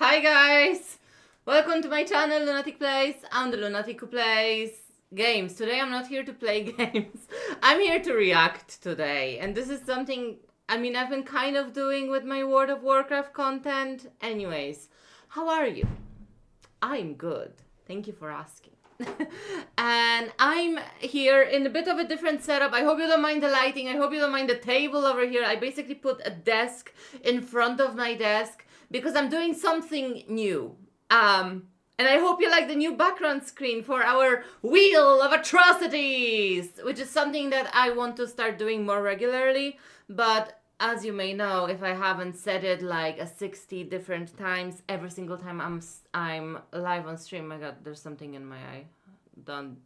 Hi guys! Welcome to my channel Lunatic Plays. I'm the Lunatic who plays games. Today I'm not here to play games. I'm here to react today. And this is something, I've been kind of doing with my World of Warcraft content. Anyways, how are you? I'm good. Thank you for asking. And I'm here in a bit of a different setup. I hope you don't mind the lighting. I hope you don't mind the table over here. I basically put a desk in front of my desk because I'm doing something new. And I hope you like the new background screen for our Wheel of Atrocities, which is something that I want to start doing more regularly. But as you may know, if I haven't said it like a 60 different times, every single time I'm live on stream. My God, there's something in my eye. Don't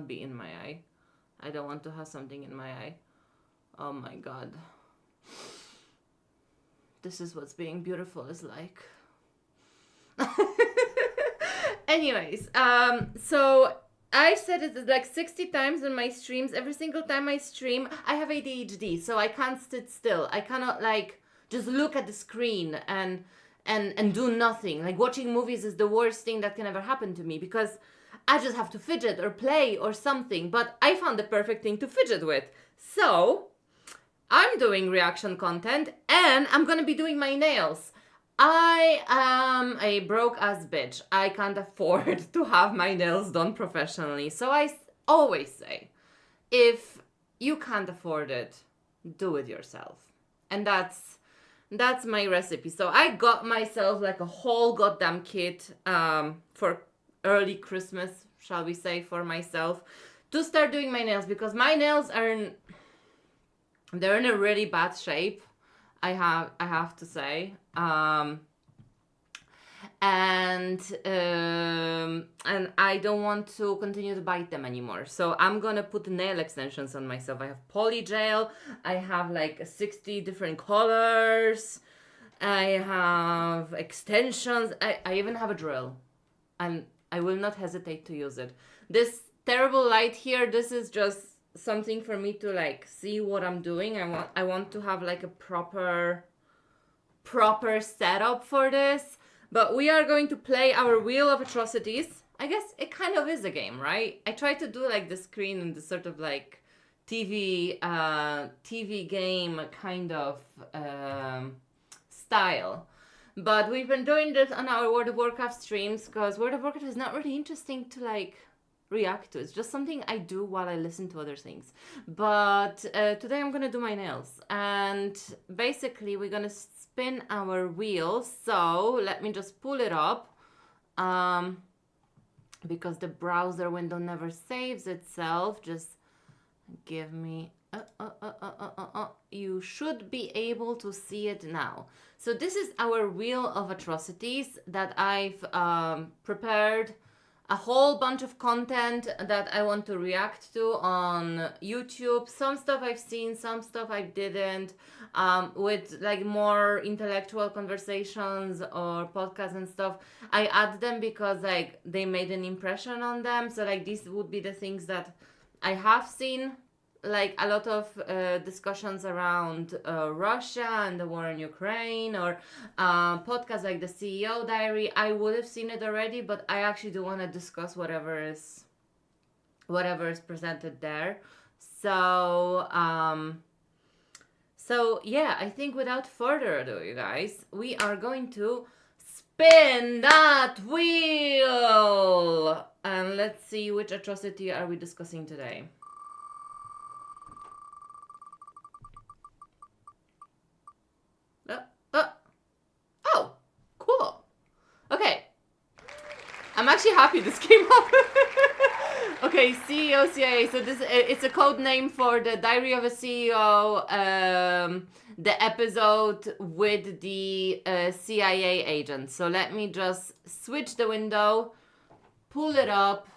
be in my eye. I don't want to have something in my eye. Oh my God. This is what being beautiful is like. Anyways, so I said it like 60 times in my streams. Every single time I stream, I have ADHD, so I can't sit still. I cannot like just look at the screen and do nothing. Like watching movies is the worst thing that can ever happen to me because I just have to fidget or play or something. But I found the perfect thing to fidget with. So I'm doing reaction content and I'm gonna be doing my nails. I am a broke ass bitch. I can't afford to have my nails done professionally. So I always say, if you can't afford it, do it yourself. And that's my recipe. So I got myself like a whole goddamn kit for early Christmas, shall we say, for myself to start doing my nails because my nails they're in a really bad shape. I have to say, and I don't want to continue to bite them anymore. So I'm gonna put nail extensions on myself. I have poly gel. I have like 60 different colors. I have extensions. I even have a drill, and I will not hesitate to use it. This terrible light here. This is just something for me to like see what I'm doing. I want to have like a proper setup for this. But we are going to play our Wheel of Atrocities. I guess it kind of is a game, right? I try to do like the screen and the sort of like TV game kind of style. But we've been doing this on our World of Warcraft streams because World of Warcraft is not really interesting to like react to. It's just something I do while I listen to other things. But today I'm gonna do my nails, and basically we're gonna spin our wheel. So let me just pull it up because the browser window never saves itself. Just give me you should be able to see it now. So this is our Wheel of Atrocities that I've prepared a whole bunch of content that I want to react to on YouTube. Some stuff I've seen, some stuff I didn't, with like more intellectual conversations or podcasts and stuff. I add them because like they made an impression on them. So like these would be the things that I have seen, like a lot of discussions around Russia and the war in Ukraine, or podcasts like the CEO Diary. I would have seen it already, but I actually do want to discuss whatever is presented there. So yeah, I think without further ado, you guys, we are going to spin that wheel, and let's see which atrocity are we discussing today. Oh, cool. Okay. I'm actually happy this came up. Okay, CEO CIA. So this it's a code name for the Diary of a CEO, the episode with the CIA agent. So let me just switch the window, pull it up.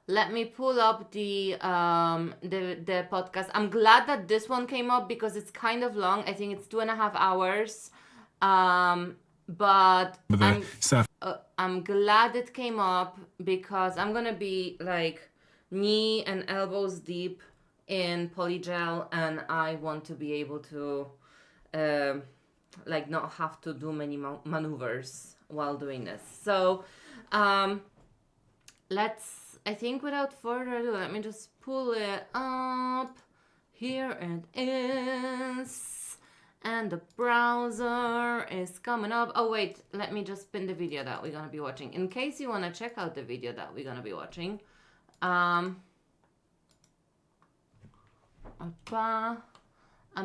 Let me pull up the podcast. I'm glad that this one came up because it's kind of long. I think it's 2.5 hours. But I'm glad it came up because I'm gonna be like knee and elbows deep in polygel, and I want to be able to like not have to do many maneuvers while doing this. So I think without further ado, let me just pull it up. Here it is. And the browser is coming up. Oh wait, let me just pin the video that we're gonna be watching. In case you wanna check out the video that we're gonna be watching. I'm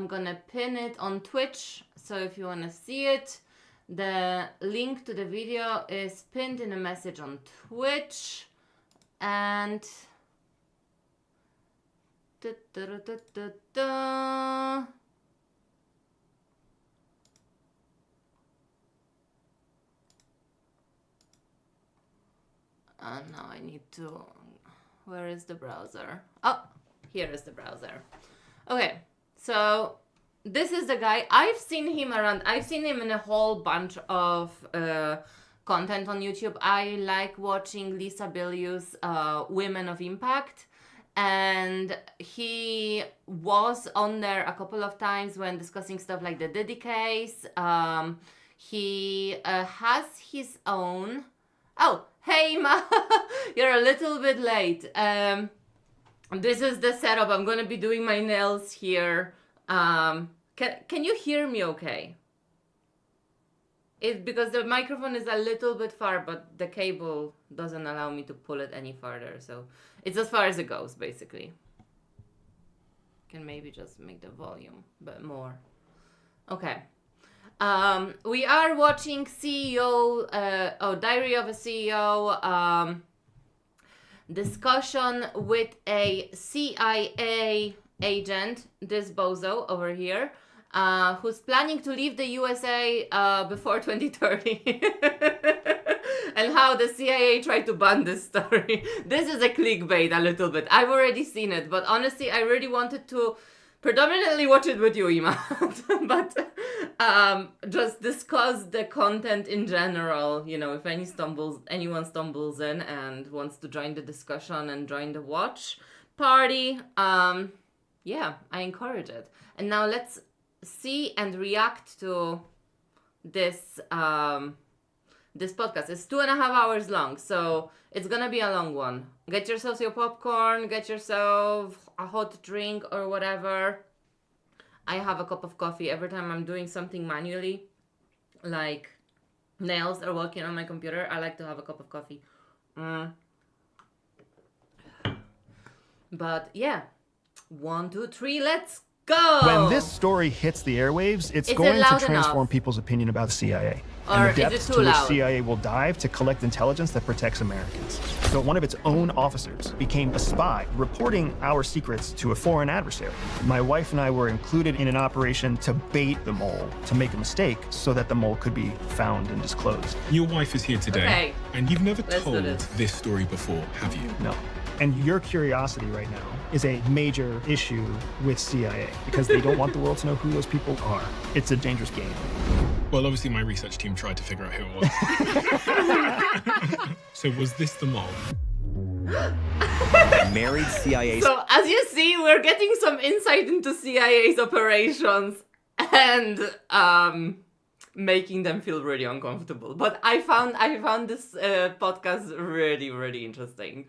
gonna pin it on Twitch. So if you wanna see it, the link to the video is pinned in a message on Twitch. And Da-da-da-da-da. Now I need to... Where is the browser? Oh, here is the browser. Okay, so this is the guy. I've seen him around. I've seen him in a whole bunch of content on YouTube. I like watching Lisa Bilyeu's Women of Impact. And he was on there a couple of times when discussing stuff like the Diddy case. He has his own... Oh, hey, Ma! You're a little bit late. This is the setup. I'm going to be doing my nails here. Can you hear me okay? It's because the microphone is a little bit far, but the cable doesn't allow me to pull it any farther. So it's as far as it goes, basically. Can maybe just make the volume a bit more. Okay. We are watching Diary of a CEO discussion with a CIA agent, this bozo over here, who's planning to leave the USA before 2030. And how the CIA tried to ban this story. This is a clickbait a little bit. I've already seen it, but honestly, I really wanted to predominantly watch it with you, Ima. But just discuss the content in general. You know, if anyone stumbles in and wants to join the discussion and join the watch party, yeah, I encourage it. And now let's see and react to this this podcast. It's 2.5 hours long, so it's gonna be a long one. Get yourself your popcorn, get yourself a hot drink or whatever. I have a cup of coffee every time I'm doing something manually, like nails or working on my computer. I like to have a cup of coffee. But yeah, 1, 2, 3, let's go! When this story hits the airwaves, it's going to transform people's opinion about the CIA. And the depths to which CIA will dive to collect intelligence that protects Americans. So one of its own officers became a spy, reporting our secrets to a foreign adversary. My wife and I were included in an operation to bait the mole, to make a mistake so that the mole could be found and disclosed. Your wife is here today, and you've never told this story before, have you? No. And your curiosity right now is a major issue with CIA because they don't want the world to know who those people are. It's a dangerous game. Well, obviously my research team tried to figure out who it was. So was this the mole? Married CIA. So as you see, we're getting some insight into CIA's operations and making them feel really uncomfortable. But I found this podcast really, really interesting.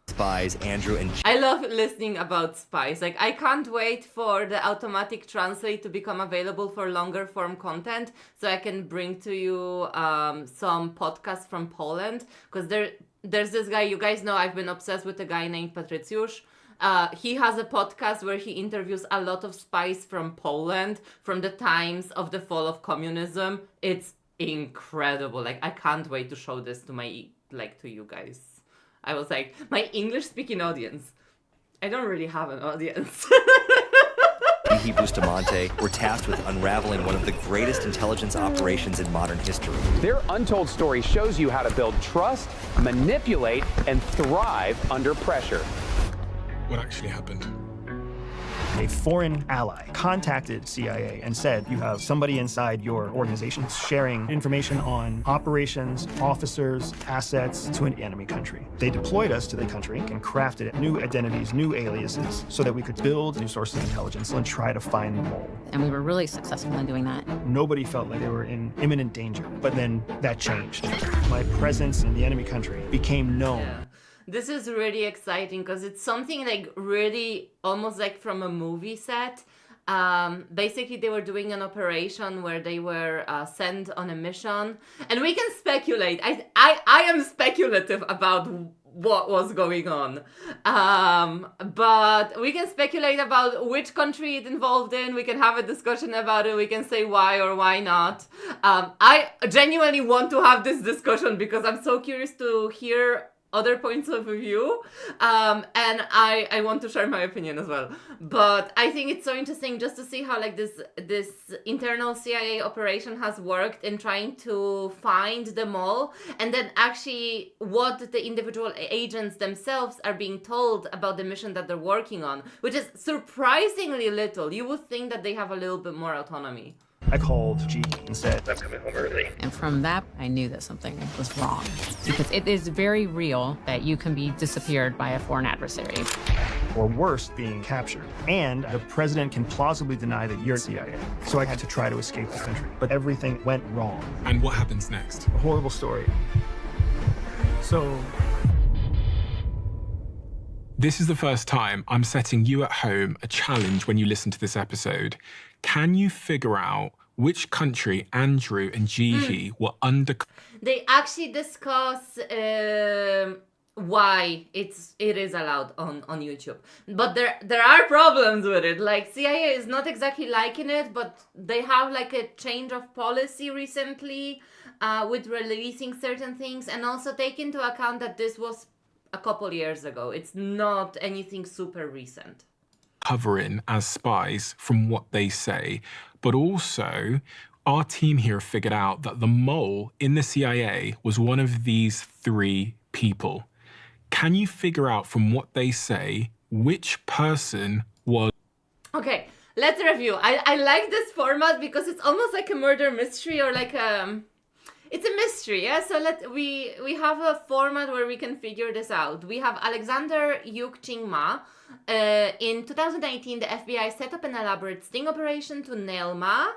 Spies, Andrew and... I love listening about spies. Like, I can't wait for the automatic translate to become available for longer form content so I can bring to you some podcasts from Poland. Because there's this guy, you guys know I've been obsessed with a guy named Patriciusz. He has a podcast where he interviews a lot of spies from Poland from the times of the fall of communism. It's incredible. Like, I can't wait to show this to to you guys. I was like, my English-speaking audience. I don't really have an audience. Mihi Bustamante were tasked with unraveling one of the greatest intelligence operations in modern history. Their untold story shows you how to build trust, manipulate, and thrive under pressure. What actually happened? A foreign ally contacted CIA and said, you have somebody inside your organization sharing information on operations, officers, assets to an enemy country. They deployed us to the country and crafted new identities, new aliases, so that we could build new sources of intelligence and try to find the mole. And we were really successful in doing that. Nobody felt like they were in imminent danger, but then that changed. My presence in the enemy country became known. Yeah. This is really exciting because it's something like really almost like from a movie set. Basically, they were doing an operation where they were sent on a mission. And we can speculate. I am speculative about what was going on. But we can speculate about which country it involved in. We can have a discussion about it. We can say why or why not. I genuinely want to have this discussion because I'm so curious to hear other points of view, and I want to share my opinion as well. But I think it's so interesting just to see how like this internal CIA operation has worked in trying to find the mall, and then actually what the individual agents themselves are being told about the mission that they're working on, which is surprisingly little. You would think that they have a little bit more autonomy. I called G and said, I'm coming home early. And from that, I knew that something was wrong. Because it is very real that you can be disappeared by a foreign adversary. Or worse, being captured. And the president can plausibly deny that you're CIA. So I had to try to escape the country. But everything went wrong. And what happens next? A horrible story. So... This is the first time I'm setting you at home a challenge when you listen to this episode. Can you figure out which country Andrew and Jihi were under? They actually discuss why it is allowed on YouTube, but there are problems with it. Like CIA is not exactly liking it, but they have like a change of policy recently with releasing certain things, and also take into account that this was a couple years ago. It's not anything super recent. Covering as spies from what they say, but also our team here figured out that the mole in the CIA was one of these three people. Can you figure out from what they say which person was? Okay, let's review. I like this format because it's almost like a murder mystery, or like it's a mystery, yeah? So we have a format where we can figure this out. We have Alexander Yuk Ching Ma. In 2018, the FBI set up an elaborate sting operation to nail Ma.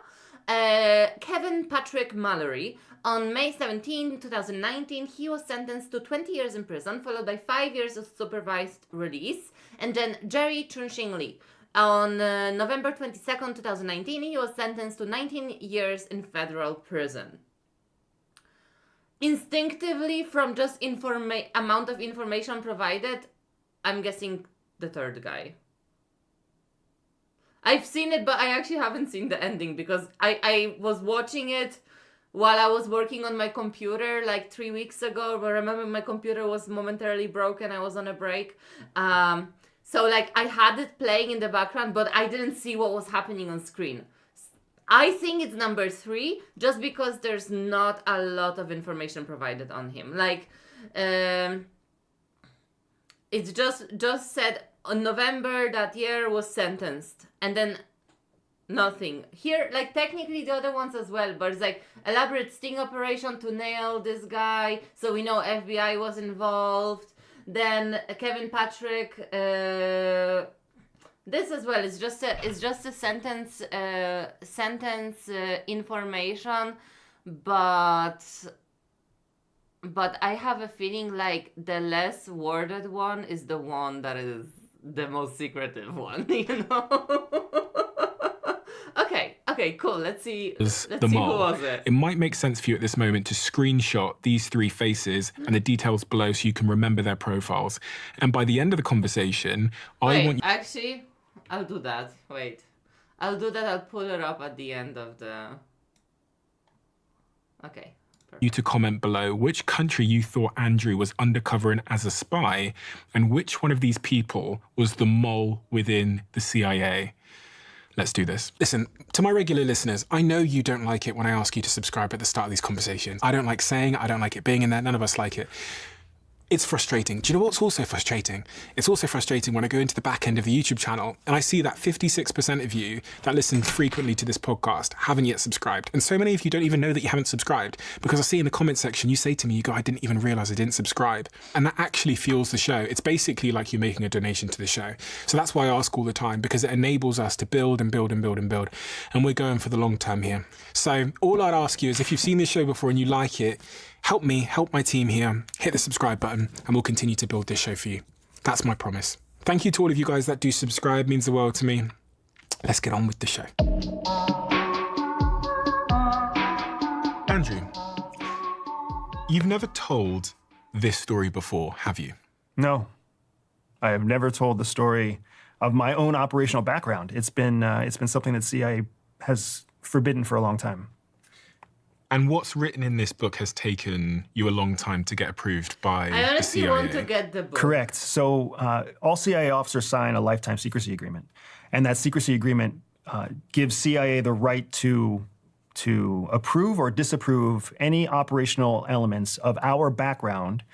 Kevin Patrick Mallory. On May 17, 2019, he was sentenced to 20 years in prison, followed by 5 years of supervised release. And then Jerry Chun-Shing Lee. On November 22nd, 2019, he was sentenced to 19 years in federal prison. Instinctively, from just amount of information provided, I'm guessing the third guy. I've seen it, but I actually haven't seen the ending because I was watching it while I was working on my computer like 3 weeks ago. But remember, my computer was momentarily broken. I was on a break. So like I had it playing in the background, but I didn't see what was happening on screen. I think it's number 3, just because there's not a lot of information provided on him. Like, it's just said on November that year was sentenced, and then nothing. Here, like technically the other ones as well, but it's like elaborate sting operation to nail this guy, so we know FBI was involved. Then Kevin Patrick, this as well is just a sentence information, but I have a feeling like the less worded one is the one that is the most secretive one, you know? Okay, cool. Let's see who was it. It might make sense for you at this moment to screenshot these 3 faces and the details below so you can remember their profiles. And by the end of the conversation, Actually, I'll do that. Wait. I'll do that. I'll pull it up at the end of the... Okay. Perfect. You to comment below which country you thought Andrew was undercover in as a spy, and which one of these people was the mole within the CIA. Let's do this. Listen, to my regular listeners, I know you don't like it when I ask you to subscribe at the start of these conversations. I don't like saying it, I don't like it being in there, none of us like it. It's frustrating. Do you know what's also frustrating? It's also frustrating when I go into the back end of the YouTube channel and I see that 56% of you that listen frequently to this podcast haven't yet subscribed. And so many of you don't even know that you haven't subscribed, because I see in the comment section, you say to me, you go, I didn't even realize I didn't subscribe. And that actually fuels the show. It's basically like you're making a donation to the show. So that's why I ask all the time, because it enables us to build and build and build and build. And we're going for the long term here. So all I'd ask you is, if you've seen this show before and you like it, help me, help my team here, hit the subscribe button, and we'll continue to build this show for you. That's my promise. Thank you to all of you guys that do subscribe, it means the world to me. Let's get on with the show. Andrew, you've never told this story before, have you? No, I have never told the story of my own operational background. It's been something that CIA has forbidden for a long time. And what's written in this book has taken you a long time to get approved by I honestly the CIA. want to get the book. Correct. So all CIA officers sign a lifetime secrecy agreement. And that secrecy agreement gives CIA the right to approve or disapprove any operational elements of our background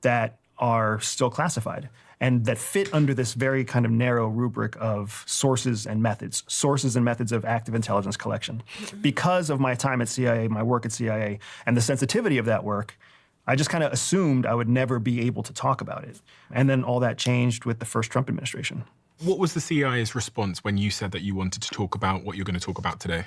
that are still classified and that fit under this very kind of narrow rubric of sources and methods of active intelligence collection. Because of my time at CIA, my work at CIA, and the sensitivity of that work, I just kind of assumed I would never be able to talk about it. And then all that changed with the first Trump administration. What was the CIA's response when you said that you wanted to talk about what you're going to talk about today?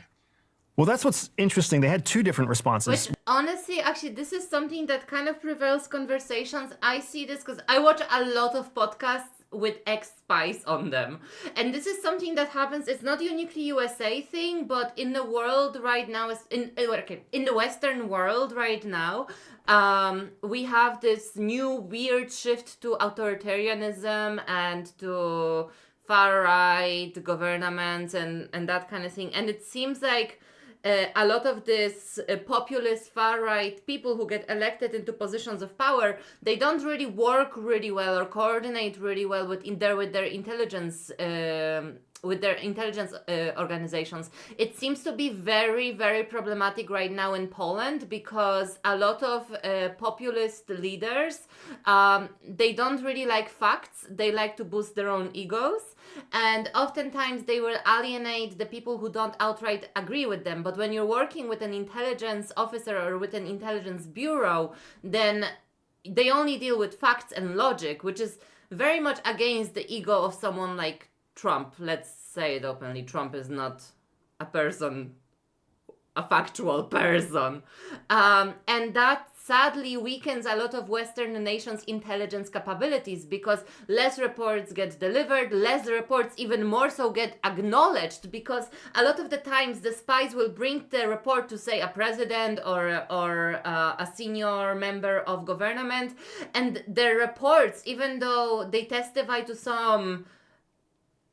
Well, that's what's interesting. They had two different responses. Which, honestly, actually, this is something that kind of prevails conversations. I see this because I watch a lot of podcasts with ex-spies on them. And this is something that happens, it's not a uniquely USA thing, but in the world right now, in the Western world right now, we have this new weird shift to authoritarianism and to far-right governments and that kind of thing. And it seems like a lot of this populist far-right people who get elected into positions of power, they don't really work really well or coordinate really well with their intelligence organizations. It seems to be very, very problematic right now in Poland because a lot of populist leaders, they don't really like facts. They like to boost their own egos. And oftentimes they will alienate the people who don't outright agree with them. But when you're working with an intelligence officer or with an intelligence bureau, then they only deal with facts and logic, which is very much against the ego of someone like Trump. Let's say it openly. Trump is not a person, a factual person. And that sadly weakens a lot of Western nations' intelligence capabilities because less reports get delivered, less reports even more so get acknowledged because a lot of the times the spies will bring the report to, say, a president or a senior member of government, and their reports, even though they testify to some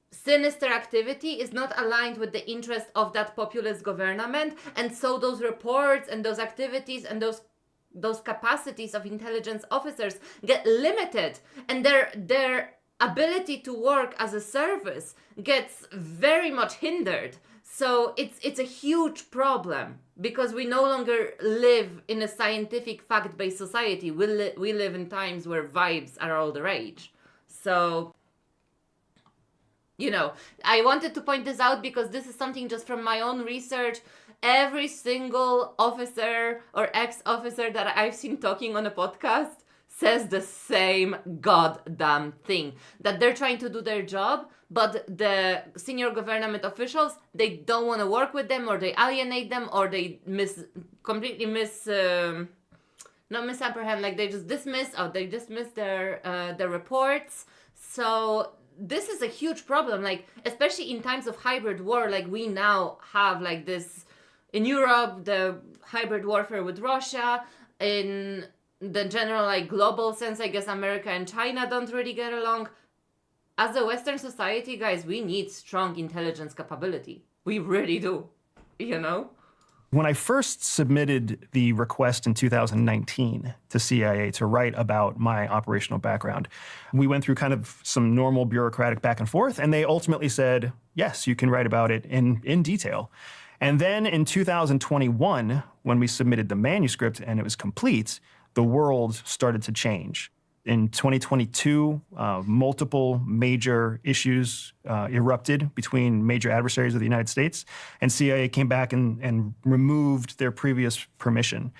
sinister activity, is not aligned with the interest of that populist government, and so those reports and those activities and those capacities of intelligence officers get limited, and their ability to work as a service gets very much hindered. So it's a huge problem because we no longer live in a scientific fact-based society. We live in times where vibes are all the rage. So, you know, I wanted to point this out because this is something just from my own research. Every single officer or ex-officer that I've seen talking on a podcast says the same goddamn thing, that they're trying to do their job, but the senior government officials, they don't want to work with them, or they alienate them, or they completely misapprehend, like they just dismiss their reports. So this is a huge problem, like especially in times of hybrid war, like we now have like this in Europe, the hybrid warfare with Russia. In the general like global sense, I guess America and China don't really get along. As a Western society, guys, we need strong intelligence capability. We really do, you know? When I first submitted the request in 2019 to CIA to write about my operational background, we went through kind of some normal bureaucratic back and forth, and they ultimately said, yes, you can write about it in detail. And then in 2021, when we submitted the manuscript and it was complete, the world started to change. In 2022, multiple major issues erupted between major adversaries of the United States, and CIA came back and removed their previous permission.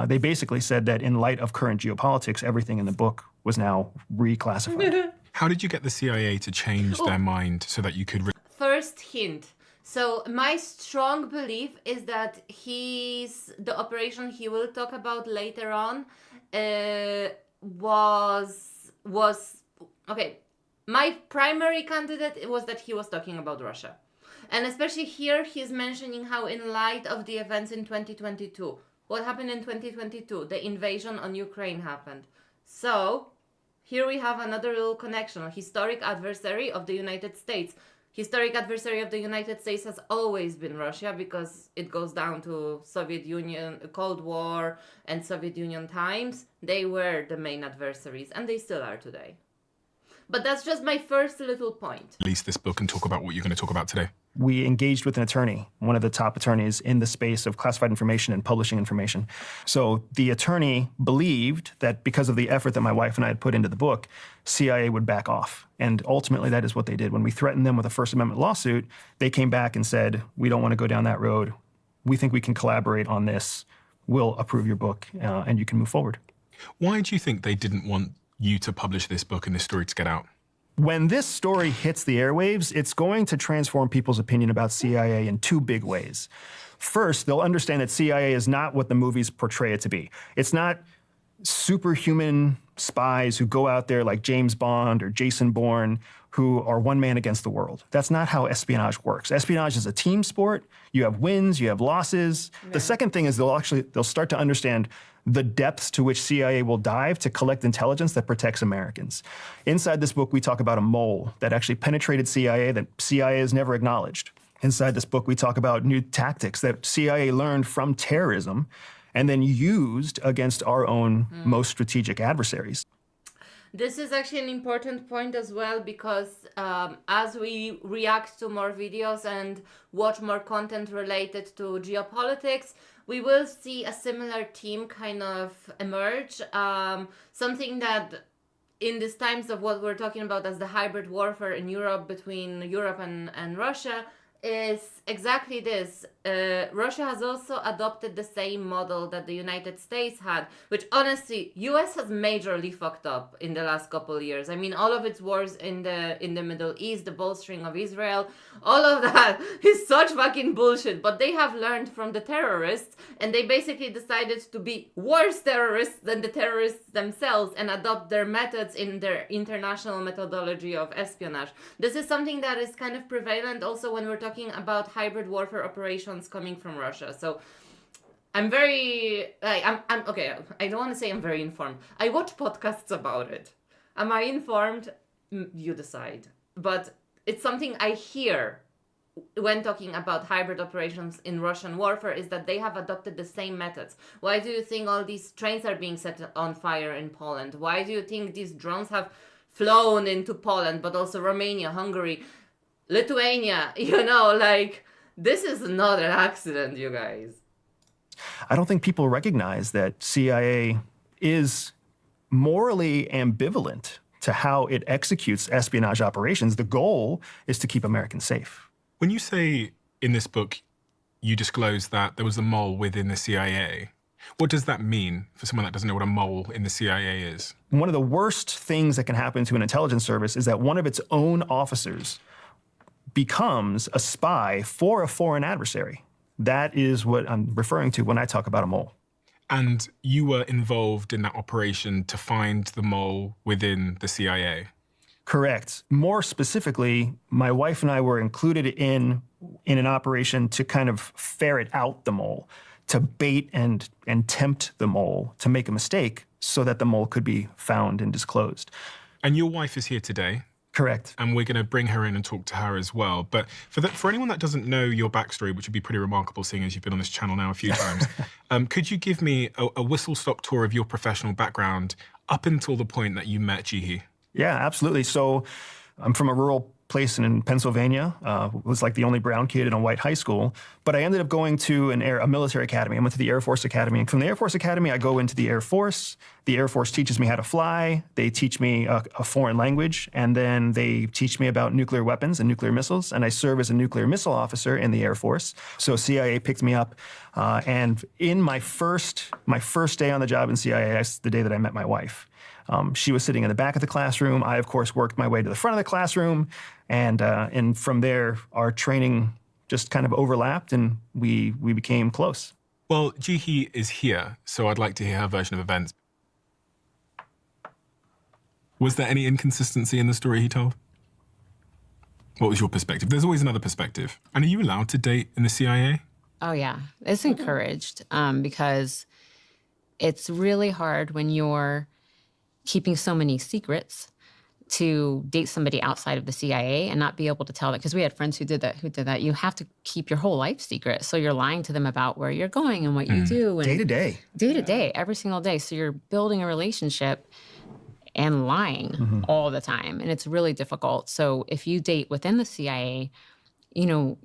They basically said that in light of current geopolitics, everything in the book was now reclassified. How did you get the CIA to change their mind so that you could... First hint. So my strong belief is that the operation he will talk about later on was okay. My primary candidate was that he was talking about Russia. And especially here, he's mentioning how in light of the events in 2022, what happened in 2022? The invasion on Ukraine happened. So here we have another little connection, a historic adversary of the United States. historic adversary of the United States has always been Russia, because it goes down to Soviet Union, Cold War and Soviet Union times. They were the main adversaries, and they still are today. But that's just my first little point. Release this book and talk about what you're going to talk about today. We engaged with an attorney, one of the top attorneys in the space of classified information and publishing information. So the attorney believed that because of the effort that my wife and I had put into the book, CIA would back off. And ultimately, that is what they did. When we threatened them with a First Amendment lawsuit, they came back and said, we don't want to go down that road. We think we can collaborate on this. We'll approve your book, and you can move forward. Why do you think they didn't want you to publish this book and this story to get out? When this story hits the airwaves, it's going to transform people's opinion about CIA in two big ways. First, they'll understand that CIA is not what the movies portray it to be. It's not superhuman spies who go out there like James Bond or Jason Bourne, who are one man against the world. That's not how espionage works. Espionage is a team sport. You have wins, you have losses. Yeah. The second thing is they'll start to understand the depths to which CIA will dive to collect intelligence that protects Americans. Inside this book, we talk about a mole that actually penetrated CIA that CIA has never acknowledged. Inside this book, we talk about new tactics that CIA learned from terrorism and then used against our own most strategic adversaries. This is actually an important point as well, because as we react to more videos and watch more content related to geopolitics, we will see a similar theme kind of emerge. Something that in these times of what we're talking about as the hybrid warfare in Europe, between Europe and Russia, is exactly this. Russia has also adopted the same model that the United States had, which honestly, US has majorly fucked up in the last couple of years. I mean, all of its wars in the Middle East, the bolstering of Israel, all of that is such fucking bullshit. But they have learned from the terrorists, and they basically decided to be worse terrorists than the terrorists themselves and adopt their methods in their international methodology of espionage. This is something that is kind of prevalent also when we're talking about hybrid warfare operations coming from Russia. So I'm very, I'm okay, I don't want to say I'm very informed. I watch podcasts about it. Am I informed? You decide. But it's something I hear when talking about hybrid operations in Russian warfare, is that they have adopted the same methods. Why do you think all these trains are being set on fire in Poland? Why do you think these drones have flown into Poland, but also Romania, Hungary, Lithuania? You know, like, this is not an accident, you guys. I don't think people recognize that CIA is morally ambivalent to how it executes espionage operations. The goal is to keep Americans safe. When you say in this book, you disclose that there was a mole within the CIA, what does that mean for someone that doesn't know what a mole in the CIA is? One of the worst things that can happen to an intelligence service is that one of its own officers becomes a spy for a foreign adversary. That is what I'm referring to when I talk about a mole. And you were involved in that operation to find the mole within the CIA? Correct. More specifically, my wife and I were included in an operation to kind of ferret out the mole, to bait and tempt the mole to make a mistake so that the mole could be found and disclosed. And your wife is here today? Correct. And we're going to bring her in and talk to her as well. But for anyone that doesn't know your backstory, which would be pretty remarkable seeing as you've been on this channel now a few times, could you give me a whistle-stop tour of your professional background up until the point that you met Jihi? Yeah, absolutely. So I'm from a rural place in Pennsylvania. Was like the only brown kid in a white high school. But I ended up going to a military academy. I went to the Air Force Academy. And from the Air Force Academy, I go into the Air Force. The Air Force teaches me how to fly. They teach me a foreign language. And then they teach me about nuclear weapons and nuclear missiles. And I serve as a nuclear missile officer in the Air Force. So CIA picked me up. And in my first day on the job in CIA, that's the day that I met my wife. She was sitting in the back of the classroom. I, of course, worked my way to the front of the classroom. And from there, our training just kind of overlapped and we became close. Well, Jihi is here, so I'd like to hear her version of events. Was there any inconsistency in the story he told? What was your perspective? There's always another perspective. And are you allowed to date in the CIA? Oh, yeah. It's encouraged because it's really hard when you're keeping so many secrets to date somebody outside of the CIA and not be able to tell that, because we had friends who did that. You have to keep your whole life secret. So you're lying to them about where you're going and what you do. And day to day. Day to day, every single day. So you're building a relationship and lying all the time. And it's really difficult. So if you date within the CIA, you know,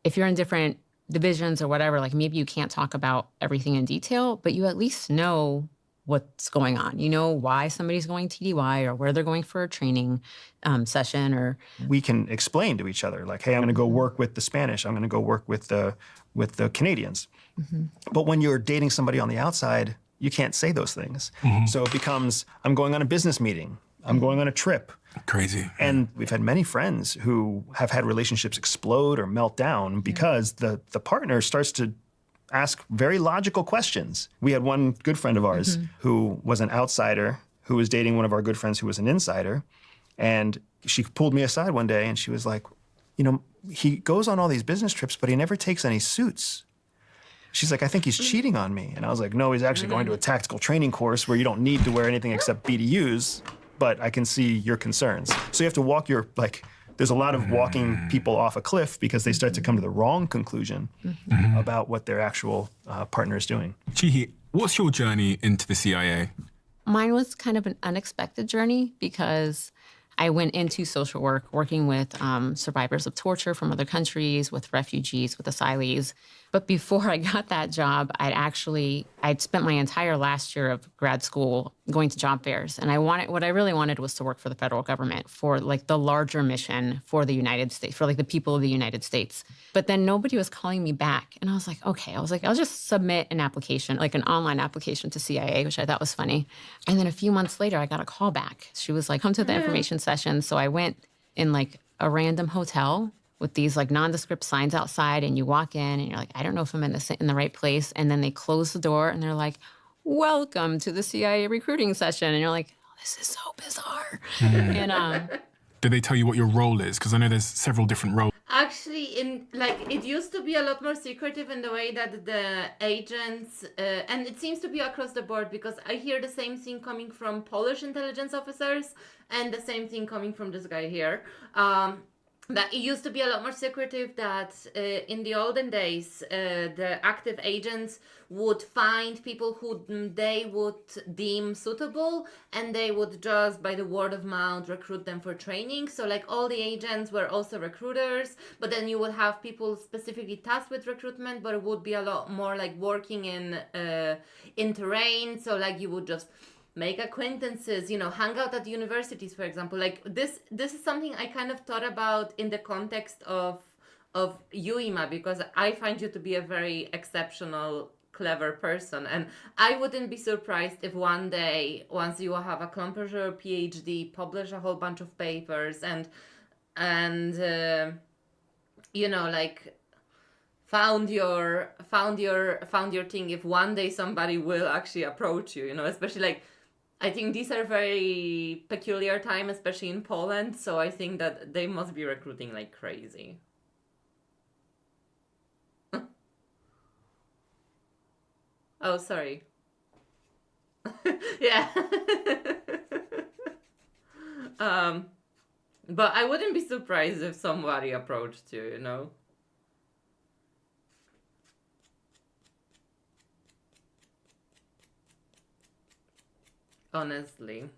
if you're in different divisions or whatever, like maybe you can't talk about everything in detail, but you at least know what's going on. You know why somebody's going TDY or where they're going for a training session, or we can explain to each other, like, hey, I'm going to go work with the Spanish. I'm going to go work with the Canadians. But when you're dating somebody on the outside, you can't say those things. So it becomes, I'm going on a business meeting. I'm going on a trip. Crazy. And we've had many friends who have had relationships explode or melt down because the partner starts to ask very logical questions. We had one good friend of ours who was an outsider who was dating one of our good friends who was an insider. And she pulled me aside one day and she was like, you know, he goes on all these business trips, but he never takes any suits. She's like, I think he's cheating on me. And I was like, no, he's actually going to a tactical training course where you don't need to wear anything except BDUs, but I can see your concerns. So you have to walk your, like, there's a lot of walking people off a cliff because they start to come to the wrong conclusion about what their actual partner is doing. Chihi, what's your journey into the CIA? Mine was kind of an unexpected journey because I went into social work, working with survivors of torture from other countries, with refugees, with asylees. But before I got that job, I'd spent my entire last year of grad school going to job fairs. And what I really wanted was to work for the federal government, for like the larger mission for the United States, for like the people of the United States. But then nobody was calling me back. And I was like, okay, I'll just submit an application, like an online application to CIA, which I thought was funny. And then a few months later, I got a call back. She was like, come to the information session. So I went in like a random hotel with these like nondescript signs outside, and you walk in and you're like, I don't know if I'm in the right place. And then they close the door and they're like, welcome to the CIA recruiting session. And you're like, oh, this is so bizarre. And Did they tell you what your role is? Because I know there's several different roles. Actually, it used to be a lot more secretive in the way that the agents, and it seems to be across the board, because I hear the same thing coming from Polish intelligence officers and the same thing coming from this guy here. That it used to be a lot more secretive, that in the olden days, the active agents would find people who they would deem suitable, and they would just, by the word of mouth, recruit them for training. So like all the agents were also recruiters, but then you would have people specifically tasked with recruitment, but it would be a lot more like working in terrain. So like you would just make acquaintances, you know, hang out at universities, for example. Like this is something I kind of thought about in the context of you, Ima, because I find you to be a very exceptional, clever person. And I wouldn't be surprised if one day, once you have accomplished your PhD, publish a whole bunch of papers and you know, like found your thing, if one day somebody will actually approach you, you know, especially like, I think these are very peculiar time, especially in Poland, so I think that they must be recruiting like crazy. Oh, sorry. Yeah. But I wouldn't be surprised if somebody approached you, you know? Honestly.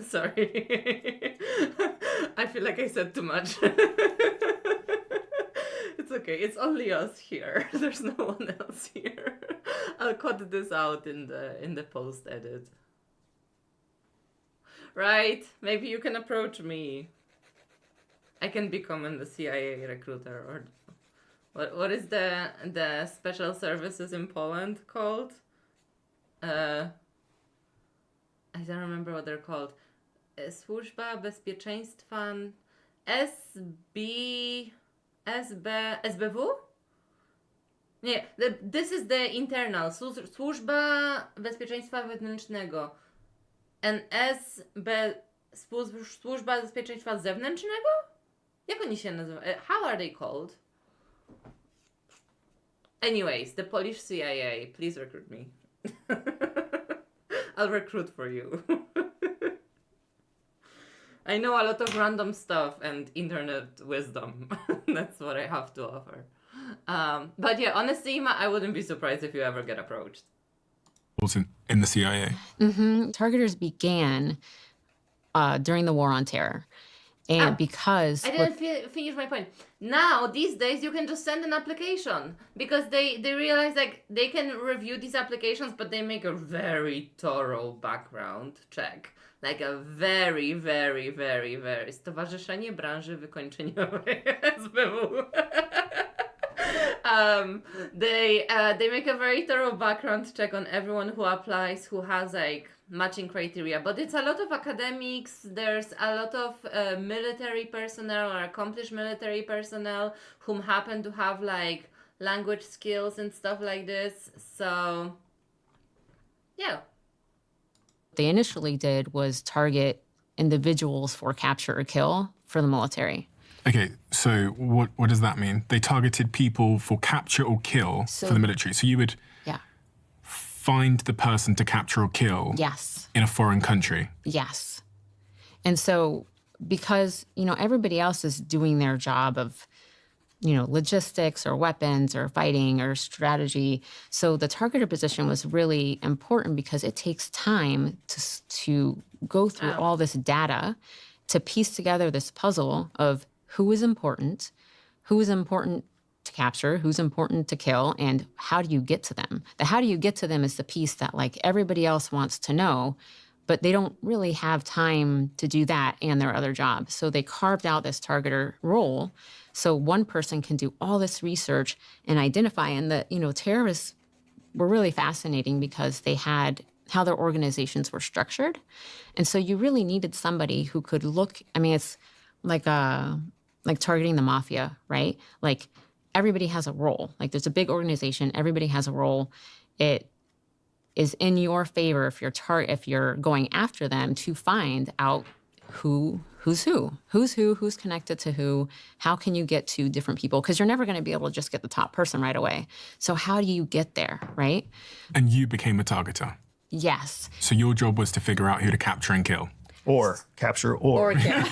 Sorry. I feel like I said too much. It's okay. It's only us here. There's no one else here. I'll cut this out in the post edit. Right? Maybe you can approach me. I can become the CIA recruiter, or what is the special services in Poland called? I don't remember what they're called. Służba Bezpieczeństwa SBW? Nie, this is the internal. Służba Bezpieczeństwa Wewnętrznego. And Służba Bezpieczeństwa Zewnętrznego? Jak oni się nazywają? How are they called? Anyways, the Polish CIA, please recruit me. I'll recruit for you. I know a lot of random stuff and internet wisdom. That's what I have to offer. But yeah, honestly, I wouldn't be surprised if you ever get approached. In the CIA. Targeters began during the War on Terror. And because... I didn't finish my point. Now, these days, you can just send an application. Because they realize like they can review these applications, but they make a very thorough background check. Like a very, very, very, very... Stowarzyszenie Branży Wykończeniowej SBW. They make a very thorough background check on everyone who applies, who has like matching criteria, but it's a lot of academics. There's a lot of military personnel or accomplished military personnel whom happen to have like language skills and stuff like this. So yeah, what they initially did was target individuals for capture or kill for the military. Okay, so what does that mean? They targeted people for capture or kill for the military. So you would find the person to capture or kill in a foreign country? Yes. And so because, everybody else is doing their job of, logistics or weapons or fighting or strategy. So the targeter position was really important because it takes time to go through all this data to piece together this puzzle of who is important to capture, who's important to kill, and how do you get to them? The how do you get to them is the piece that like everybody else wants to know, but they don't really have time to do that and their other jobs. So they carved out this targeter role so one person can do all this research and identify. And terrorists were really fascinating because they had how their organizations were structured. And so you really needed somebody who could look, it's like targeting the mafia, right? Like everybody has a role. Like there's a big organization, everybody has a role. It is in your favor if you're going after them to find out who's connected to who, how can you get to different people? Because you're never going to be able to just get the top person right away. So how do you get there, right? And you became a targeter. Yes. So your job was to figure out who to capture and kill. Or capture or kill.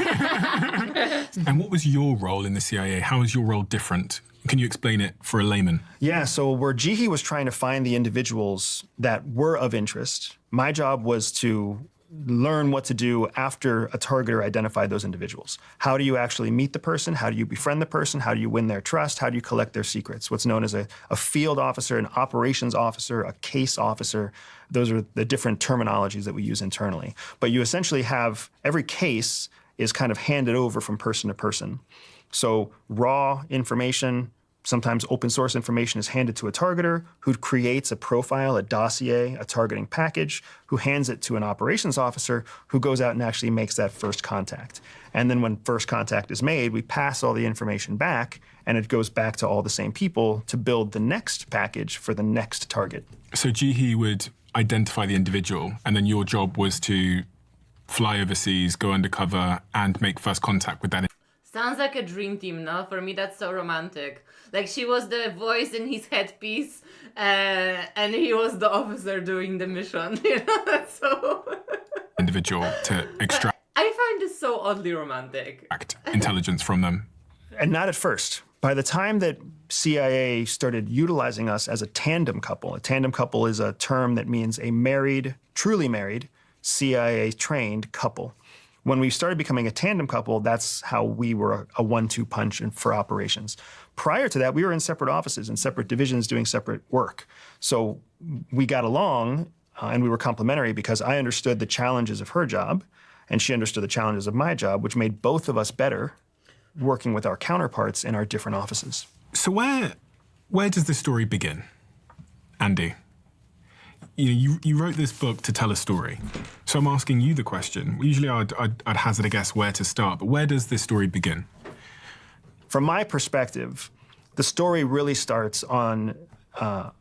And what was your role in the CIA? How is your role different? Can you explain it for a layman? Yeah, so where Jihi was trying to find the individuals that were of interest, my job was to learn what to do after a targeter identified those individuals. How do you actually meet the person? How do you befriend the person? How do you win their trust? How do you collect their secrets? What's known as a field officer, an operations officer, a case officer. Those are the different terminologies that we use internally. But you essentially have every case is kind of handed over from person to person. So raw information, sometimes open source information is handed to a targeter who creates a profile, a dossier, a targeting package, who hands it to an operations officer who goes out and actually makes that first contact. And then when first contact is made, we pass all the information back and it goes back to all the same people to build the next package for the next target. So Jihi would identify the individual and then your job was to fly overseas, go undercover and make first contact with that. Sounds like a dream team, no? For me, that's so romantic. Like, she was the voice in his headpiece, and he was the officer doing the mission. That's so... individual to extract... I find this so oddly romantic. ...intelligence from them. And not at first. By the time that CIA started utilizing us as a tandem couple is a term that means a married, truly married, CIA-trained couple. When we started becoming a tandem couple, that's how we were a 1-2 punch for operations. Prior to that, we were in separate offices and separate divisions doing separate work. So we got along and we were complementary because I understood the challenges of her job and she understood the challenges of my job, which made both of us better working with our counterparts in our different offices. So where does this story begin, Andy? You wrote this book to tell a story. So I'm asking you the question. Usually I'd hazard a guess where to start, but where does this story begin? From my perspective, the story really starts on I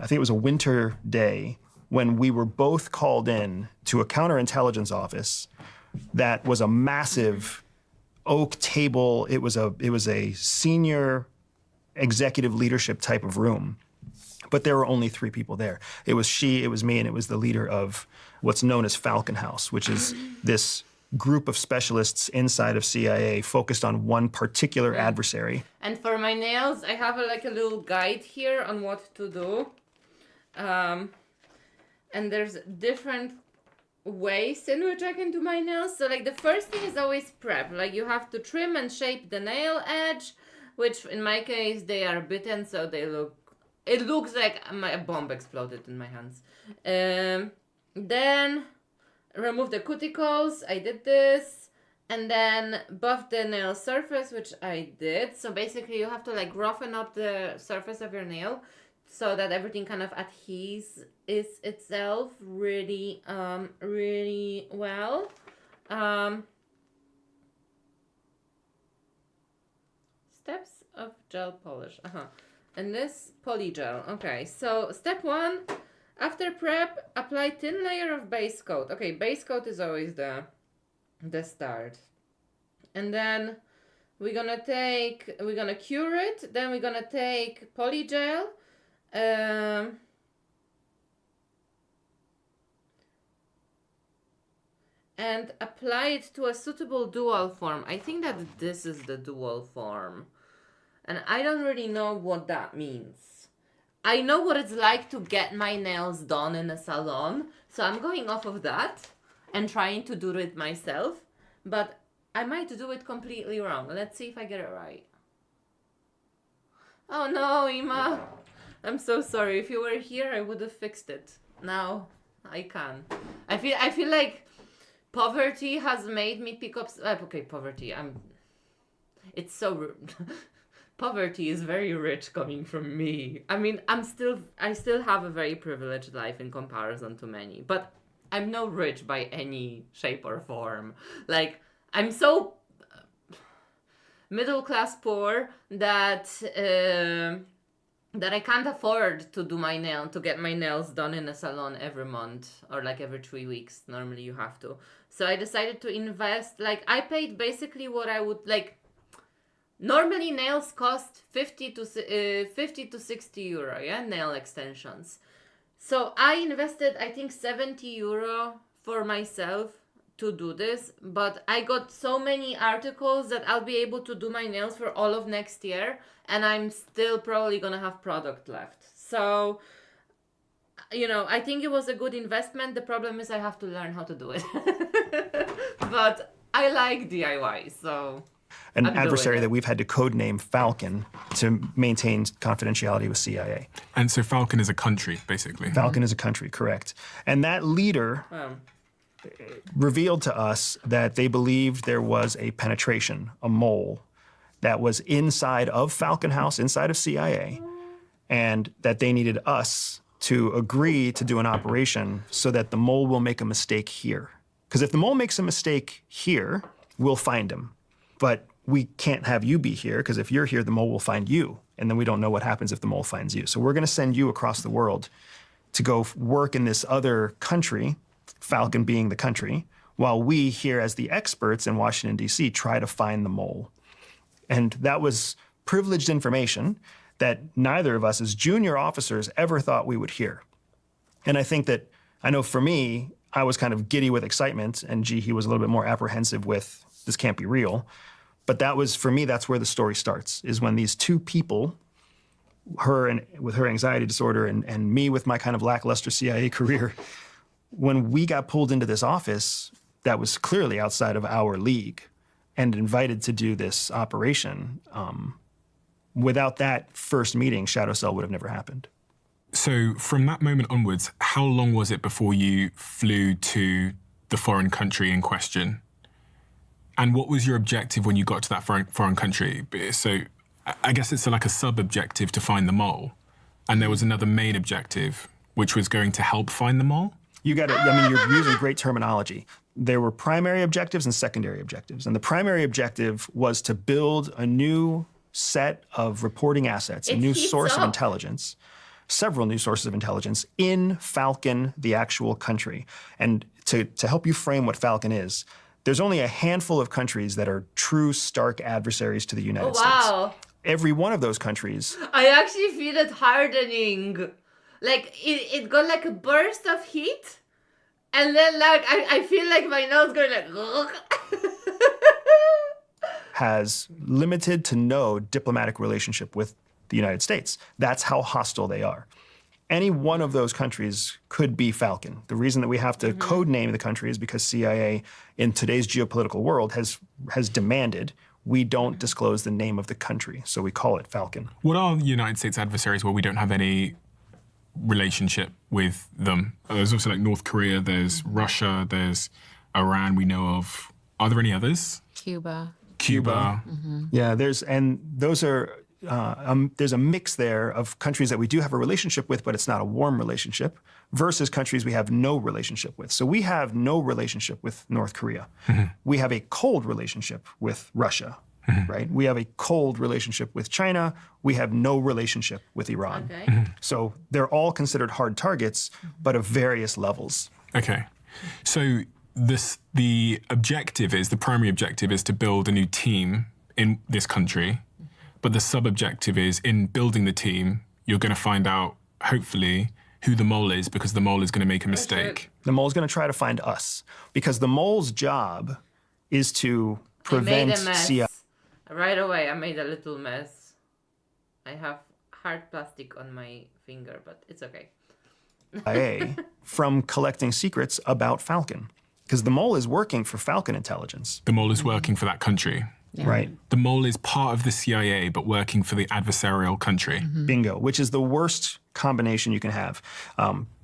think it was a winter day when we were both called in to a counterintelligence office that was a massive oak table. It was a senior executive leadership type of room. But there were only 3 people there. It was she, it was me, and it was the leader of what's known as Falcon House, which is this group of specialists inside of CIA focused on one particular adversary. And for my nails, I have like a little guide here on what to do. And there's different ways in which I can do my nails. So like the first thing is always prep. Like you have to trim and shape the nail edge, which in my case they are bitten, so it looks like a bomb exploded in my hands. Then remove the cuticles. I did this. And then buff the nail surface, which I did. So basically you have to like roughen up the surface of your nail so that everything kind of adheres itself really really well. Steps of gel polish. And this polygel. Okay, so step 1, after prep, apply thin layer of base coat. Okay, base coat is always the start. And then we're gonna cure it, then we're gonna take polygel, and apply it to a suitable dual form. I think that this is the dual form. And I don't really know what that means. I know what it's like to get my nails done in a salon, so I'm going off of that and trying to do it myself, but I might do it completely wrong. Let's see if I get it right. Oh no, Ima. I'm so sorry. If you were here, I would have fixed it. Now I can. I feel like poverty has made me pick up... okay, poverty. It's so rude. Poverty is very rich coming from me. I mean, I still have a very privileged life in comparison to many, but I'm not rich by any shape or form. Like, I'm so middle class poor that I can't afford to get my nails done in a salon every month or like every 3 weeks. Normally you have to. So I decided to invest. Like, I paid basically what I would like. Normally nails cost 50 to 60 euro, yeah, nail extensions. So I invested, I think, 70 euro for myself to do this, but I got so many articles that I'll be able to do my nails for all of next year, and I'm still probably gonna have product left. So, you know, I think it was a good investment. The problem is I have to learn how to do it. But I like DIY, so... An adversary that we've had to codename Falcon to maintain confidentiality with CIA. And so Falcon is a country, basically. Falcon is a country, correct. And that leader revealed to us that they believed there was a penetration, a mole, that was inside of Falcon House, inside of CIA, and that they needed us to agree to do an operation so that the mole will make a mistake here. Because if the mole makes a mistake here, we'll find him. But we can't have you be here, because if you're here, the mole will find you. And then we don't know what happens if the mole finds you. So we're going to send you across the world to go work in this other country, Falcon being the country, while we here as the experts in Washington, D.C. try to find the mole. And that was privileged information that neither of us as junior officers ever thought we would hear. And I think that, I know for me, I was kind of giddy with excitement, and he was a little bit more apprehensive with, this can't be real. But that was, for me, that's where the story starts, is when these 2 people, her and with her anxiety disorder and me with my kind of lackluster CIA career, when we got pulled into this office that was clearly outside of our league and invited to do this operation, without that first meeting, Shadow Cell would have never happened. So from that moment onwards, how long was it before you flew to the foreign country in question? And what was your objective when you got to that foreign country? So I guess it's like a sub-objective to find the mole. And there was another main objective, which was going to help find the mole? You got it. I mean, you're using great terminology. There were primary objectives and secondary objectives. And the primary objective was to build a new set of reporting assets, a new source of intelligence, several new sources of intelligence in Falcon, the actual country. And to help you frame what Falcon is, there's only a handful of countries that are true stark adversaries to the United States. every one of those countries. I actually feel it hardening. Like, it got like a burst of heat. And then, like, I feel like my nose going like... has limited to no diplomatic relationship with the United States. That's how hostile they are. Any one of those countries could be Falcon. The reason that we have to code name the country is because CIA, in today's geopolitical world, has demanded we don't disclose the name of the country, so we call it Falcon. What are the United States adversaries where we don't have any relationship with them? There's also like North Korea, there's Russia, there's Iran we know of. Are there any others? Cuba. Yeah, there's a mix there of countries that we do have a relationship with, but it's not a warm relationship, versus countries we have no relationship with. So we have no relationship with North Korea. We have a cold relationship with Russia, right? We have a cold relationship with China. We have no relationship with Iran. Okay. So they're all considered hard targets, but of various levels. Okay. So the primary objective is to build a new team in this country. But the sub-objective is, in building the team, you're going to find out, hopefully, who the mole is, because the mole is going to make a mistake. The mole's going to try to find us, because the mole's job is to prevent I made a mess. CIA. Right away, I made a little mess. I have hard plastic on my finger, but it's okay. From collecting secrets about Falcon, because the mole is working for Falcon intelligence. The mole is working for that country. Yeah. Right. The mole is part of the CIA, but working for the adversarial country. Bingo, which is the worst combination you can have.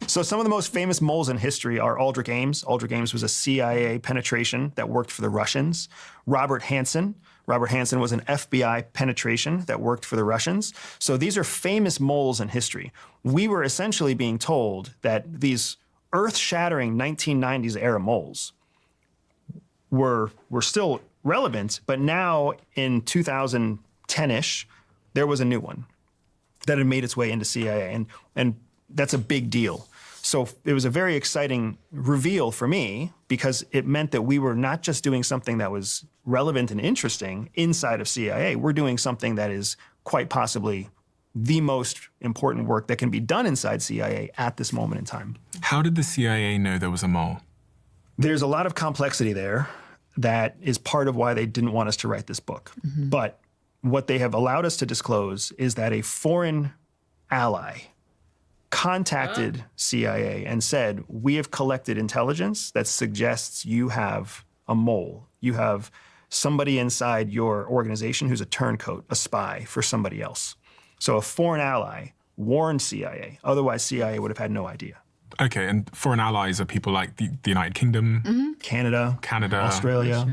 So some of the most famous moles in history are Aldrich Ames. Aldrich Ames was a CIA penetration that worked for the Russians. Robert Hansen was an FBI penetration that worked for the Russians. So these are famous moles in history. We were essentially being told that these earth-shattering 1990s era moles were still relevant, but now in 2010-ish, there was a new one that had made its way into CIA, and that's a big deal. So it was a very exciting reveal for me, because it meant that we were not just doing something that was relevant and interesting inside of CIA, we're doing something that is quite possibly the most important work that can be done inside CIA at this moment in time. How did the CIA know there was a mole? There's a lot of complexity there that is part of why they didn't want us to write this book. But what they have allowed us to disclose is that a foreign ally contacted CIA and said, we have collected intelligence that suggests you have a mole. You have somebody inside your organization who's a turncoat, a spy for somebody else. So a foreign ally warned CIA. Otherwise, CIA would have had no idea. Okay, and foreign allies are people like the United Kingdom, Canada, Australia.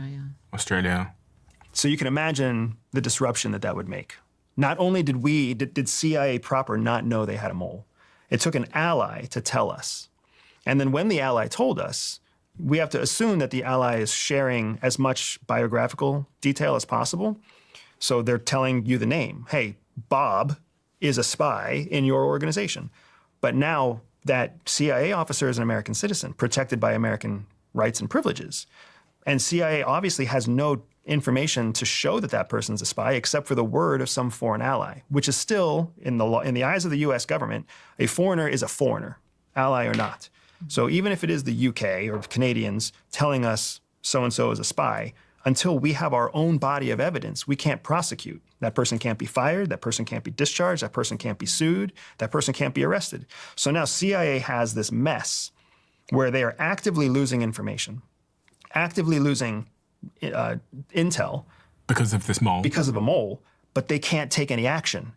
So you can imagine the disruption that would make. Not only did CIA proper not know they had a mole, it took an ally to tell us. And then when the ally told us, we have to assume that the ally is sharing as much biographical detail as possible. So they're telling you the name. Hey, Bob is a spy in your organization. But now that CIA officer is an American citizen, protected by American rights and privileges. And CIA obviously has no information to show that that person's a spy except for the word of some foreign ally, which is still, in the eyes of the US government, a foreigner is a foreigner, ally or not. So even if it is the UK or Canadians telling us so-and-so is a spy, until we have our own body of evidence, we can't prosecute. That person can't be fired, that person can't be discharged, that person can't be sued, that person can't be arrested. So now CIA has this mess where they are actively losing information, actively losing intel. Because of this mole. Because of a mole, but they can't take any action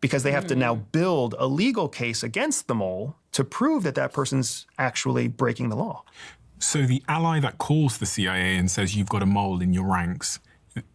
because they have to now build a legal case against the mole to prove that that person's actually breaking the law. So the ally that calls the CIA and says you've got a mole in your ranks,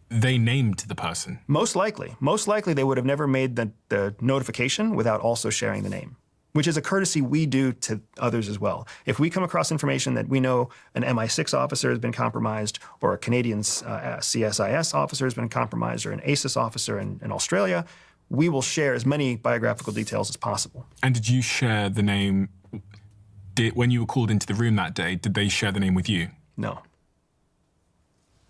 they named the person? Most likely. Most likely they would have never made the notification without also sharing the name, which is a courtesy we do to others as well. If we come across information that we know an MI6 officer has been compromised, or a Canadian CSIS officer has been compromised, or an ASIS officer in Australia, we will share as many biographical details as possible. And did you share the name? When you were called into the room that day, did they share the name with you? No.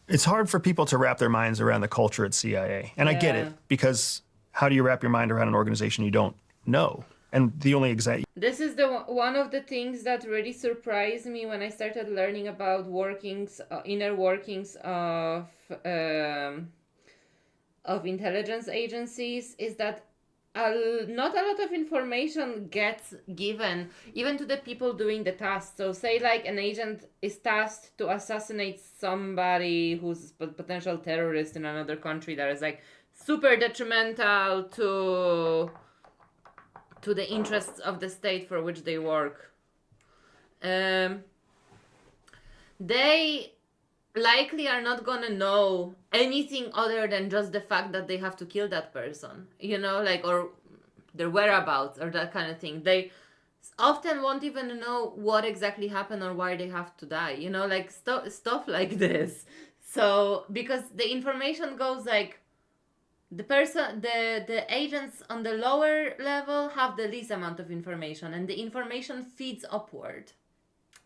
It's hard for people to wrap their minds around the culture at CIA. And I get it, because how do you wrap your mind around an organization you don't know? And the only exact... This is one of the things that really surprised me when I started learning about inner workings of intelligence agencies, is that not a lot of information gets given even to the people doing the task. So say like an agent is tasked to assassinate somebody who's a potential terrorist in another country that is like super detrimental to the interests of the state for which they work. They likely are not gonna know anything other than just the fact that they have to kill that person, you know, like, or their whereabouts or that kind of thing. They often won't even know what exactly happened or why they have to die, you know, like stuff like this. So because the information goes like, the agents on the lower level have the least amount of information, and the information feeds upward,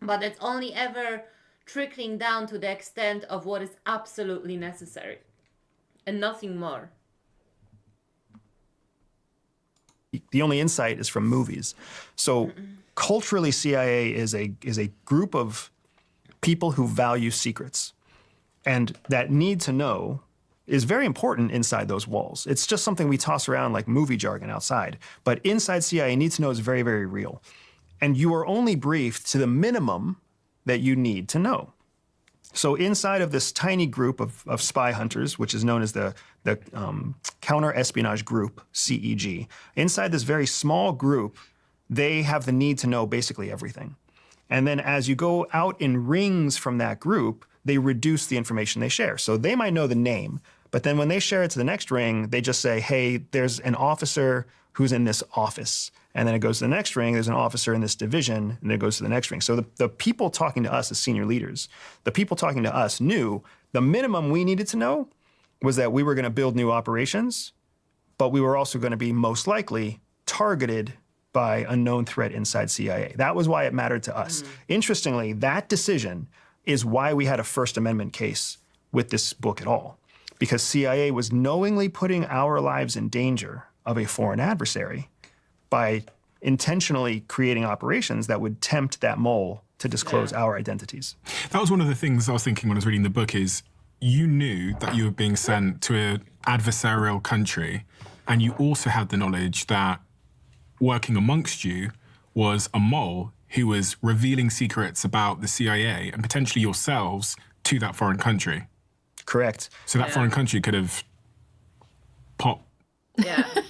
but it's only ever trickling down to the extent of what is absolutely necessary and nothing more. The only insight is from movies. So culturally, CIA is a group of people who value secrets, and that need to know is very important inside those walls. It's just something we toss around like movie jargon outside, but inside CIA, need to know is very, very real. And you are only briefed to the minimum that you need to know. So inside of this tiny group of spy hunters, which is known as the Counter-Espionage Group, CEG, inside this very small group, they have the need to know basically everything. And then as you go out in rings from that group, they reduce the information they share. So they might know the name, but then when they share it to the next ring, they just say, hey, there's an officer who's in this office. And then it goes to the next ring, there's an officer in this division, and then it goes to the next ring. So the people talking to us as senior leaders, the people talking to us knew the minimum we needed to know was that we were going to build new operations, but we were also going to be most likely targeted by a known threat inside CIA. That was why it mattered to us. Interestingly, that decision is why we had a First Amendment case with this book at all, because CIA was knowingly putting our lives in danger of a foreign adversary by intentionally creating operations that would tempt that mole to disclose our identities. That was one of the things I was thinking when I was reading the book is you knew that you were being sent to an adversarial country, and you also had the knowledge that working amongst you was a mole who was revealing secrets about the CIA and potentially yourselves to that foreign country. Correct. So that foreign country could have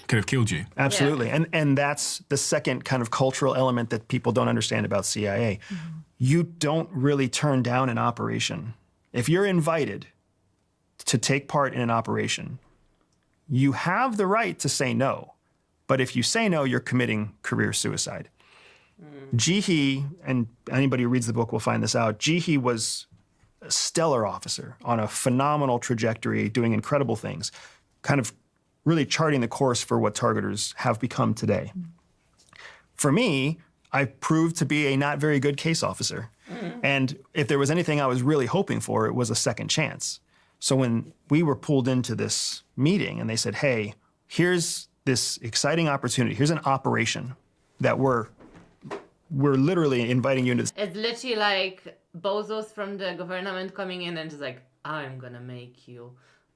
could have killed you. Absolutely. And that's the second kind of cultural element that people don't understand about CIA. You don't really turn down an operation. If you're invited to take part in an operation, you have the right to say no. But if you say no, you're committing career suicide. Jihi, and anybody who reads the book will find this out, Jihi was a stellar officer on a phenomenal trajectory, doing incredible things, kind of really charting the course for what targeters have become today. For me, I proved to be a not very good case officer. And if there was anything I was really hoping for, it was a second chance. So when we were pulled into this meeting and they said, hey, here's this exciting opportunity, here's an operation that we're literally inviting you into. It's literally like bozos from the government coming in and just like, I'm gonna make you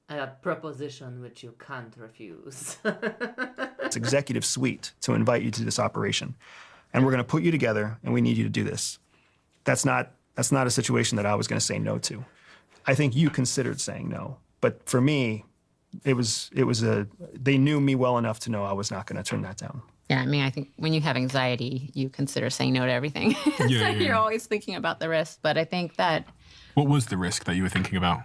a proposition which you can't refuse. It's executive suite to invite you to this operation. And we're gonna put you together and we need you to do this. That's not a situation that I was gonna say no to. I think you considered saying no. But for me, they knew me well enough to know I was not gonna turn that down. Yeah, I mean, I think when you have anxiety, you consider saying no to everything. You're always thinking about the risk. But I think that... What was the risk that you were thinking about?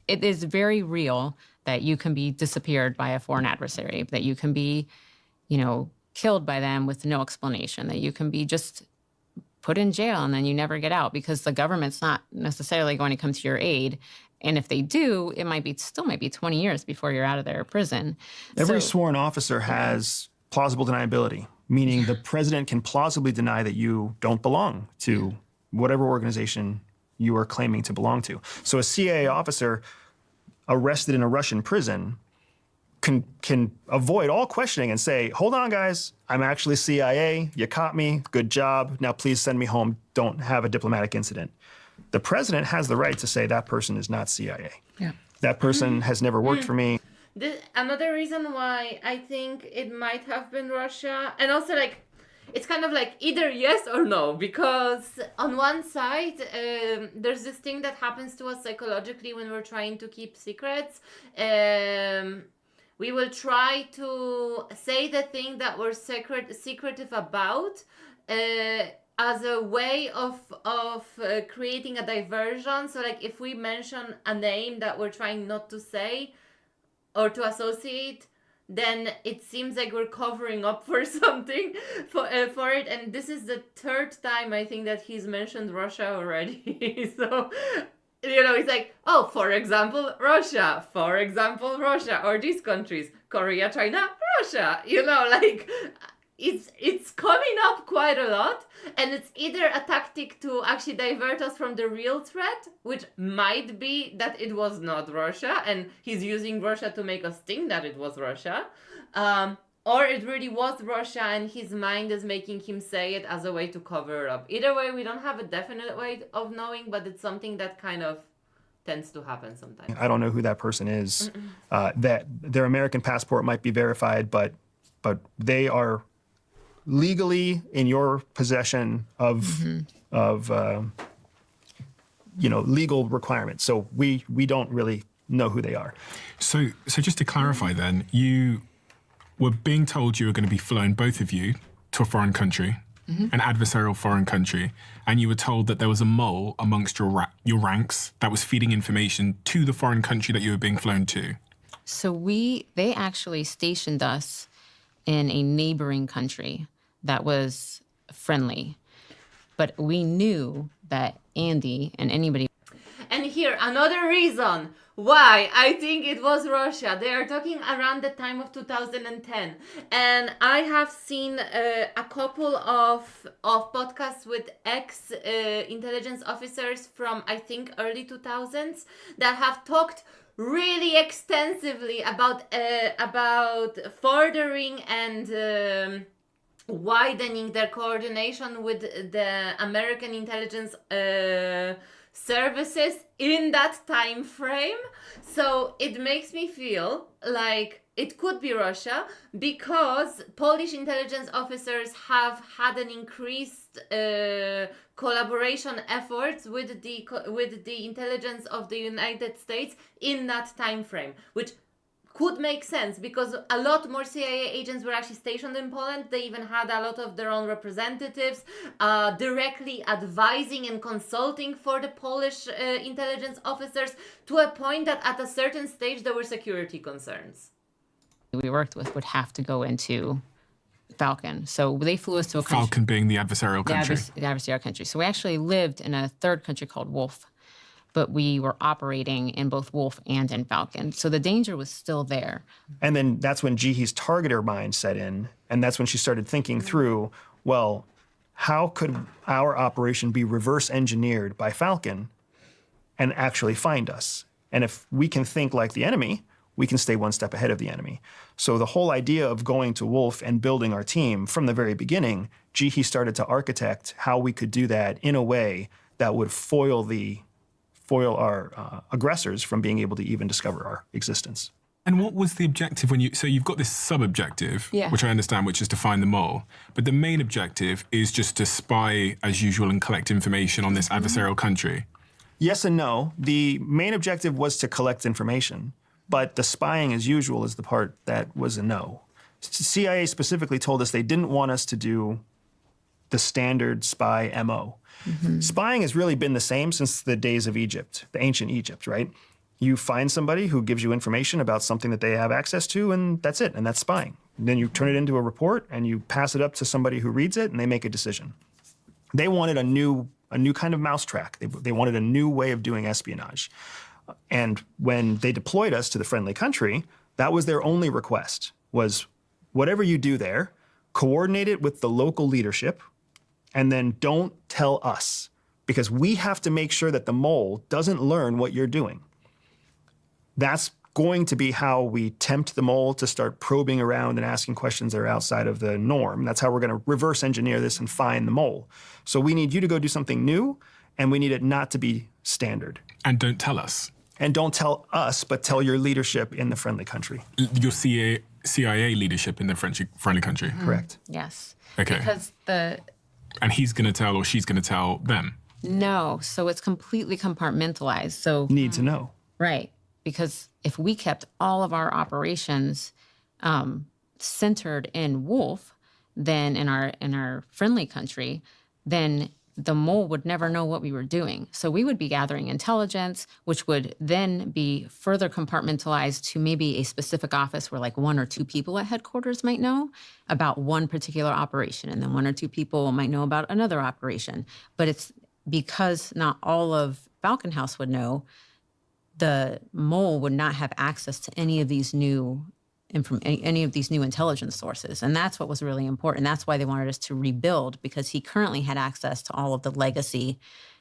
It is very real that you can be disappeared by a foreign adversary, that you can be, killed by them with no explanation, that you can be just put in jail and then you never get out because the government's not necessarily going to come to your aid. And if they do, it still might be 20 years before you're out of their prison. Every sworn officer has plausible deniability, meaning the president can plausibly deny that you don't belong to whatever organization you are claiming to belong to. So a CIA officer arrested in a Russian prison can avoid all questioning and say, hold on, guys, I'm actually CIA. You caught me. Good job. Now please send me home. Don't have a diplomatic incident. The president has the right to say that person is not CIA. Yeah. That person has never worked for me. Another reason why I think it might have been Russia, and also like, it's kind of like either yes or no, because on one side, there's this thing that happens to us psychologically when we're trying to keep secrets. We will try to say the thing that we're secretive about as a way of creating a diversion. So like if we mention a name that we're trying not to say or to associate, then it seems like we're covering up for something for it. And this is the third time I think that he's mentioned Russia already. So, you know, it's like, oh, for example, Russia, or these countries, Korea, China, Russia, you know, like it's coming up quite a lot, and it's either a tactic to actually divert us from the real threat, which might be that it was not Russia and he's using Russia to make us think that it was Russia, or it really was Russia and his mind is making him say it as a way to cover it up. Either way, we don't have a definite way of knowing, but it's something that kind of tends to happen sometimes. I don't know who that person is. That their American passport might be verified, but they are legally in your possession of legal requirements. So we don't really know who they are. So just to clarify then, you were being told you were going to be flown, both of you, to a foreign country, an adversarial foreign country, and you were told that there was a mole amongst your ranks that was feeding information to the foreign country that you were being flown to. So they actually stationed us in a neighboring country that was friendly. But we knew that Andy and anybody... And here, another reason why I think it was Russia. They are talking around the time of 2010. And I have seen a couple of podcasts with ex-intelligence officers from, I think, early 2000s that have talked really extensively about furthering and widening their coordination with the American intelligence services in that time frame. So it makes me feel like it could be Russia, because Polish intelligence officers have had an increased collaboration efforts with the intelligence of the United States in that time frame, which could make sense because a lot more CIA agents were actually stationed in Poland. They even had a lot of their own representatives directly advising and consulting for the Polish intelligence officers, to a point that at a certain stage there were security concerns. We worked with would have to go into Falcon. So they flew us to a country. Falcon being the adversarial country. The adversarial country. So we actually lived in a third country called Wolf, but we were operating in both Wolf and in Falcon. So the danger was still there. And then that's when Jihee's targeter mind set in, and that's when she started thinking through, well, how could our operation be reverse engineered by Falcon and actually find us? And if we can think like the enemy, we can stay one step ahead of the enemy. So the whole idea of going to Wolf and building our team from the very beginning, Jihee started to architect how we could do that in a way that would foil our aggressors from being able to even discover our existence. And what was the objective so you've got this sub-objective, which I understand, which is to find the mole, but the main objective is just to spy as usual and collect information on this adversarial country? Yes and no. The main objective was to collect information, but the spying as usual is the part that was a no. CIA specifically told us they didn't want us to do the standard spy MO. Spying has really been the same since the days of Egypt, the ancient Egypt, right? You find somebody who gives you information about something that they have access to, and that's it, and that's spying. And then you turn it into a report, and you pass it up to somebody who reads it, and they make a decision. They wanted a new kind of mousetrap. They wanted a new way of doing espionage. And when they deployed us to the friendly country, that was their only request, was whatever you do there, coordinate it with the local leadership, and then don't tell us. because we have to make sure that the mole doesn't learn what you're doing. That's going to be how we tempt the mole to start probing around and asking questions that are outside of the norm. That's how we're going to reverse engineer this and find the mole. So we need you to go do something new, and we need it not to be standard. And don't tell us. And don't tell us, but tell your leadership in the friendly country. Your CIA leadership in the friendly country. Correct. Yes. Okay. Because And he's going to tell, or she's going to tell them. No, so it's completely compartmentalized. So Need to know. right, because if we kept all of our operations centered in Wolf, then in our friendly country, then the mole would never know what we were doing. So we would be gathering intelligence, which would then be further compartmentalized to maybe a specific office where like 1 or 2 people at headquarters might know about one particular operation, and then 1 or 2 people might know about another operation. But it's because not all of Falcon House would know, the mole would not have access to any of these new intelligence sources. And that's what was really important. That's why they wanted us to rebuild, because he currently had access to all of the legacy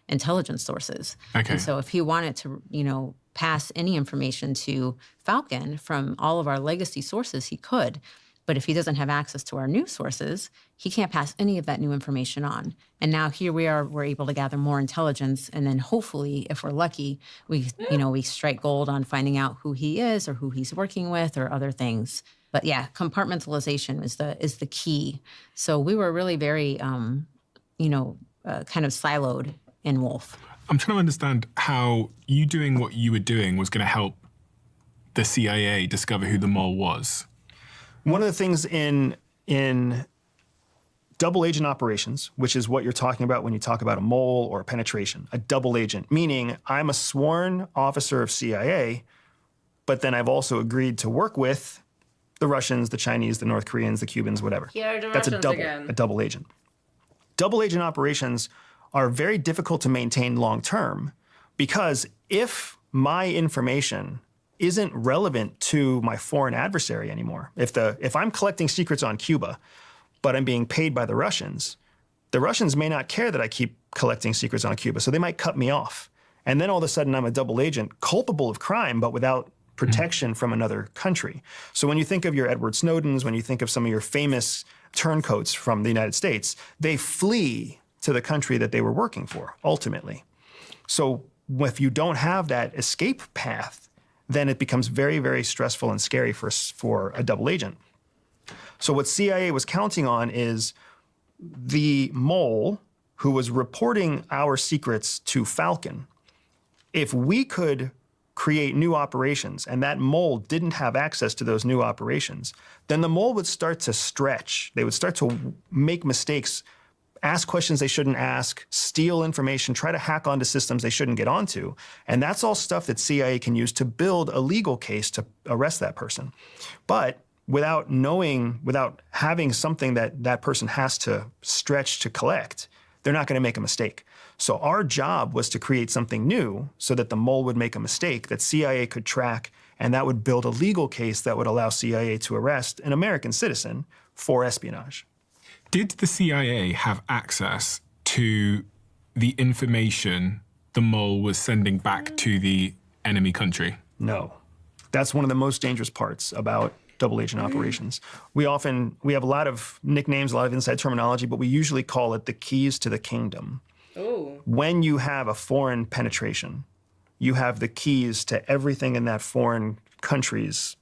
intelligence sources. Okay. And so if he wanted to, pass any information to Falcon from all of our legacy sources, he could. But if he doesn't have access to our new sources, he can't pass any of that new information on. And now here we are, we're able to gather more intelligence. And then hopefully, if we're lucky, we strike gold on finding out who he is or who he's working with or other things. But yeah, compartmentalization is the key. So we were really very, kind of siloed in Wolf. I'm trying to understand how you doing what you were doing was going to help the CIA discover who the mole was. One of the things in double agent operations, which is what you're talking about when you talk about a mole or a penetration, a double agent, meaning I'm a sworn officer of CIA, but then I've also agreed to work with the Russians, the Chinese, the North Koreans, the Cubans, whatever. Here are the That's Russians again. a double agent. Double agent operations are very difficult to maintain long term, because if my information isn't relevant to my foreign adversary anymore. If I'm collecting secrets on Cuba, but I'm being paid by the Russians may not care that I keep collecting secrets on Cuba, so they might cut me off. And then all of a sudden I'm a double agent, culpable of crime, but without protection from another country. So when you think of your Edward Snowdens, when you think of some of your famous turncoats from the United States, they flee to the country that they were working for, ultimately. So if you don't have that escape path, then it becomes very, very stressful and scary for a double agent. So what CIA was counting on is the mole who was reporting our secrets to Falcon. If we could create new operations and that mole didn't have access to those new operations, then the mole would start to stretch. They would start to make mistakes, ask questions they shouldn't ask, steal information, try to hack onto systems they shouldn't get onto. And that's all stuff that CIA can use to build a legal case to arrest that person. But without having something that person has to stretch to collect, they're not going to make a mistake. So our job was to create something new so that the mole would make a mistake that CIA could track, and that would build a legal case that would allow CIA to arrest an American citizen for espionage. Did the CIA have access to the information the mole was sending back to the enemy country? No. That's one of the most dangerous parts about double agent operations. We have a lot of nicknames, a lot of inside terminology, but we usually call it the keys to the kingdom. Ooh. When you have a foreign penetration, you have the keys to everything in that foreign country's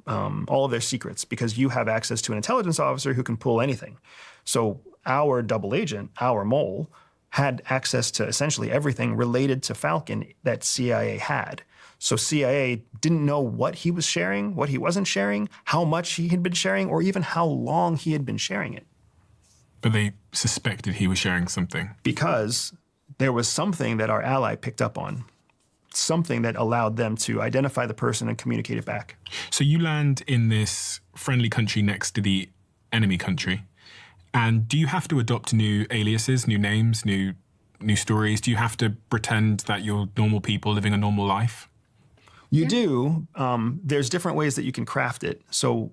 all of their secrets, because you have access to an intelligence officer who can pull anything. So our double agent, our mole, had access to essentially everything related to Falcon that CIA had. So CIA didn't know what he was sharing, what he wasn't sharing, how much he had been sharing, or even how long he had been sharing it. But they suspected he was sharing something. Because there was something that our ally picked up on, something that allowed them to identify the person and communicate it back. So you land in this friendly country next to the enemy country. And do you have to adopt new aliases, new names, new stories? Do you have to pretend that you're normal people living a normal life? You do. There's different ways that you can craft it. So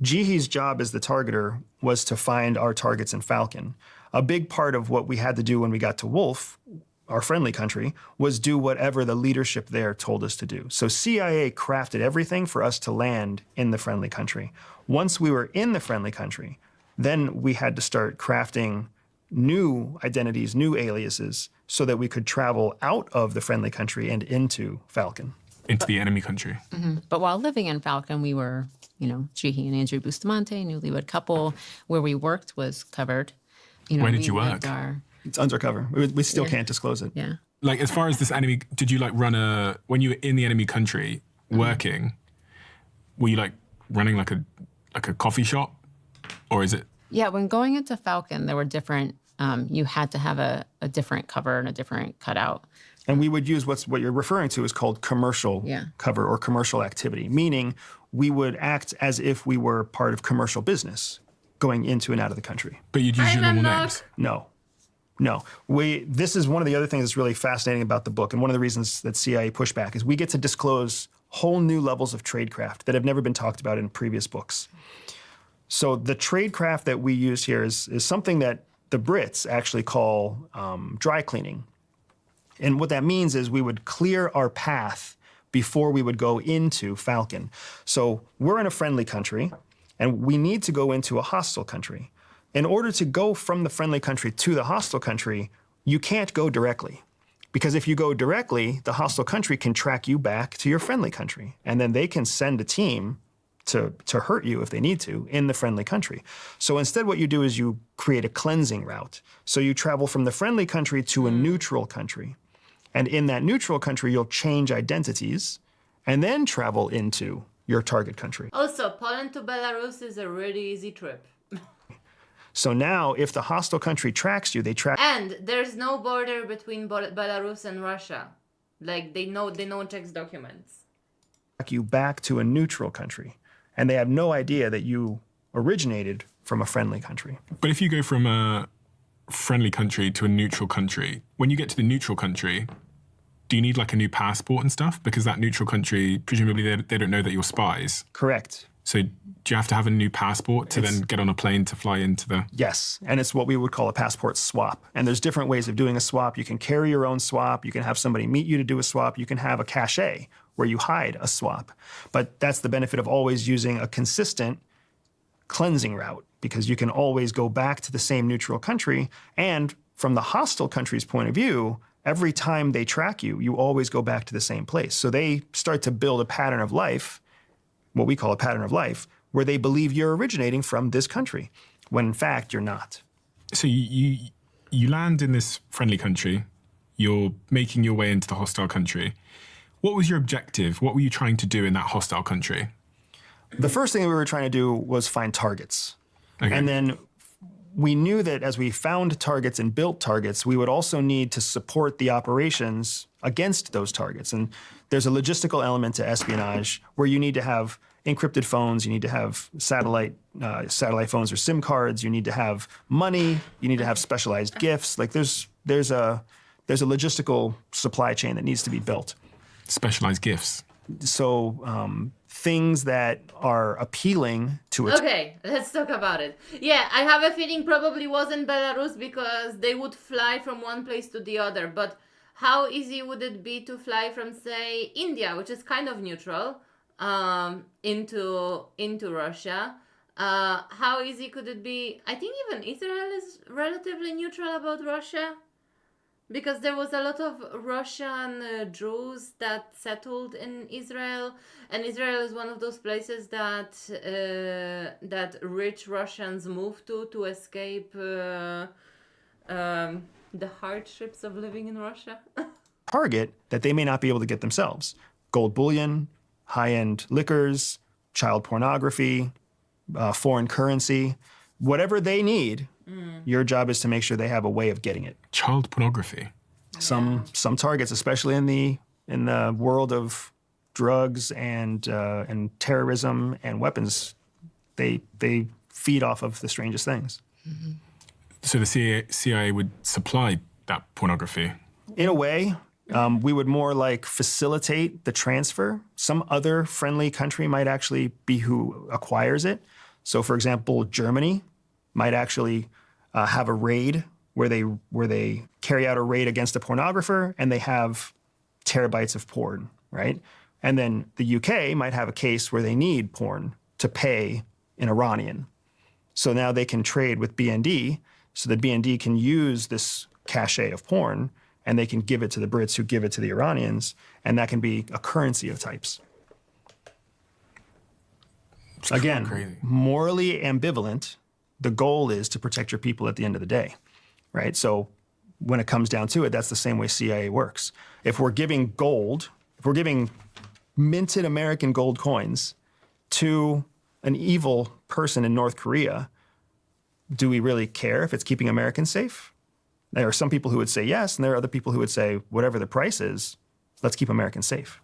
Jihi's job as the targeter was to find our targets in Falcon. A big part of what we had to do when we got to Wolf, our friendly country, was do whatever the leadership there told us to do. So CIA crafted everything for us to land in the friendly country. Once we were in the friendly country, then we had to start crafting new identities, new aliases, so that we could travel out of the friendly country and into Falcon. Into the enemy country. But while living in Falcon, we were, Jihi and Andrew Bustamante, newlywed couple. Where we worked was covered. Where did you work? It's undercover. We still can't disclose it. Yeah. Like, as far as this enemy, did you run when you were in the enemy country working, were you running like a coffee shop, or is it? Yeah, when going into Falcon, there were different, you had to have a different cover and a different cutout. And we would use what you're referring to is called commercial cover or commercial activity, meaning we would act as if we were part of commercial business going into and out of the country. But you'd use your normal names? No. This is one of the other things that's really fascinating about the book, and one of the reasons that CIA pushed back is we get to disclose whole new levels of tradecraft that have never been talked about in previous books. So the tradecraft that we use here is something that the Brits actually call dry cleaning. And what that means is we would clear our path before we would go into Falcon. So we're in a friendly country, and we need to go into a hostile country. In order to go from the friendly country to the hostile country, you can't go directly. Because if you go directly, the hostile country can track you back to your friendly country. And then they can send a team to hurt you if they need to in the friendly country. So instead what you do is you create a cleansing route. So you travel from the friendly country to a neutral country. And in that neutral country, you'll change identities and then travel into your target country. Also, Poland to Belarus is a really easy trip. So now, if the hostile country tracks you, they track. And there's no border between Belarus and Russia. Like no one checks documents. You back to a neutral country, and they have no idea that you originated from a friendly country. But if you go from a friendly country to a neutral country, when you get to the neutral country, do you need a new passport and stuff? Because that neutral country, presumably they don't know that you're spies. Correct. So do you have to have a new passport to then get on a plane to fly into the... Yes, and it's what we would call a passport swap. And there's different ways of doing a swap. You can carry your own swap. You can have somebody meet you to do a swap. You can have a cachet where you hide a swap. But that's the benefit of always using a consistent cleansing route, because you can always go back to the same neutral country. And from the hostile country's point of view, every time they track you, you always go back to the same place. So they start to build a pattern of life, what we call a pattern of life, where they believe you're originating from this country, when in fact you're not. So you land in this friendly country, you're making your way into the hostile country. What was your objective? What were you trying to do in that hostile country? The first thing we were trying to do was find targets. Okay. And then we knew that as we found targets and built targets, we would also need to support the operations against those targets. And there's a logistical element to espionage where you need to have encrypted phones, you need to have satellite phones or SIM cards, you need to have money, you need to have specialized gifts. Like there's a logistical supply chain that needs to be built. Specialized gifts. So things that are appealing to it. Okay, let's talk about it. Yeah, I have a feeling probably wasn't Belarus because they would fly from one place to the other. But how easy would it be to fly from, say, India, which is kind of neutral, into Russia? How easy could it be? I think even Israel is relatively neutral about Russia, because there was a lot of Russian Jews that settled in Israel, and Israel is one of those places that that rich Russians move to escape the hardships of living in Russia. Target that they may not be able to get themselves. Gold bullion, high-end liquors, child pornography, foreign currency, whatever they need. Your job is to make sure they have a way of getting it. Child pornography. Some targets, especially in the world of drugs and terrorism and weapons, they feed off of the strangest things. Mm-hmm. So the CIA would supply that pornography? In a way, we would more like facilitate the transfer. Some other friendly country might actually be who acquires it. So, for example, Germany might actually have a raid where they carry out a raid against a pornographer and they have terabytes of porn, right? And then the UK might have a case where they need porn to pay an Iranian. So now they can trade with BND so that BND can use this cache of porn and they can give it to the Brits who give it to the Iranians, and that can be a currency of types. Again, crazy. Morally ambivalent, the goal is to protect your people at the end of the day, right? So when it comes down to it, that's the same way CIA works. If we're giving gold, if we're giving minted American gold coins to an evil person in North Korea, do we really care if it's keeping Americans safe? There are some people who would say yes, and there are other people who would say, whatever the price is, let's keep Americans safe.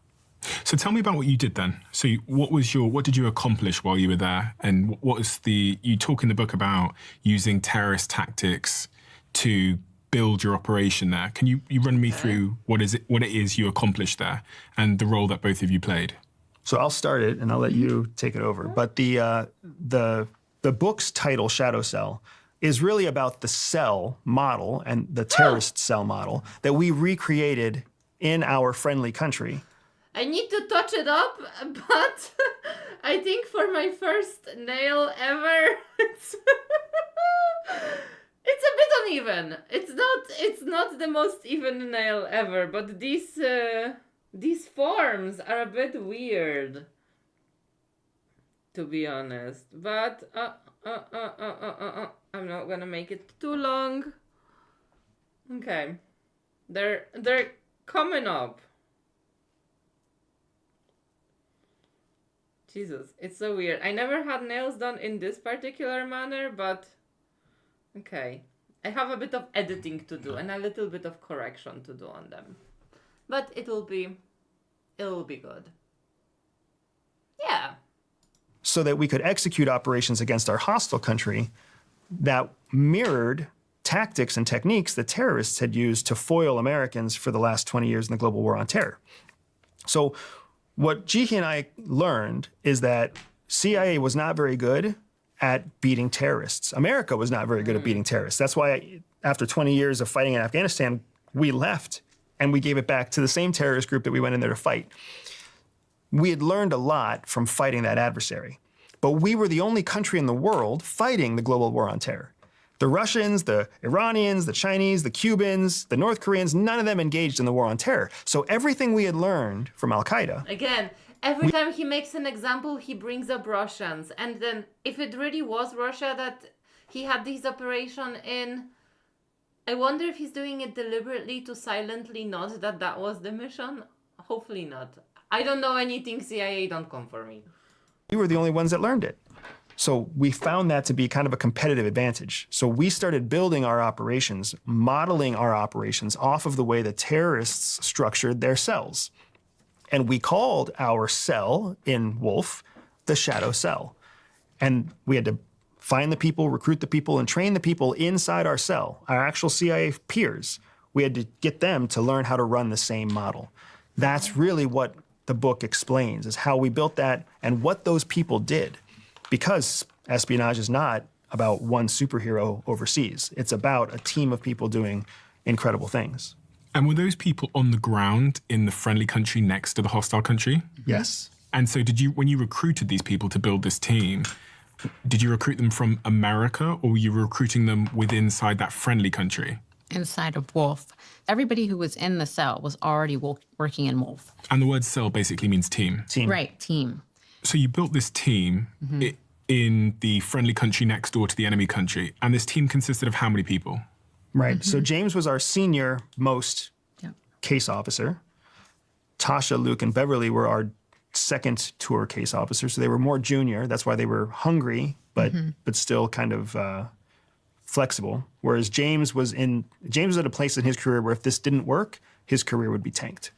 So tell me about what you did then. So what did you accomplish while you were there? And you talk in the book about using terrorist tactics to build your operation there. Can you run me through what it is you accomplished there and the role that both of you played? So I'll start it and I'll let you take it over. But the book's title, Shadow Cell, is really about the cell model and the terrorist cell model that we recreated in our friendly country. I need to touch it up, but I think for my first nail ever, it's a bit uneven. It's not the most even nail ever, but these forms are a bit weird, to be honest. But I'm not gonna make it too long. Okay, they're coming up. Jesus, it's so weird. I never had nails done in this particular manner, but okay. I have a bit of editing to do and a little bit of correction to do on them. But it'll be good. Yeah. So that we could execute operations against our hostile country that mirrored tactics and techniques that terrorists had used to foil Americans for the last 20 years in the global war on terror. So what Jihi and I learned is that CIA was not very good at beating terrorists. America was not very good at beating terrorists. That's why after 20 years of fighting in Afghanistan, we left and we gave it back to the same terrorist group that we went in there to fight. We had learned a lot from fighting that adversary, but we were the only country in the world fighting the global war on terror. The Russians, the Iranians, the Chinese, the Cubans, the North Koreans, none of them engaged in the war on terror. So everything we had learned from Al-Qaeda... Again, every time he makes an example, he brings up Russians. And then if it really was Russia that he had this operation in, I wonder if he's doing it deliberately to silently nod that was the mission. Hopefully not. I don't know anything, CIA, don't come for me. We were the only ones that learned it. So we found that to be kind of a competitive advantage. So we started building our operations, modeling our operations off of the way the terrorists structured their cells. And we called our cell in Wolf the Shadow Cell. And we had to find the people, recruit the people, and train the people inside our cell, our actual CIA peers. We had to get them to learn how to run the same model. That's really what the book explains, is how we built that and what those people did. Because espionage is not about one superhero overseas. It's about a team of people doing incredible things. And were those people on the ground in the friendly country next to the hostile country? Yes. And so when you recruited these people to build this team, did you recruit them from America or were you recruiting them inside that friendly country? Inside of Wolf. Everybody who was in the cell was already working in Wolf. And the word cell basically means team. Team. Right, team. So you built this team in the friendly country next door to the enemy country. And this team consisted of how many people? Right. So James was our senior most case officer. Tasha, Luke, and Beverly were our second tour case officers. So they were more junior. That's why they were hungry, but still kind of flexible. Whereas James was at a place in his career where if this didn't work, his career would be tanked.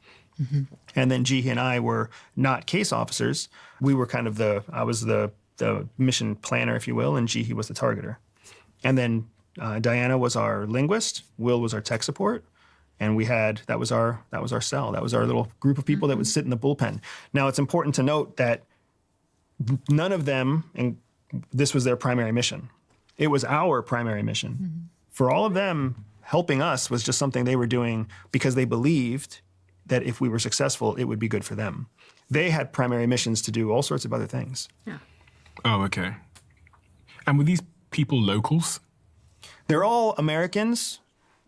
And then Jihi and I were not case officers. We were kind of I was the mission planner, if you will, and Jihi was the targeter. And then Diana was our linguist, Will was our tech support, and that was our cell. That was our little group of people that would sit in the bullpen. Now, it's important to note that none of them this was their primary mission. It was our primary mission. Mm-hmm. For all of them, helping us was just something they were doing because they believed that if we were successful, it would be good for them. They had primary missions to do all sorts of other things. Yeah. Oh, okay. And were these people locals? They're all Americans,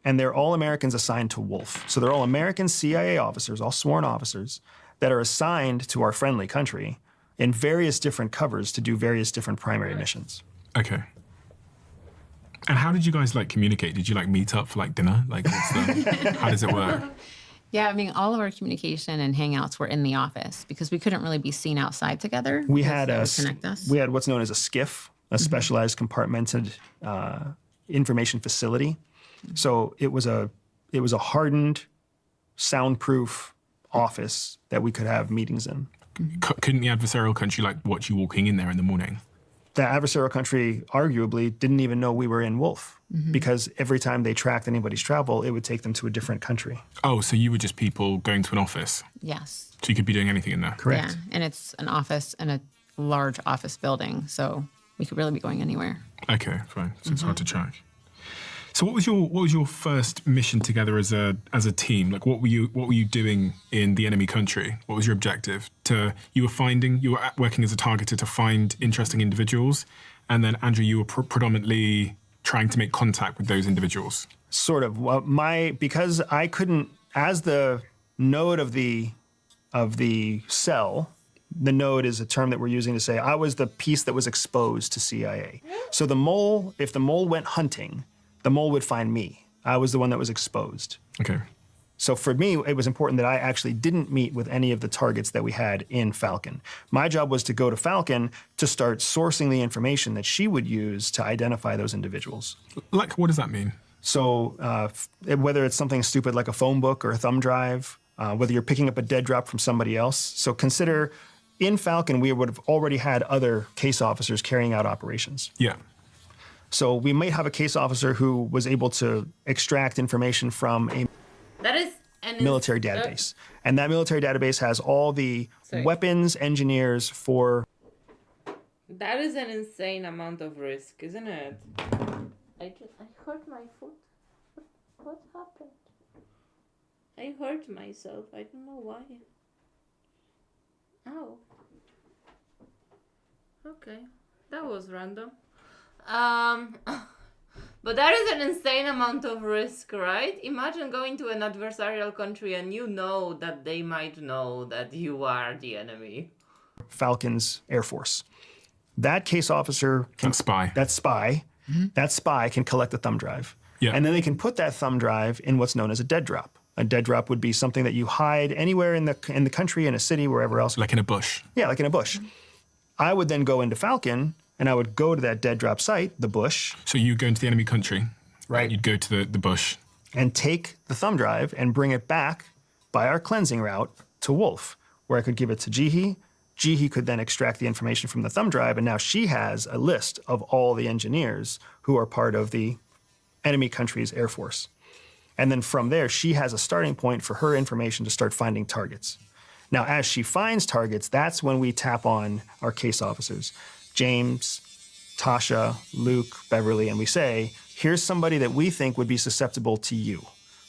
and they're all Americans assigned to Wolf. So they're all American CIA officers, all sworn officers, that are assigned to our friendly country in various different covers to do various different primary missions. Okay. And how did you guys communicate? Did you meet up for dinner? How does it work? Yeah, I mean, all of our communication and hangouts were in the office because we couldn't really be seen outside together. We had connect us. We had what's known as a SCIF, a specialized compartmented information facility. So it was a hardened, soundproof office that we could have meetings in. Couldn't the adversarial country watch you walking in there in the morning? The adversarial country arguably didn't even know we were in Wolf because every time they tracked anybody's travel, it would take them to a different country. Oh, so you were just people going to an office? Yes. So you could be doing anything in there? Correct. Yeah, and it's an office in a large office building, so we could really be going anywhere. Okay, fine. So it's hard to track. So what was your first mission together as a team? What were you doing in the enemy country? What was your objective? You were working as a targeter to find interesting individuals, and then Andrew, you were predominantly trying to make contact with those individuals. Sort of. Well, because I couldn't, as the node of the cell. The node is a term that we're using to say I was the piece that was exposed to CIA. So if the mole went hunting, the mole would find me. I was the one that was exposed. Okay. So for me, it was important that I actually didn't meet with any of the targets that we had in Falcon. My job was to go to Falcon to start sourcing the information that she would use to identify those individuals. What does that mean? So whether it's something stupid like a phone book or a thumb drive, whether you're picking up a dead drop from somebody else. So consider in Falcon, we would have already had other case officers carrying out operations. Yeah. So we might have a case officer who was able to extract information from a military database. And that military database has all the weapons engineers for... That is an insane amount of risk, isn't it? I hurt my foot. What happened? I hurt myself. I don't know why. Oh. Okay. That was random. But that is an insane amount of risk, right? Imagine going to an adversarial country and you know that they might know that you are the enemy. Falcon's Air Force. That case officer... That spy. That spy can collect a thumb drive. Yeah. And then they can put that thumb drive in what's known as a dead drop. A dead drop would be something that you hide anywhere in the country, in a city, wherever else. Like in a bush. Yeah, like in a bush. I would then go into Falcon, and I would go to that dead drop site, the bush. So you go into the enemy country. Right. You'd go to the bush. And take the thumb drive and bring it back by our cleansing route to Wolf, where I could give it to Jihi. Jihi could then extract the information from the thumb drive, and now she has a list of all the engineers who are part of the enemy country's Air Force. And then from there, she has a starting point for her information to start finding targets. Now, as she finds targets, that's when we tap on our case officers, James, Tasha, Luke, Beverly, and we say, here's somebody that we think would be susceptible to you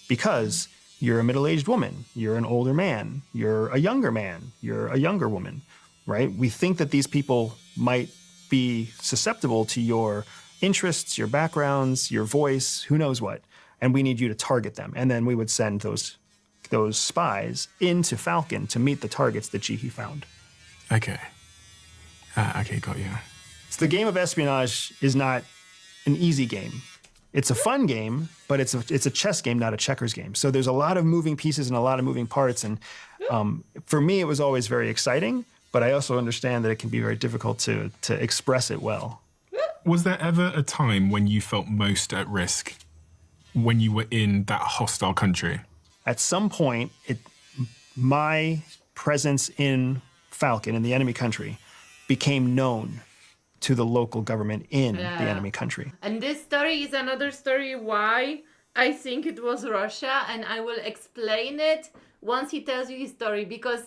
because you're a middle-aged woman, you're an older man, you're a younger man, you're a younger woman, right? We think that these people might be susceptible to your interests, your backgrounds, your voice, who knows what, and we need you to target them. And then we would send those spies into Falcon to meet the targets that Jihi found. Okay. Okay, got you. So the game of espionage is not an easy game. It's a fun game, but it's a chess game, not a checkers game. So there's a lot of moving pieces and a lot of moving parts. And for me, it was always very exciting, but I also understand that it can be very difficult to express it well. Was there ever a time when you felt most at risk when you were in that hostile country? At some point, my presence in Falcon, in the enemy country, became known to the local government in the enemy country. And this story is another story why I think it was Russia, and I will explain it once he tells you his story, because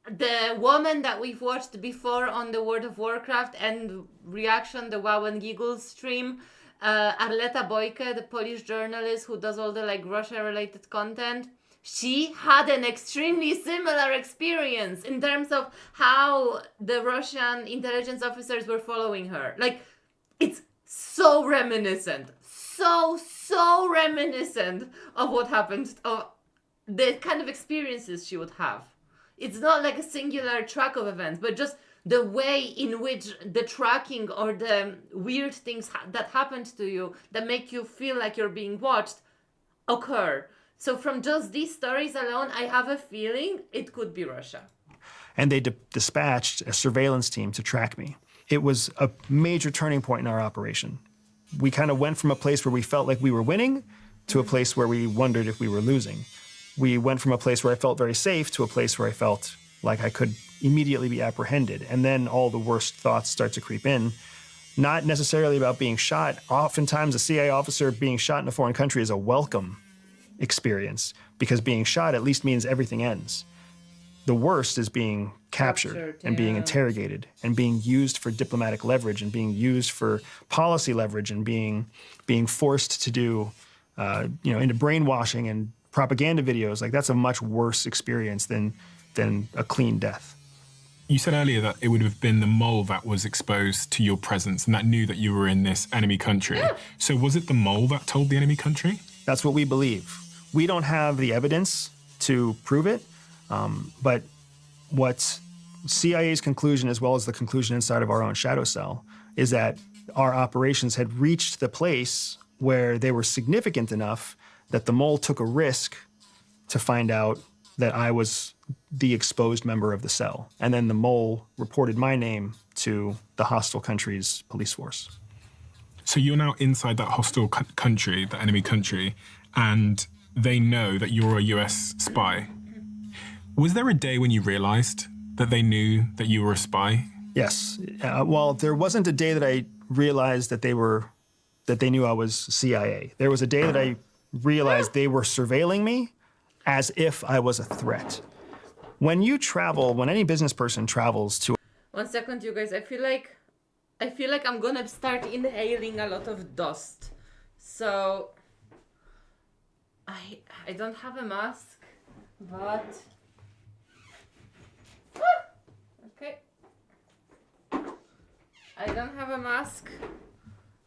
the woman that we've watched before on the World of Warcraft and reaction, the Wow and Giggles stream, Arleta Bojke, the Polish journalist who does all the like Russia-related content, she had an extremely similar experience in terms of how the Russian intelligence officers were following her. Like, it's so reminiscent, so reminiscent of what happened, of the kind of experiences she would have. It's not like a singular track of events, but just the way in which the tracking or the weird things that happened to you that make you feel like you're being watched occur. So from just these stories alone, I have a feeling it could be Russia. And they dispatched a surveillance team to track me. It was a major turning point in our operation. We kind of went from a place where we felt like we were winning to a place where we wondered if we were losing. We went from a place where I felt very safe to a place where I felt like I could immediately be apprehended. And then all the worst thoughts start to creep in, not necessarily about being shot. Oftentimes a CIA officer being shot in a foreign country is a welcome experience because being shot at least means everything ends. The worst is being captured and being interrogated and being used for diplomatic leverage and being used for policy leverage and being forced to do, into brainwashing and propaganda videos. Like, that's a much worse experience than a clean death. You said earlier that it would have been the mole that was exposed to your presence and that knew that you were in this enemy country. Yeah. So was it the mole that told the enemy country? That's what we believe. We don't have the evidence to prove it, but what CIA's conclusion, as well as the conclusion inside of our own shadow cell, is that our operations had reached the place where they were significant enough that the mole took a risk to find out that I was the exposed member of the cell. And then the mole reported my name to the hostile country's police force. So you're now inside that hostile country, the enemy country, and they know that you're a US spy. Was there a day when you realized that they knew that you were a spy? Yes. Well, there wasn't a day that I realized that they knew I was CIA. There was a day that I realized they were surveilling me as if I was a threat. When you travel, when any business person travels to... 1 second, you guys. I feel like I'm gonna start inhaling a lot of dust. So I don't have a mask, but okay. I don't have a mask,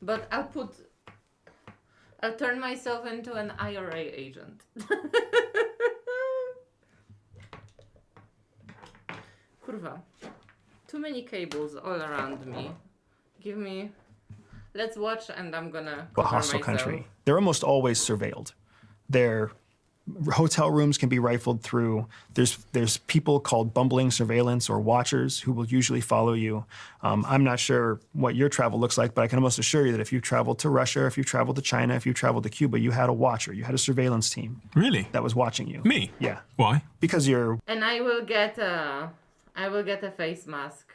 but I'll turn myself into an IRA agent. Kurwa. Too many cables all around me. Let's watch and I'm gonna cover a hostile myself. country. They're almost always surveilled. Their hotel rooms can be rifled through. There's people called bumbling surveillance or watchers who will usually follow you. I'm not sure what your travel looks like, but I can almost assure you that if you've traveled to Russia, if you've traveled to China, if you've traveled to Cuba, you had a watcher, you had a surveillance team. Really? That was watching you. Me? Yeah. Why? Because you're... And I will get a face mask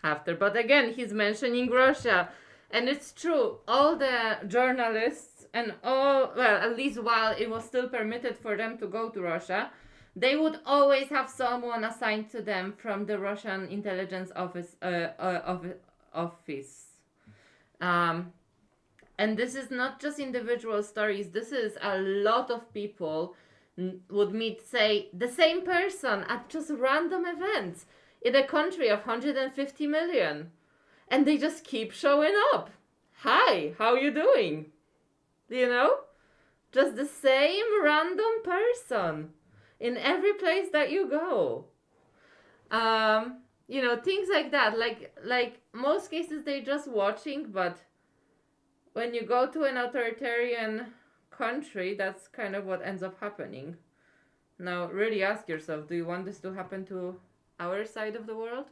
after. But again, he's mentioning Russia. And it's true, all the journalists and at least while it was still permitted for them to go to Russia, they would always have someone assigned to them from the Russian intelligence office. And this is not just individual stories. This is a lot of people would meet, say, the same person at just random events in a country of 150 million. And they just keep showing up. Hi, how you doing? You know? Just the same random person in every place that you go. Things like that. Like most cases they're just watching, but when you go to an authoritarian country, that's kind of what ends up happening. Now, really ask yourself, do you want this to happen to our side of the world?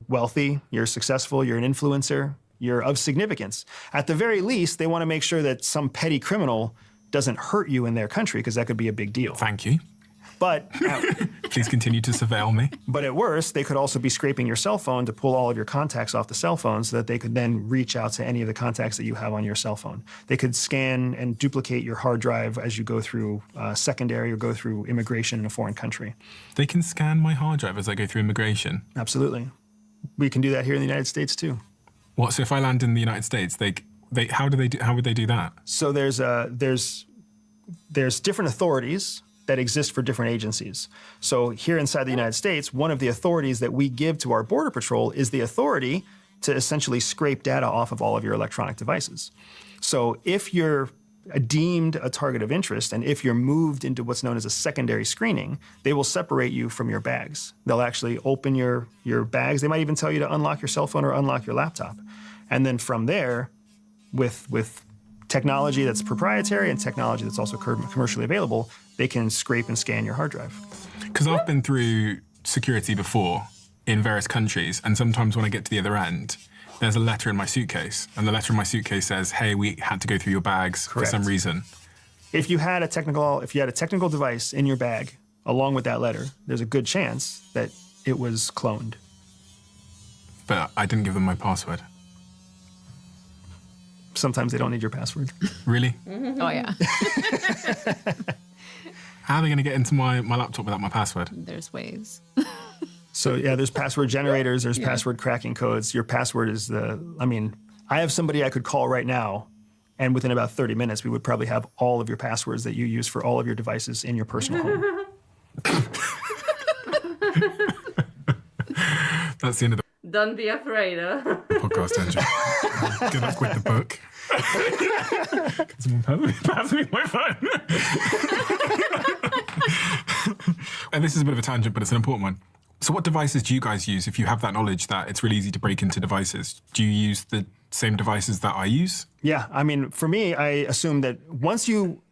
Wealthy, you're successful, you're an influencer, you're of significance. At the very least, they want to make sure that some petty criminal doesn't hurt you in their country, because that could be a big deal. Thank you. But please continue to surveil me. But at worst, they could also be scraping your cell phone to pull all of your contacts off the cell phone so that they could then reach out to any of the contacts that you have on your cell phone. They could scan and duplicate your hard drive as you go through secondary or go through immigration in a foreign country. They can scan my hard drive as I go through immigration? Absolutely. We can do that here in the United States too. What? So if I land in the United States, how would they do that? So there's different authorities that exist for different agencies. So here inside the United States, one of the authorities that we give to our Border Patrol is the authority to essentially scrape data off of all of your electronic devices. So if you're deemed a target of interest and if you're moved into what's known as a secondary screening, they will separate you from your bags. They'll actually open your bags. They might even tell you to unlock your cell phone or unlock your laptop. And then from there, with technology that's proprietary and technology that's also commercially available, they can scrape and scan your hard drive. Because I've been through security before in various countries, and sometimes when I get to the other end, there's a letter in my suitcase, and the letter in my suitcase says, hey, we had to go through your bags for some reason. If you had a technical device in your bag along with that letter, there's a good chance that it was cloned. But I didn't give them my password. Sometimes they don't need your password. Really? Oh, yeah. How are they going to get into my laptop without my password? There's ways. So, yeah, there's password generators, there's password cracking codes. Your password is I have somebody I could call right now, and within about 30 minutes, we would probably have all of your passwords that you use for all of your devices in your personal home. That's the end of the Don't be afraid, huh? podcast, Andrew. Good luck with the book. Can someone pass me my phone? And this is a bit of a tangent, but it's an important one. So what devices do you guys use if you have that knowledge that it's really easy to break into devices? Do you use the same devices that I use? Yeah, I mean, for me, I assume that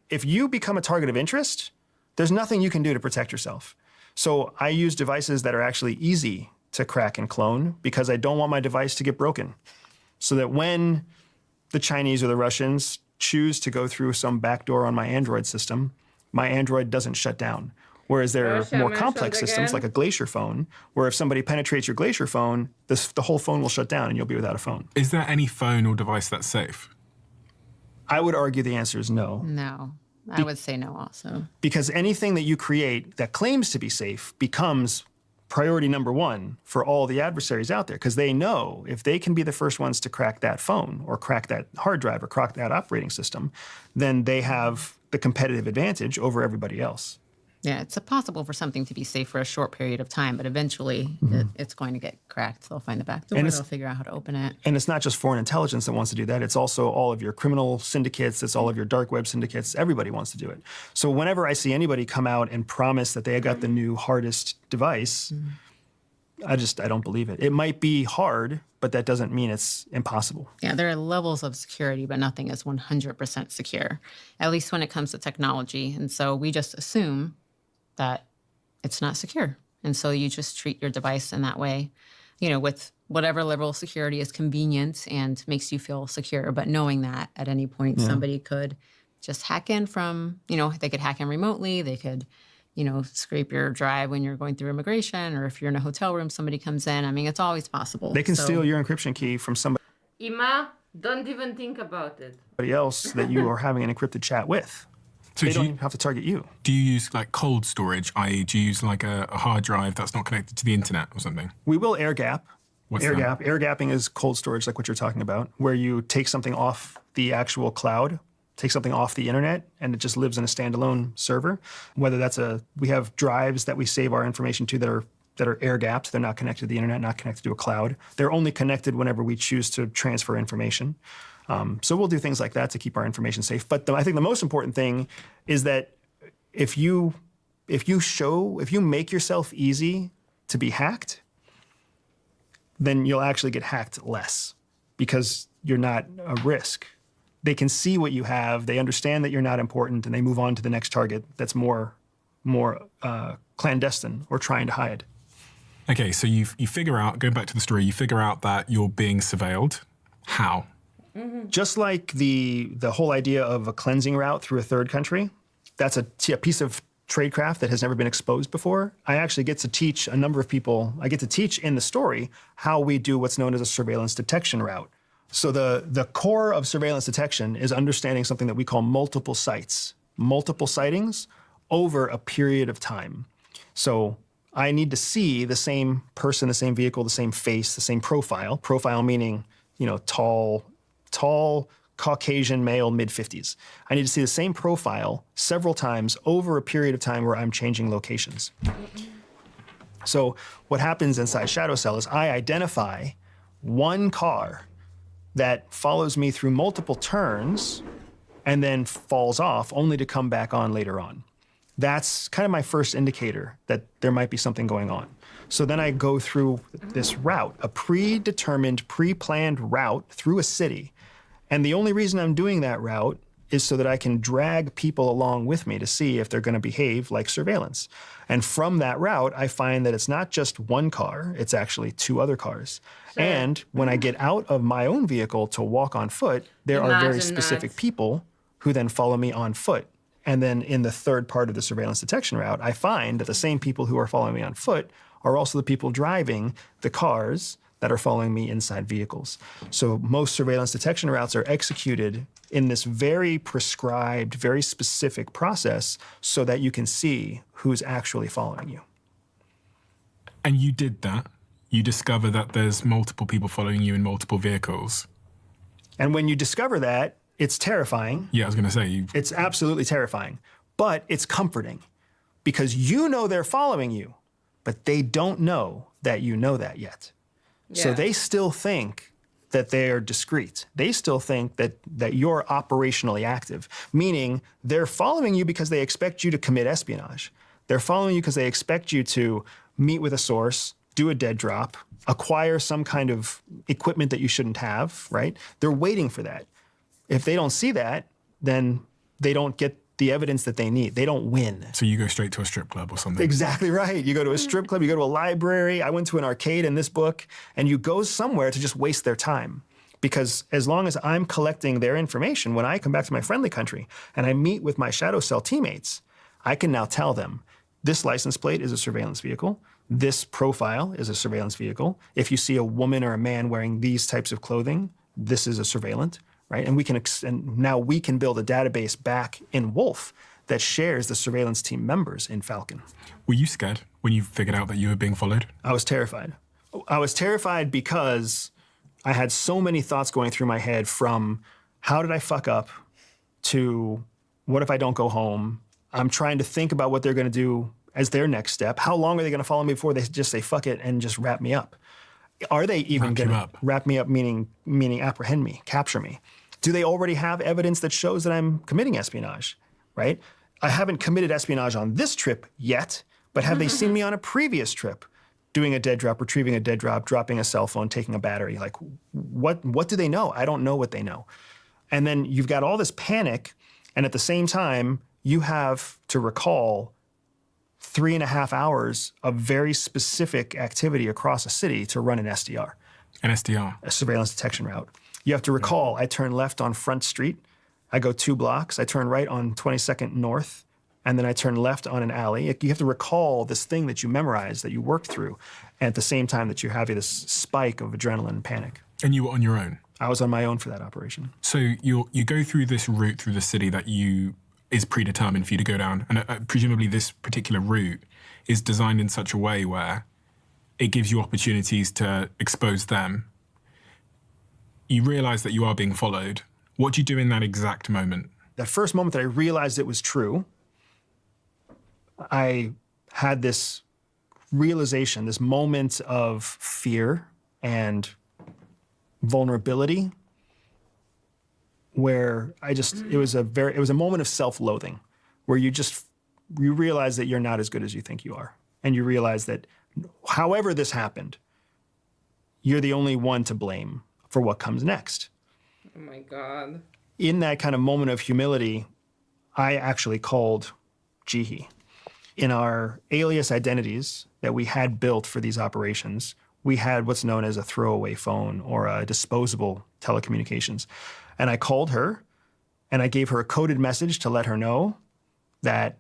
if you become a target of interest, there's nothing you can do to protect yourself. So I use devices that are actually easy to crack and clone because I don't want my device to get broken. So that when the Chinese or the Russians choose to go through some backdoor on my Android system, my Android doesn't shut down. Whereas there are more complex systems like a Glacier phone, where if somebody penetrates your Glacier phone, the whole phone will shut down and you'll be without a phone. Is there any phone or device that's safe? I would argue the answer is no. No. I would say no also. Because anything that you create that claims to be safe becomes priority number one for all the adversaries out there, because they know if they can be the first ones to crack that phone or crack that hard drive or crack that operating system, then they have the competitive advantage over everybody else. Yeah, it's possible for something to be safe for a short period of time, but eventually it's going to get cracked. They'll find the back door, they'll figure out how to open it. And it's not just foreign intelligence that wants to do that. It's also all of your criminal syndicates. It's all of your dark web syndicates. Everybody wants to do it. So whenever I see anybody come out and promise that they got the new hardest device, I don't believe it. It might be hard, but that doesn't mean it's impossible. Yeah, there are levels of security, but nothing is 100% secure, at least when it comes to technology. And so we just assume that it's not secure. And so you just treat your device in that way, with whatever level of security is convenient and makes you feel secure. But knowing that at any point somebody could just hack in from, they could hack in remotely. They could, scrape your drive when you're going through immigration, or if you're in a hotel room, somebody comes in. I mean, it's always possible. They can steal your encryption key from somebody Ima, don't even think about it. else that you are having an encrypted chat with. So they don't even have to target you. Do you use cold storage, i.e. do you use a hard drive that's not connected to the internet or something? We will air gap. What's air that? gap? Air gapping is cold storage like what you're talking about, where you take something off the actual cloud, take something off the internet, and it just lives in a standalone server. Whether that's we have drives that we save our information to that are air gapped. They're not connected to the internet, not connected to a cloud. They're only connected whenever we choose to transfer information. So we'll do things like that to keep our information safe. But I think the most important thing is that if you make yourself easy to be hacked, then you'll actually get hacked less because you're not a risk. They can see what you have, they understand that you're not important, and they move on to the next target that's more clandestine or trying to hide. Okay, so you figure out, going back to the story, you figure out that you're being surveilled. How? Just like the whole idea of a cleansing route through a third country, that's a piece of tradecraft that has never been exposed before, I actually get to teach a number of people, I get to teach in the story how we do what's known as a surveillance detection route. So the core of surveillance detection is understanding something that we call multiple sites, multiple sightings over a period of time. So I need to see the same person, the same vehicle, the same face, the same profile. Profile meaning, tall, Caucasian male, mid-50s. I need to see the same profile several times over a period of time where I'm changing locations. So what happens inside Shadow Cell is I identify one car that follows me through multiple turns and then falls off only to come back on later on. That's kind of my first indicator that there might be something going on. So then I go through this route, a predetermined, pre-planned route through a city. And the only reason I'm doing that route is so that I can drag people along with me to see if they're going to behave like surveillance. And from that route, I find that it's not just one car, it's actually two other cars. Sure. And when I get out of my own vehicle to walk on foot, there are very specific people who then follow me on foot. And then in the third part of the surveillance detection route, I find that the same people who are following me on foot are also the people driving the cars that are following me inside vehicles. So most surveillance detection routes are executed in this very prescribed, very specific process so that you can see who's actually following you. And you did that. You discover that there's multiple people following you in multiple vehicles. And when you discover that, it's terrifying. Yeah, I was going to say. It's absolutely terrifying, but it's comforting because you know they're following you, but they don't know that you know that yet. Yeah. So they still think that they're discreet. They still think that you're operationally active, meaning they're following you because they expect you to commit espionage. They're following you because they expect you to meet with a source, do a dead drop, acquire some kind of equipment that you shouldn't have, right? They're waiting for that. If they don't see that, then they don't get the evidence that they need. They don't win. So you go straight to a strip club or something. Exactly right. You go to a strip club, you go to a library. I went to an arcade in this book, and you go somewhere to just waste their time. Because as long as I'm collecting their information, when I come back to my friendly country and I meet with my Shadow Cell teammates, I can now tell them, this license plate is a surveillance vehicle. This profile is a surveillance vehicle. If you see a woman or a man wearing these types of clothing, this is a surveillant. Right? And now we can build a database back in Wolf that shares the surveillance team members in Falcon. Were you scared when you figured out that you were being followed? I was terrified. I was terrified because I had so many thoughts going through my head, from how did I fuck up to what if I don't go home? I'm trying to think about what they're going to do as their next step. How long are they going to follow me before they just say fuck it and just wrap me up? Are they even going to wrap me up, meaning apprehend me, capture me? Do they already have evidence that shows that I'm committing espionage, right? I haven't committed espionage on this trip yet, but have they seen me on a previous trip doing a dead drop, retrieving a dead drop, dropping a cell phone, taking a battery? Like, what do they know? I don't know what they know. And then you've got all this panic, and at the same time, you have to recall 3.5 hours of very specific activity across a city to run an SDR. An SDR? A surveillance detection route. You have to recall, I turn left on Front Street, I go 2 blocks, I turn right on 22nd North, and then I turn left on an alley. You have to recall this thing that you memorized, that you worked through, and at the same time that you're having this spike of adrenaline and panic. And you were on your own? I was on my own for that operation. So you go through this route through the city that is predetermined for you to go down, and presumably this particular route is designed in such a way where it gives you opportunities to expose them. You realize that you are being followed. What do you do in that exact moment? That first moment that I realized it was true, I had this realization, this moment of fear and vulnerability, where it was a moment of self-loathing, where you realize that you're not as good as you think you are. And you realize that however this happened, you're the only one to blame for what comes next. Oh my God. In that kind of moment of humility, I actually called Jihi. In our alias identities that we had built for these operations, we had what's known as a throwaway phone or a disposable telecommunications. And I called her and I gave her a coded message to let her know that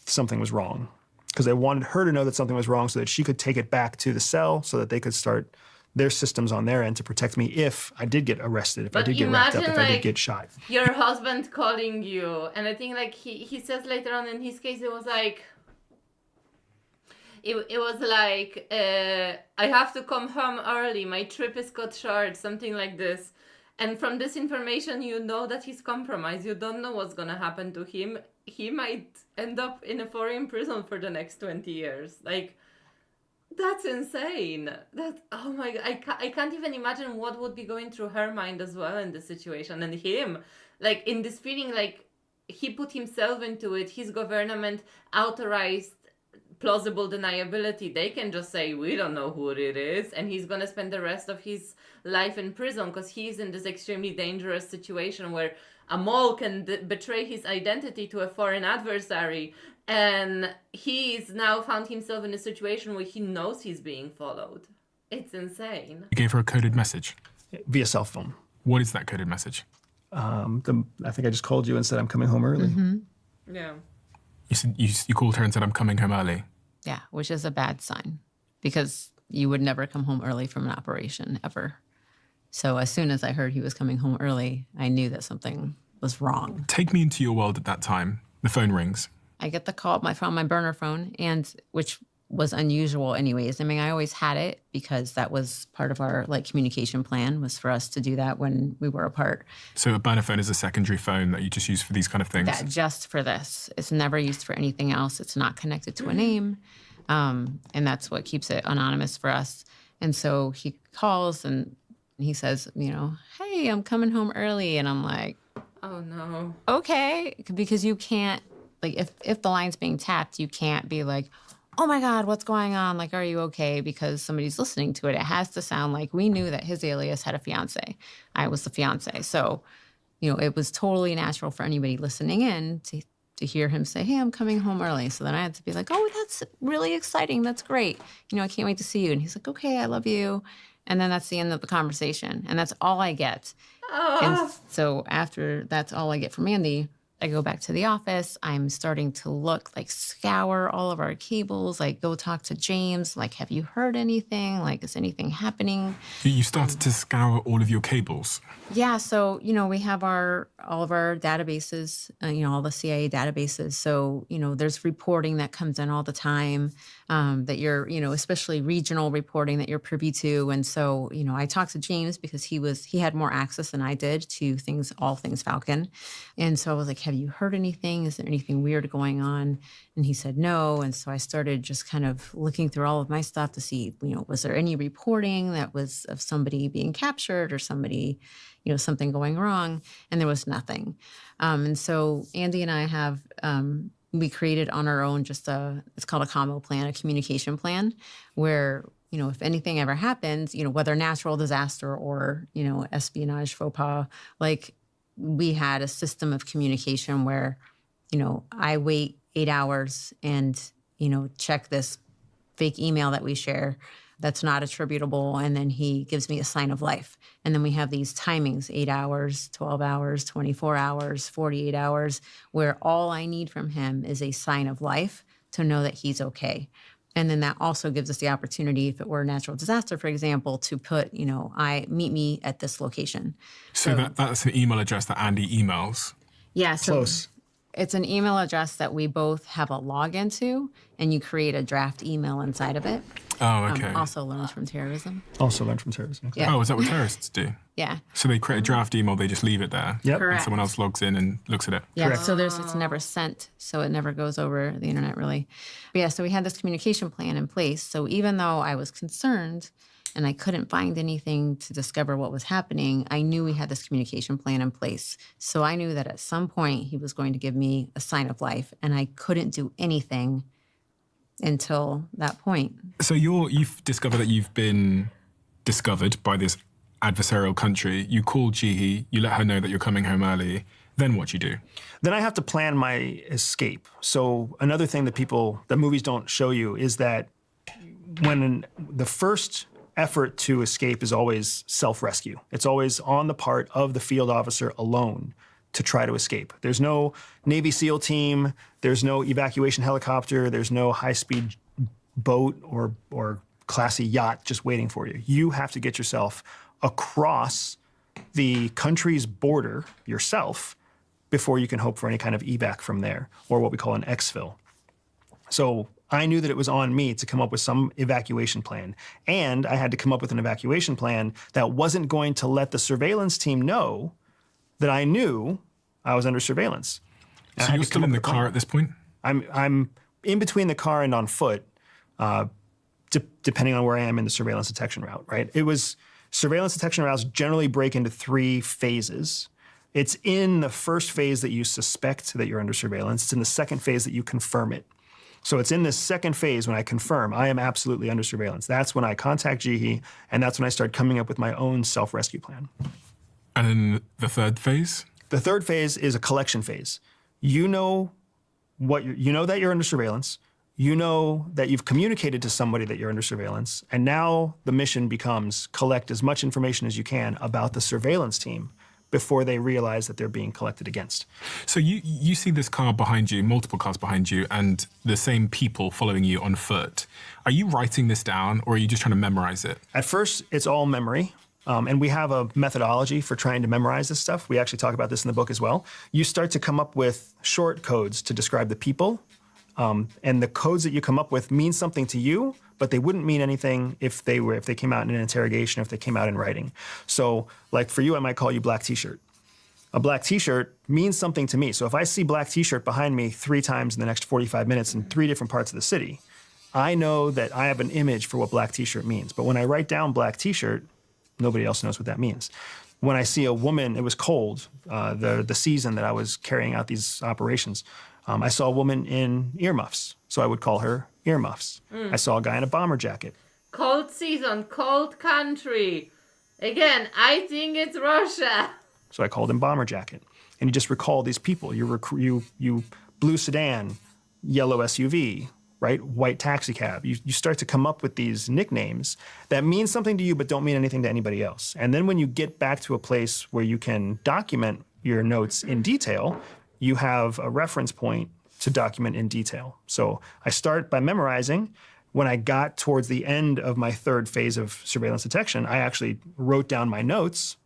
something was wrong, because I wanted her to know that something was wrong so that she could take it back to the cell so that they could start their systems on their end to protect me if I did get arrested, if I did get wrapped up, if I did get shot. Your husband calling you, and I think like he says later on in his case, it was like, it was like, I have to come home early, my trip is cut short, something like this. And from this information, you know that he's compromised. You don't know what's gonna happen to him. He might end up in a foreign prison for the next 20 years. Like, that's insane. Oh my God, I can't even imagine what would be going through her mind as well in this situation. And him, like in this feeling, like he put himself into it, his government authorized plausible deniability. They can just say, we don't know who it is, and he's gonna spend the rest of his life in prison because he's in this extremely dangerous situation where a mole can betray his identity to a foreign adversary, and he's now found himself in a situation where he knows he's being followed. It's insane. You gave her a coded message? Via cell phone. What is that coded message? I think I just called you and said I'm coming home early. Yeah. You called her and said, I'm coming home early. Yeah, which is a bad sign because you would never come home early from an operation, ever. So as soon as I heard he was coming home early, I knew that something was wrong. Take me into your world at that time. The phone rings. I get the call from my burner phone, and which was unusual anyways. I mean, I always had it because that was part of our communication plan, was for us to do that when we were apart. So a burner phone is a secondary phone that you just use for these kind of things? That just for this. It's never used for anything else. It's not connected to a name. And that's what keeps it anonymous for us. And so he calls and he says, hey, I'm coming home early. And I'm like, oh no. Okay. Because you can't, if the line's being tapped, you can't be like, oh my God, what's going on? Like, are you okay? Because somebody's listening to it. It has to sound like we knew that his alias had a fiance. I was the fiance. So, it was totally natural for anybody listening in to hear him say, hey, I'm coming home early. So then I had to be like, oh, that's really exciting. That's great. I can't wait to see you. And he's like, okay, I love you. And then that's the end of the conversation. And that's all I get. And so after that's all I get from Andy, I go back to the office. I'm starting to scour all of our cables, go talk to James. Have you heard anything? Is anything happening? You started to scour all of your cables? Yeah. So, we have all of our databases, all the CIA databases. So, there's reporting that comes in all the time that you're, especially regional reporting that you're privy to. And so, I talked to James because he had more access than I did to all things Falcon. And so I was like, have you heard anything? Is there anything weird going on? And he said no. And so I started just kind of looking through all of my stuff to see, was there any reporting that was of somebody being captured or somebody, something going wrong? And there was nothing. And so Andy and I have, we created on our own it's called a combo plan, a communication plan, where, if anything ever happens, whether natural disaster or, espionage faux pas, we had a system of communication where, I wait 8 hours and, check this fake email that we share that's not attributable. And then he gives me a sign of life. And then we have these timings, 8 hours, 12 hours, 24 hours, 48 hours, where all I need from him is a sign of life to know that he's okay. And then that also gives us the opportunity, if it were a natural disaster, for example, to put, meet me at this location. So that's an email address that Andy emails? Yeah. So Close. It's an email address that we both have a login to, and you create a draft email inside of it. Oh, okay. Also learns from terrorism. Also learned from terrorism. Yeah. Oh, is that what terrorists do? Yeah. So they create a draft email, they just leave it there? Yep. Correct. And someone else logs in and looks at it? Yeah, Correct. so it's never sent, so it never goes over the internet, really. But yeah, so we had this communication plan in place. So even though I was concerned and I couldn't find anything to discover what was happening, I knew we had this communication plan in place. So I knew that at some point he was going to give me a sign of life, and I couldn't do anything until that point. So you've discovered that you've been discovered by this adversarial country. You call Jihi, you let her know that you're coming home early. Then what you do? Then I have to plan my escape. So another thing that movies don't show you is that when the first effort to escape is always self-rescue. It's always on the part of the field officer alone to try to escape. There's no Navy SEAL team, there's no evacuation helicopter, there's no high-speed boat or classy yacht just waiting for you. You have to get yourself across the country's border yourself before you can hope for any kind of evac from there, or what we call an exfil. So I knew that it was on me to come up with some evacuation plan. And I had to come up with an evacuation plan that wasn't going to let the surveillance team know that I knew I was under surveillance. So you're still in the car at this point? I'm in between the car and on foot, depending on where I am in the surveillance detection route, right? Surveillance detection routes generally break into 3 phases. It's in the first phase that you suspect that you're under surveillance. It's in the second phase that you confirm it. So it's in this second phase when I confirm I am absolutely under surveillance. That's when I contact Jihi, and that's when I start coming up with my own self-rescue plan. And then the third phase? The third phase is a collection phase. You know that you're under surveillance. You know that you've communicated to somebody that you're under surveillance, and now the mission becomes collect as much information as you can about the surveillance team before they realize that they're being collected against. So you see this car behind you, multiple cars behind you, and the same people following you on foot. Are you writing this down, or are you just trying to memorize it? At first, it's all memory. And we have a methodology for trying to memorize this stuff. We actually talk about this in the book as well. You start to come up with short codes to describe the people. And the codes that you come up with mean something to you, but they wouldn't mean anything if they came out in an interrogation, if they came out in writing. So like for you, I might call you black t-shirt. A black t-shirt means something to me. So if I see black t-shirt behind me 3 times in the next 45 minutes in 3 different parts of the city, I know that I have an image for what black t-shirt means. But when I write down black t-shirt, nobody else knows what that means. When I see a woman, it was cold, the season that I was carrying out these operations, I saw a woman in earmuffs, so I would call her earmuffs. I saw a guy in a bomber jacket. Cold season, cold country. Again, I think it's Russia. So I called him bomber jacket. And you just recall these people. You blue sedan, yellow SUV, right? White taxi cab. You start to come up with these nicknames that mean something to you but don't mean anything to anybody else. And then when you get back to a place where you can document your notes in detail, you have a reference point to document in detail. So I start by memorizing. When I got towards the end of my third phase of surveillance detection, I actually wrote down my notes.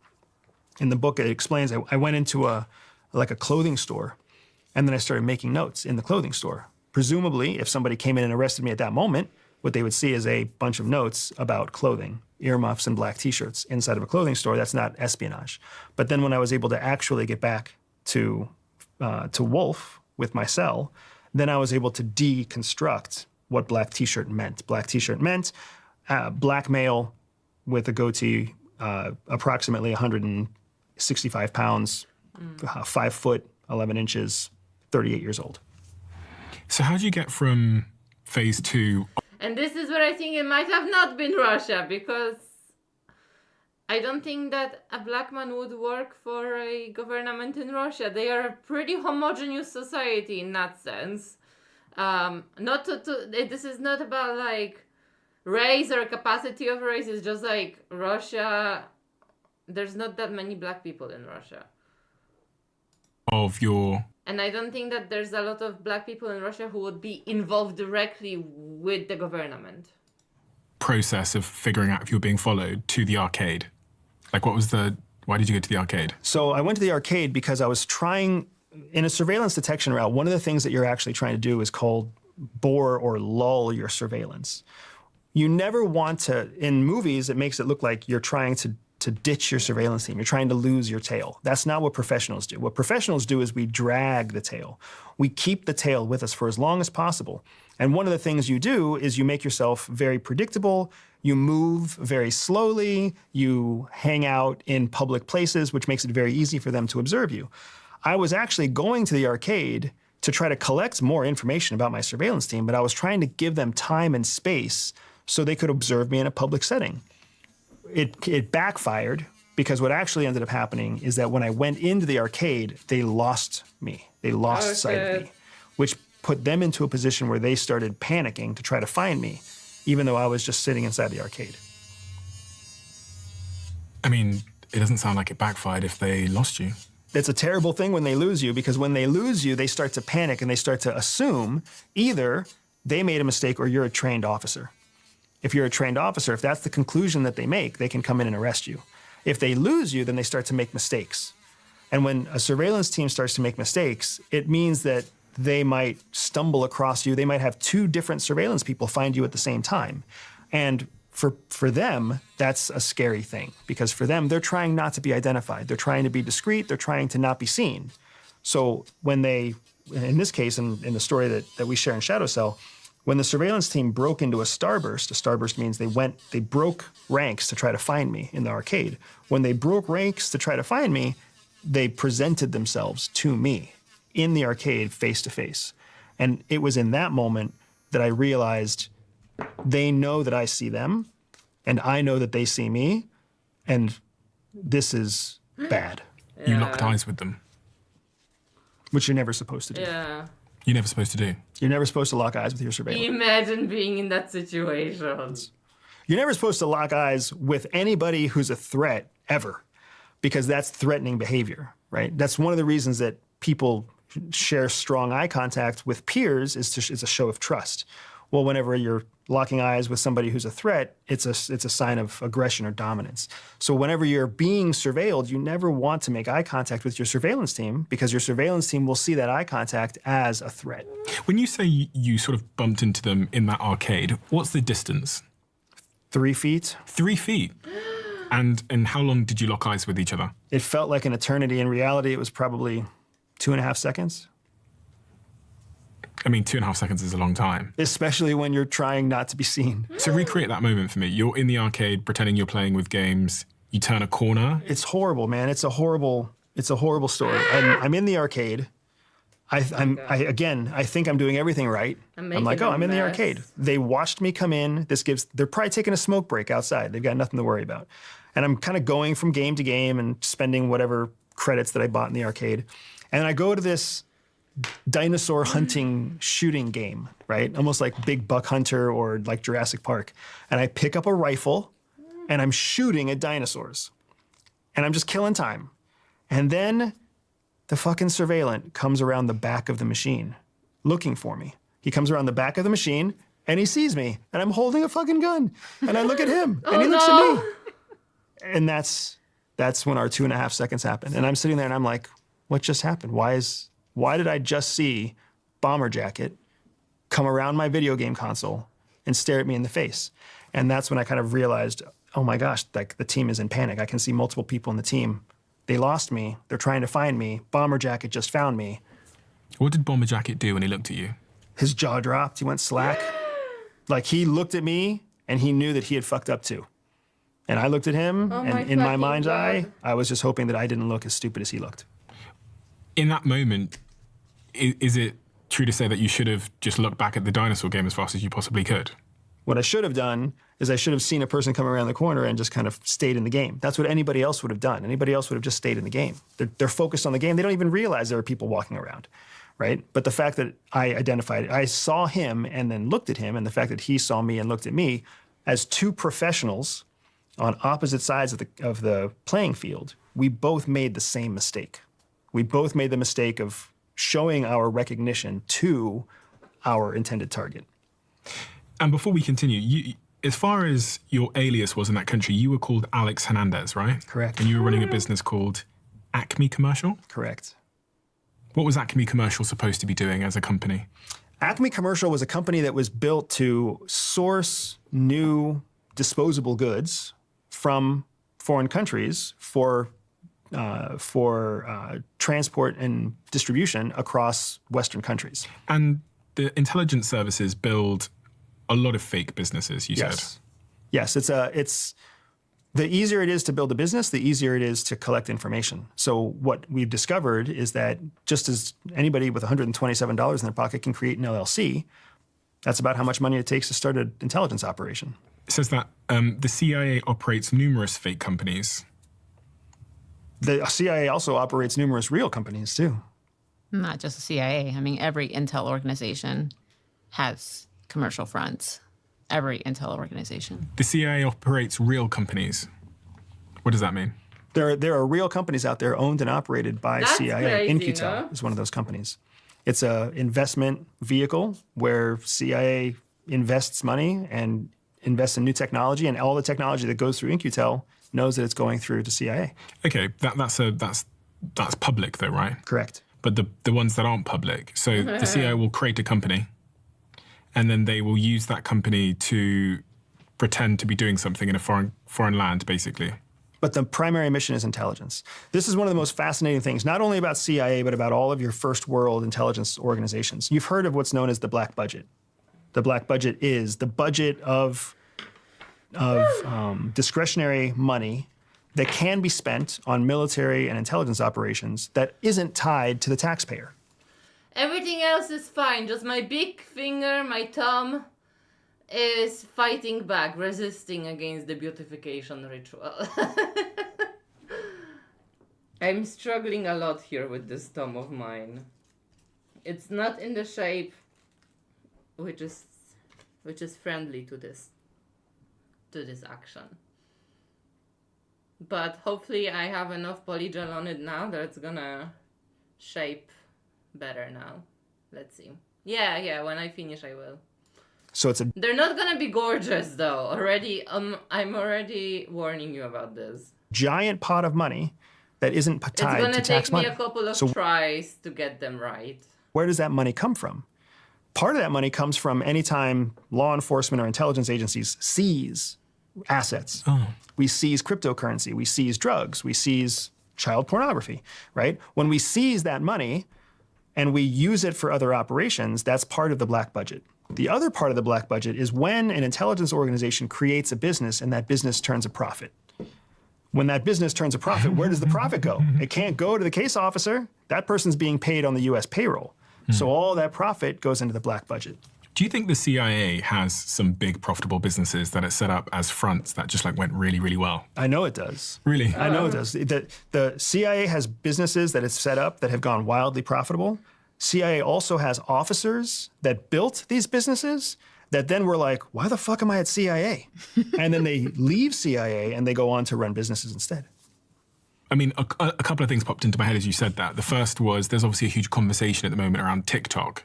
In the book, it explains I went into a clothing store, and then I started making notes in the clothing store. Presumably, if somebody came in and arrested me at that moment, what they would see is a bunch of notes about clothing, earmuffs and black t-shirts inside of a clothing store. That's not espionage. But then when I was able to actually get back to Wolf with my cell, then I was able to deconstruct what black t-shirt meant. Black t-shirt meant black male with a goatee, approximately 165 pounds, 5 foot, 11 inches, 38 years old. So how did you get from phase 2? And this is where I think it might have not been Russia, because I don't think that a black man would work for a government in Russia. They are a pretty homogeneous society in that sense. This is not about like race or capacity of race. It's just like Russia. There's not that many black people in Russia. And I don't think that there's a lot of black people in Russia who would be involved directly with the government. Process of figuring out if you were being followed to the arcade. Like why did you go to the arcade? So I went to the arcade because I was trying, in a surveillance detection route, one of the things that you're actually trying to do is called bore or lull your surveillance. You never want to, in movies, it makes it look like you're trying to ditch your surveillance team. You're trying to lose your tail. That's not what professionals do. What professionals do is we drag the tail. We keep the tail with us for as long as possible. And one of the things you do is you make yourself very predictable. You move very slowly. You hang out in public places, which makes it very easy for them to observe you. I was actually going to the arcade to try to collect more information about my surveillance team, but I was trying to give them time and space so they could observe me in a public setting. It backfired, because what actually ended up happening is that when I went into the arcade, they lost me. They lost sight of me, which put them into a position where they started panicking to try to find me, even though I was just sitting inside the arcade. I mean, it doesn't sound like it backfired if they lost you. it's a terrible thing when they lose you, because when they lose you, they start to panic and they start to assume either they made a mistake or you're a trained officer. If you're a trained officer, if that's the conclusion that they make, they can come in and arrest you. If they lose you, then they start to make mistakes. And when a surveillance team starts to make mistakes, it means that they might stumble across you. They might have two different surveillance people find you at the same time. And for them, that's a scary thing, because for them, they're trying not to be identified. They're trying to be discreet. They're trying to not be seen. So when they, in this case, in the story that we share in Shadow Cell, when the surveillance team broke into a starburst means they broke ranks to try to find me in the arcade. When they broke ranks to try to find me, they presented themselves to me in the arcade face to face. And it was in that moment that I realized they know that I see them, and I know that they see me, and this is bad. You locked eyes with them. Which you're never supposed to do. Yeah. You're never supposed to do. You're never supposed to lock eyes with your surveillance. Imagine being in that situation. You're never supposed to lock eyes with anybody who's a threat ever, because that's threatening behavior, right? That's one of the reasons that people share strong eye contact with peers is a show of trust. Well, whenever you're locking eyes with somebody who's a threat, it's a sign of aggression or dominance. So whenever you're being surveilled, you never want to make eye contact with your surveillance team, because your surveillance team will see that eye contact as a threat. When you say you sort of bumped into them in that arcade, what's the distance? 3 feet. 3 feet? And how long did you lock eyes with each other? It felt like an eternity. In reality, it was probably 2.5 seconds. I mean, 2.5 seconds is a long time. Especially when you're trying not to be seen. So recreate that moment for me. You're in the arcade pretending you're playing with games. You turn a corner. It's horrible, man. It's a horrible story. I'm in the arcade. I think I'm doing everything right. I'm like, oh, I'm in the arcade. They watched me come in. They're probably taking a smoke break outside. They've got nothing to worry about. And I'm kind of going from game to game and spending whatever credits that I bought in the arcade. And I go to this dinosaur hunting shooting game, right? Almost like Big Buck Hunter or like Jurassic Park. And I pick up a rifle and I'm shooting at dinosaurs. And I'm just killing time. And then the fucking surveillant comes around the back of the machine looking for me. He comes around the back of the machine and he sees me and I'm holding a fucking gun. And I look at him and he looks at me. And that's when our 2.5 seconds happened. And I'm sitting there and I'm like, what just happened? Why did I just see Bomber Jacket come around my video game console and stare at me in the face? And that's when I kind of realized, oh my gosh, like the team is in panic. I can see multiple people in the team. They lost me. They're trying to find me. Bomber Jacket just found me. What did Bomber Jacket do when he looked at you? His jaw dropped. He went slack. Like he looked at me and he knew that he had fucked up too. And I looked at him, and in my mind's eye, I was just hoping that I didn't look as stupid as he looked. In that moment, is it true to say that you should have just looked back at the dinosaur game as fast as you possibly could? What I should have done is I should have seen a person come around the corner and just kind of stayed in the game. That's what anybody else would have done. Anybody else would have just stayed in the game. They're focused on the game. They don't even realize there are people walking around, right? But the fact that I saw him and then looked at him, and the fact that he saw me and looked at me as two professionals on opposite sides of the playing field, we both made the same mistake. We both made the mistake of showing our recognition to our intended target. And before we continue, as far as your alias was in that country, you were called Alex Hernandez, right? Correct. And you were running a business called Acme Commercial? Correct. What was Acme Commercial supposed to be doing as a company? Acme Commercial was a company that was built to source new disposable goods from foreign countries for transport and distribution across Western countries. And the intelligence services build a lot of fake businesses, you said. Yes, it's the easier it is to build a business, the easier it is to collect information. So what we've discovered is that just as anybody with $127 in their pocket can create an LLC, that's about how much money it takes to start an intelligence operation. It says that the CIA operates numerous fake companies. The CIA also operates numerous real companies, too. Not just the CIA. I mean, every intel organization has commercial fronts. Every intel organization. The CIA operates real companies. What does that mean? There are real companies out there owned and operated by That's CIA. crazy, InQtel no? is one of those companies. It's an investment vehicle where CIA invests money and invests in new technology, and all the technology that goes through InQtel knows that it's going through to CIA. Okay, that's public though, right? Correct. But the ones that aren't public, so the CIA will create a company, and then they will use that company to pretend to be doing something in a foreign land, basically. But the primary mission is intelligence. This is one of the most fascinating things, not only about CIA, but about all of your first world intelligence organizations. You've heard of what's known as the black budget. The black budget is the budget of discretionary money that can be spent on military and intelligence operations that isn't tied to the taxpayer. Everything else is fine. Just my big finger, my thumb, is fighting back, resisting against the beautification ritual. I'm struggling a lot here with this thumb of mine. It's not in the shape which is friendly to this action. But hopefully I have enough polygel on it now that it's gonna shape better now. Let's see. Yeah, when I finish I will. So They're not gonna be gorgeous though. I'm already warning you about this. giant pot of money that isn't tied to tax money. It's gonna take me a couple of tries to get them right. Where does that money come from? Part of that money comes from any time law enforcement or intelligence agencies seize assets. We seize cryptocurrency, we seize drugs, we seize child pornography, right? When we seize that money and we use it for other operations, that's part of the black budget. The other part of the black budget is when an intelligence organization creates a business and that business turns a profit. When that business turns a profit, where does the profit go? It can't go to the case officer. That person's being paid on the US payroll. So all that profit goes into the black budget. Do you think the CIA has some big profitable businesses that it set up as fronts that just like went really, really well? I know it does. Really? I know it does. The CIA has businesses that it's set up that have gone wildly profitable. CIA also has officers that built these businesses that then were like, why the fuck am I at CIA? And then they leave CIA and they go on to run businesses instead. I mean, a couple of things popped into my head as you said that. The first was there's obviously a huge conversation at the moment around TikTok,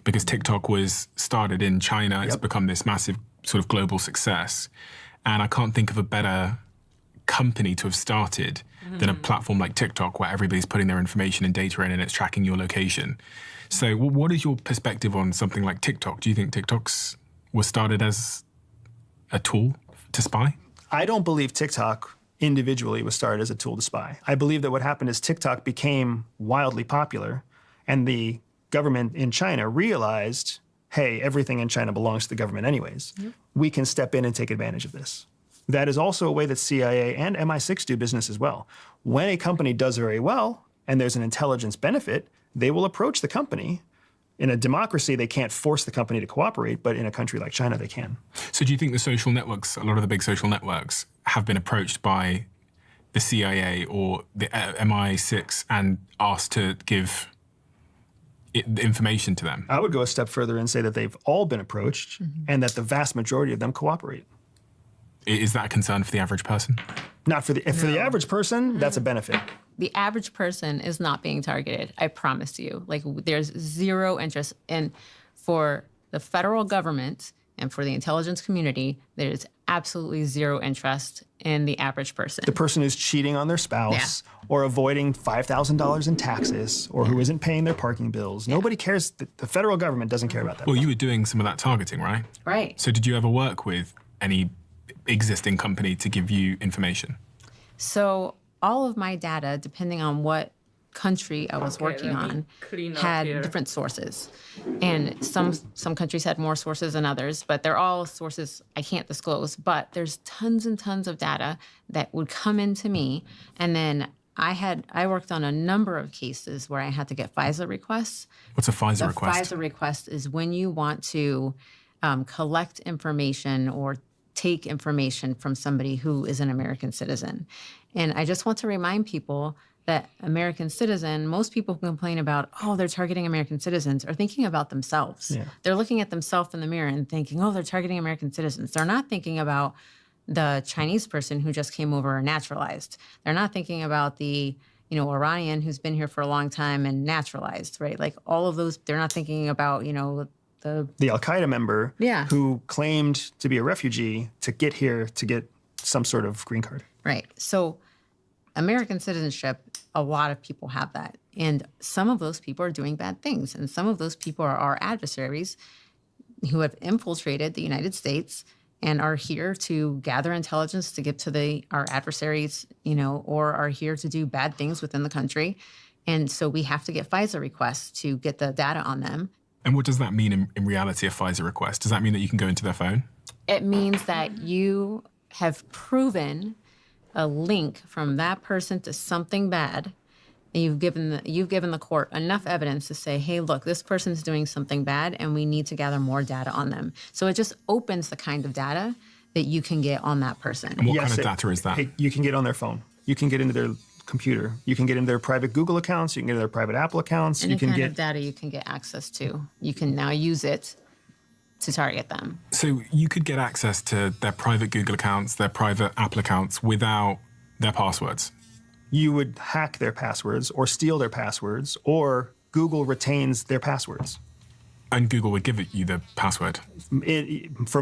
because TikTok was started in China. It's become this massive sort of global success. And I can't think of a better company to have started than a platform like TikTok, where everybody's putting their information and data in and it's tracking your location. So what is your perspective on something like TikTok? Do you think was started as a tool to spy? I don't believe TikTok individually was started as a tool to spy. I believe that what happened is TikTok became wildly popular and the government in China realized, hey, everything in China belongs to the government anyways. We can step in and take advantage of this. That is also a way that CIA and MI6 do business as well. When a company does very well and there's an intelligence benefit, they will approach the company. In a democracy, they can't force the company to cooperate, but in a country like China, they can. So do you think the social networks, a lot of the big social networks, have been approached by the CIA or the MI6 and asked to give the information to them? I would go a step further and say that they've all been approached and that the vast majority of them cooperate. Is that a concern for the average person? Not for the for the average person, that's a benefit. The average person is not being targeted, I promise you. Like, there's zero interest. And for the federal government and for the intelligence community, there's absolutely zero interest in the average person. The person who's cheating on their spouse or avoiding $5,000 in taxes or who isn't paying their parking bills. Nobody cares. The federal government doesn't care about that. Well, you were doing some of that targeting, right? Right. So did you ever work with any existing company to give you information? So all of my data, depending on what country I was working on, had different sources. And some countries had more sources than others, but they're all sources I can't disclose. But there's tons and tons of data that would come into me. And then I worked on a number of cases where I had to get FISA requests. What's a FISA request? FISA request is when you want to collect information or take information from somebody who is an American citizen. And I just want to remind people that American citizen, most people who complain about, oh, they're targeting American citizens, are thinking about themselves. Yeah. They're looking at themselves in the mirror and thinking, oh, they're targeting American citizens. They're not thinking about the Chinese person who just came over and naturalized. They're not thinking about the, Iranian who's been here for a long time and naturalized, right? Like all of those, they're not thinking about, the Al-Qaeda member Yeah. who claimed to be a refugee to get here to get some sort of green card. Right. So American citizenship, a lot of people have that. And some of those people are doing bad things. And some of those people are our adversaries who have infiltrated the United States and are here to gather intelligence to give to our adversaries, or are here to do bad things within the country. And so we have to get FISA requests to get the data on them. And what does that mean in reality, a FISA request? Does that mean that you can go into their phone? It means that you have proven a link from that person to something bad, and you've given the court enough evidence to say, hey, look, this person's doing something bad, and we need to gather more data on them. So it just opens the kind of data that you can get on that person. And what kind of data is that? You can get on their phone. You can get into their computer. You can get into their private Google accounts. You can get into their private Apple accounts. Any you can kind get of data you can get access to. You can now use it to target them. So you could get access to their private Google accounts, their private Apple accounts without their passwords. You would hack their passwords or steal their passwords, or Google retains their passwords. And Google would give you the password. For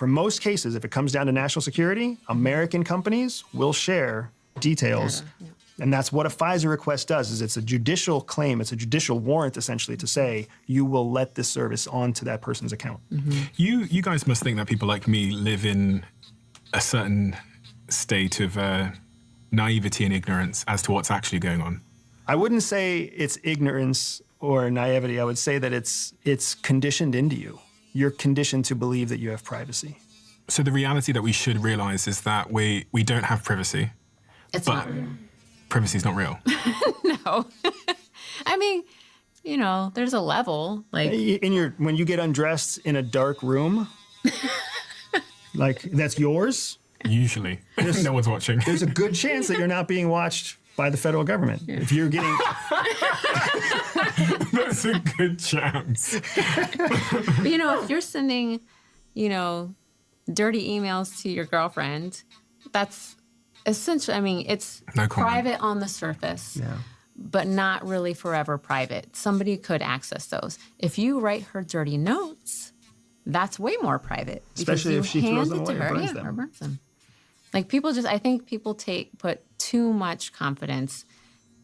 most cases, if it comes down to national security, American companies will share details. Data, yeah. And that's what a FISA request does, is it's a judicial claim, it's a judicial warrant, essentially, to say you will let this service onto that person's account. Mm-hmm. You guys must think that people like me live in a certain state of naivety and ignorance as to what's actually going on. I wouldn't say it's ignorance or naivety. I would say that it's conditioned into you. You're conditioned to believe that you have privacy. So the reality that we should realize is that we don't have privacy. It's but not real. Privacy's not real. No. I mean, there's a level. Like when you get undressed in a dark room, like that's yours. Usually, no one's watching. There's a good chance that you're not being watched by the federal government. Yeah. If you're getting, that's a good chance. But, if you're sending, dirty emails to your girlfriend, that's essentially, it's private on the surface, but not really forever private. Somebody could access those. If you write her dirty notes, that's way more private. Especially if she throws them away or burns them. Or burns them. Like I think people put too much confidence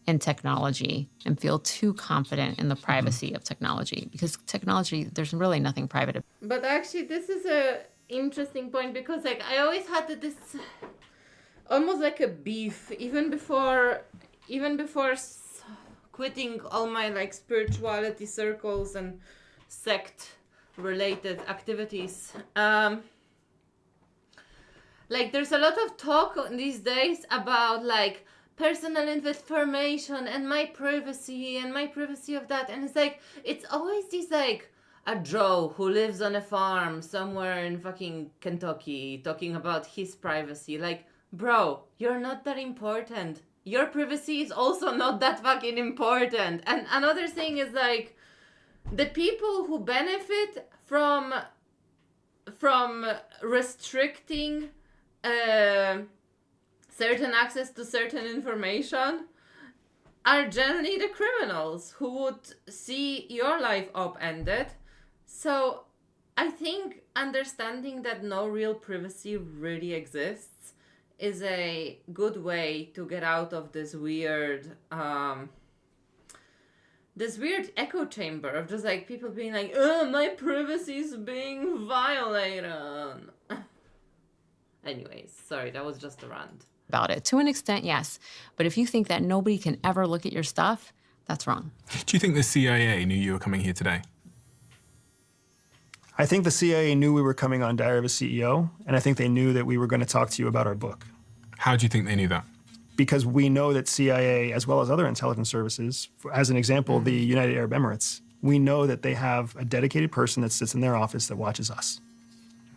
in technology and feel too confident in the privacy of technology, because technology, there's really nothing private about it. But actually, this is a interesting point, because I always had this almost like a beef even before quitting all my spirituality circles and sect related activities. There's a lot of talk these days about personal information and my privacy of that, and it's always this a Joe who lives on a farm somewhere in fucking Kentucky talking about his privacy. Bro, you're not that important. Your privacy is also not that fucking important. And another thing is the people who benefit from restricting certain access to certain information are generally the criminals who would see your life upended. So I think understanding that no real privacy really exists is a good way to get out of this weird echo chamber of just people being my privacy is being violated. Anyways, sorry, that was just a rant. About it. To an extent, yes. But if you think that nobody can ever look at your stuff, that's wrong. Do you think the CIA knew you were coming here today? I think the CIA knew we were coming on Diary of a CEO, and I think they knew that we were going to talk to you about our book. How do you think they knew that? Because we know that CIA, as well as other intelligence services, as an example, the United Arab Emirates, we know that they have a dedicated person that sits in their office that watches us.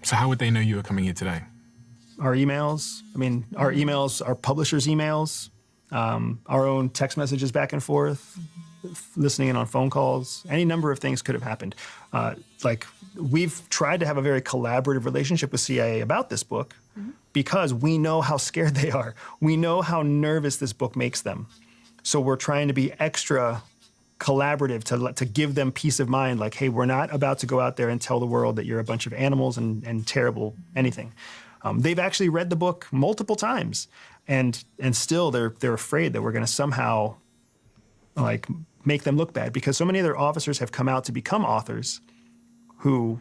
So how would they know you were coming here today? Our emails, our emails, our publishers' emails, our own text messages back and forth, listening in on phone calls, any number of things could have happened. We've tried to have a very collaborative relationship with CIA about this book, because we know how scared they are. We know how nervous this book makes them. So we're trying to be extra collaborative to give them peace of mind, like, hey, we're not about to go out there and tell the world that you're a bunch of animals and terrible anything. They've actually read the book multiple times, and still they're afraid that we're going to somehow like make them look bad, because so many of their officers have come out to become authors who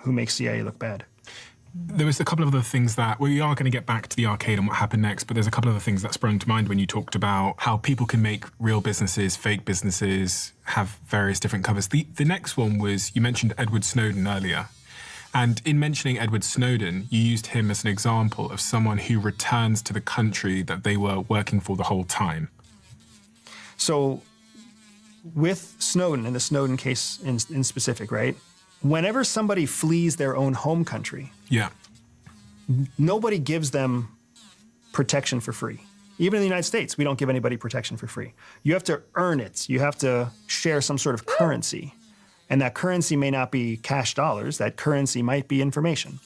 make CIA look bad. There was a couple of other things that, we are going to get back to the arcade and what happened next, but there's a couple of other things that sprung to mind when you talked about how people can make real businesses, fake businesses, have various different covers. The next one was, you mentioned Edward Snowden earlier. And in mentioning Edward Snowden, you used him as an example of someone who returns to the country that they were working for the whole time. So with Snowden, and the Snowden case in specific, right? Whenever somebody flees their own home country, yeah, nobody gives them protection for free. Even in the United States, we don't give anybody protection for free. You have to earn it. You have to share some sort of currency. And that currency may not be cash dollars. That currency might be information.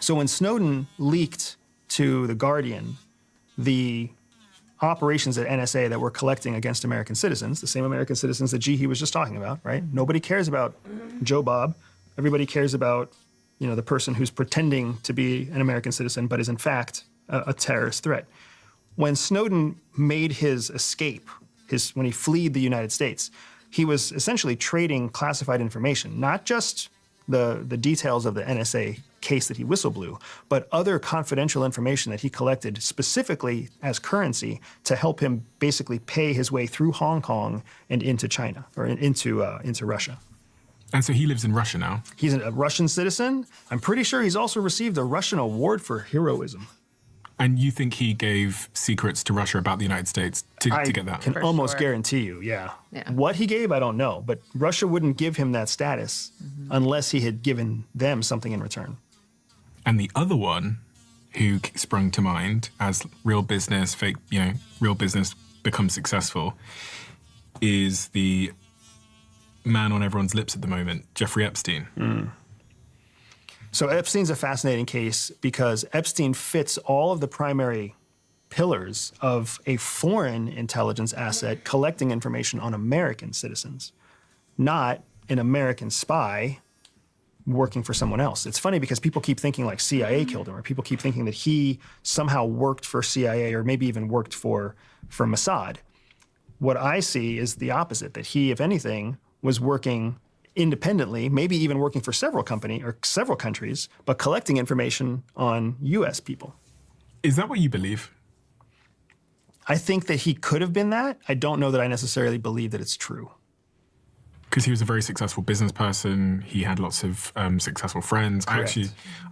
So when Snowden leaked to The Guardian the operations at NSA that were collecting against American citizens, the same American citizens that Jihi was just talking about, right? Nobody cares about Joe Bob. Everybody cares about, the person who's pretending to be an American citizen but is in fact a terrorist threat. When Snowden made his escape, when he fled the United States, he was essentially trading classified information, not just the details of the NSA case that he whistleblew, but other confidential information that he collected specifically as currency to help him basically pay his way through Hong Kong and into China, or into Russia. And so he lives in Russia now? He's a Russian citizen. I'm pretty sure he's also received a Russian award for heroism. And you think he gave secrets to Russia about the United States to get that? I can almost guarantee you, yeah. What he gave, I don't know, but Russia wouldn't give him that status unless he had given them something in return. And the other one who sprung to mind as real business, fake, real business becomes successful is the man on everyone's lips at the moment, Jeffrey Epstein. So Epstein's a fascinating case because Epstein fits all of the primary pillars of a foreign intelligence asset collecting information on American citizens, not an American spy working for someone else. It's funny because people keep thinking like CIA killed him, or people keep thinking that he somehow worked for CIA or maybe even worked for Mossad. What I see is the opposite, that he, if anything, was working independently, maybe even working for several countries, but collecting information on US people. Is that what you believe? I think that he could have been that. I don't know that I necessarily believe that it's true. Because he was a very successful business person. He had lots of successful friends. Correct.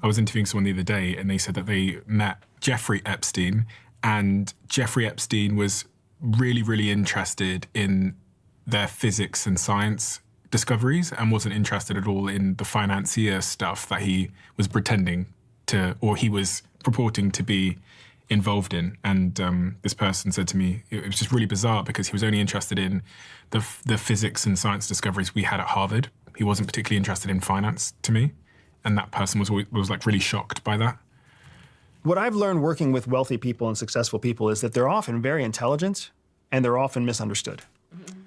I was interviewing someone the other day and they said that they met Jeffrey Epstein, and Jeffrey Epstein was really, really interested in their physics and science discoveries and wasn't interested at all in the financier stuff that he was pretending to, or he was purporting to be involved in. And this person said to me, it was just really bizarre because he was only interested in the physics and science discoveries we had at Harvard. He wasn't particularly interested in finance to me. And that person was like really shocked by that. What I've learned working with wealthy people and successful people is that they're often very intelligent and they're often misunderstood.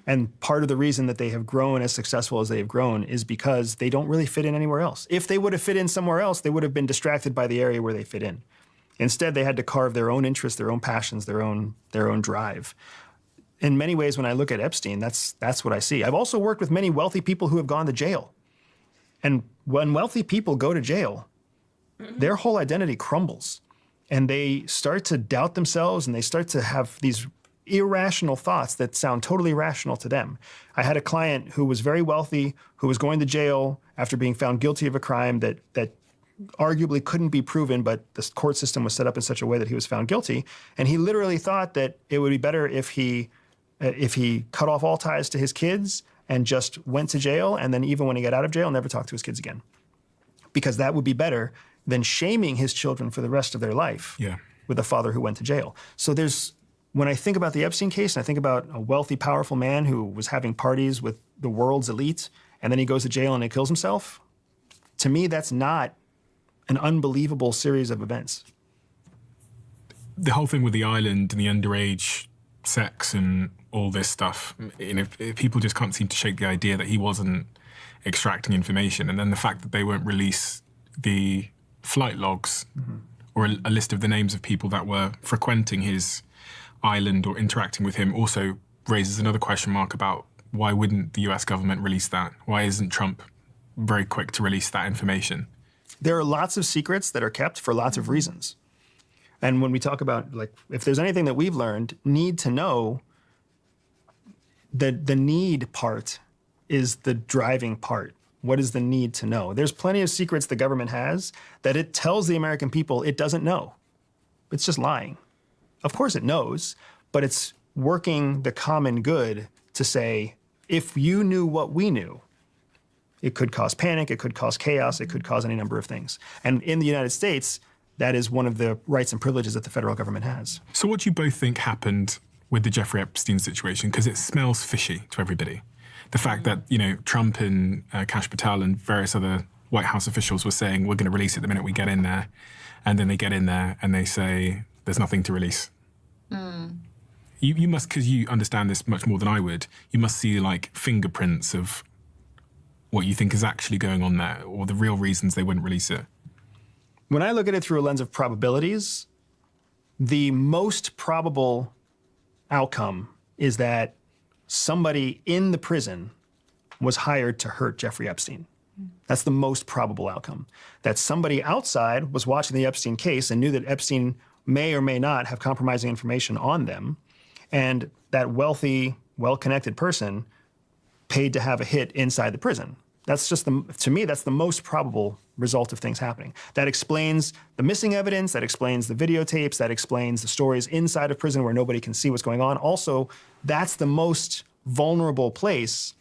And part of the reason that they have grown as successful as they have grown is because they don't really fit in anywhere else. If they would have fit in somewhere else, they would have been distracted by the area where they fit in. Instead, they had to carve their own interests, their own passions, their own drive. In many ways, when I look at Epstein, that's what I see. I've also worked with many wealthy people who have gone to jail. And when wealthy people go to jail, their whole identity crumbles. And they start to doubt themselves, and they start to have these irrational thoughts that sound totally rational to them. I had a client who was very wealthy, who was going to jail after being found guilty of a crime that arguably couldn't be proven, but the court system was set up in such a way that he was found guilty. And he literally thought that it would be better if he cut off all ties to his kids and just went to jail, and then even when he got out of jail, never talked to his kids again. Because that would be better than shaming his children for the rest of their life with a father who went to jail. So when I think about the Epstein case, and I think about a wealthy, powerful man who was having parties with the world's elite, and then he goes to jail and he kills himself, to me, that's not an unbelievable series of events. The whole thing with the island and the underage sex and all this stuff, people just can't seem to shake the idea that he wasn't extracting information. And then the fact that they won't release the flight logs or a list of the names of people that were frequenting his island or interacting with him also raises another question mark about why wouldn't the US government release that? Why isn't Trump very quick to release that information? There are lots of secrets that are kept for lots of reasons. And when we talk about, like, if there's anything that we've learned, need to know, the need part is the driving part. What is the need to know? There's plenty of secrets the government has that it tells the American people it doesn't know. It's just lying. Of course it knows, but it's working the common good to say, if you knew what we knew, it could cause panic, it could cause chaos, it could cause any number of things. And in the United States, that is one of the rights and privileges that the federal government has. So what do you both think happened with the Jeffrey Epstein situation? Because it smells fishy to everybody. The fact that, Trump and Kash Patel and various other White House officials were saying, we're going to release it the minute we get in there. And then they get in there and they say, there's nothing to release. You must, because you understand this much more than I would, you must see like fingerprints of what you think is actually going on there or the real reasons they wouldn't release it. When I look at it through a lens of probabilities, the most probable outcome is that somebody in the prison was hired to hurt Jeffrey Epstein. That's the most probable outcome. That somebody outside was watching the Epstein case and knew that Epstein may or may not have compromising information on them, and that wealthy, well-connected person paid to have a hit inside the prison. That's just, to me, that's the most probable result of things happening. That explains the missing evidence, that explains the videotapes, that explains the stories inside of prison where nobody can see what's going on. Also, that's the most vulnerable place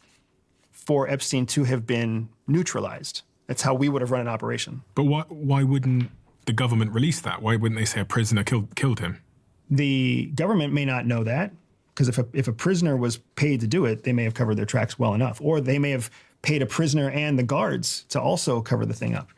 for Epstein to have been neutralized. That's how we would have run an operation. But why wouldn't the government release that? Why wouldn't they say a prisoner killed him? The government may not know that, because if a prisoner was paid to do it, they may have covered their tracks well enough. Or they may have paid a prisoner and the guards to also cover the thing up.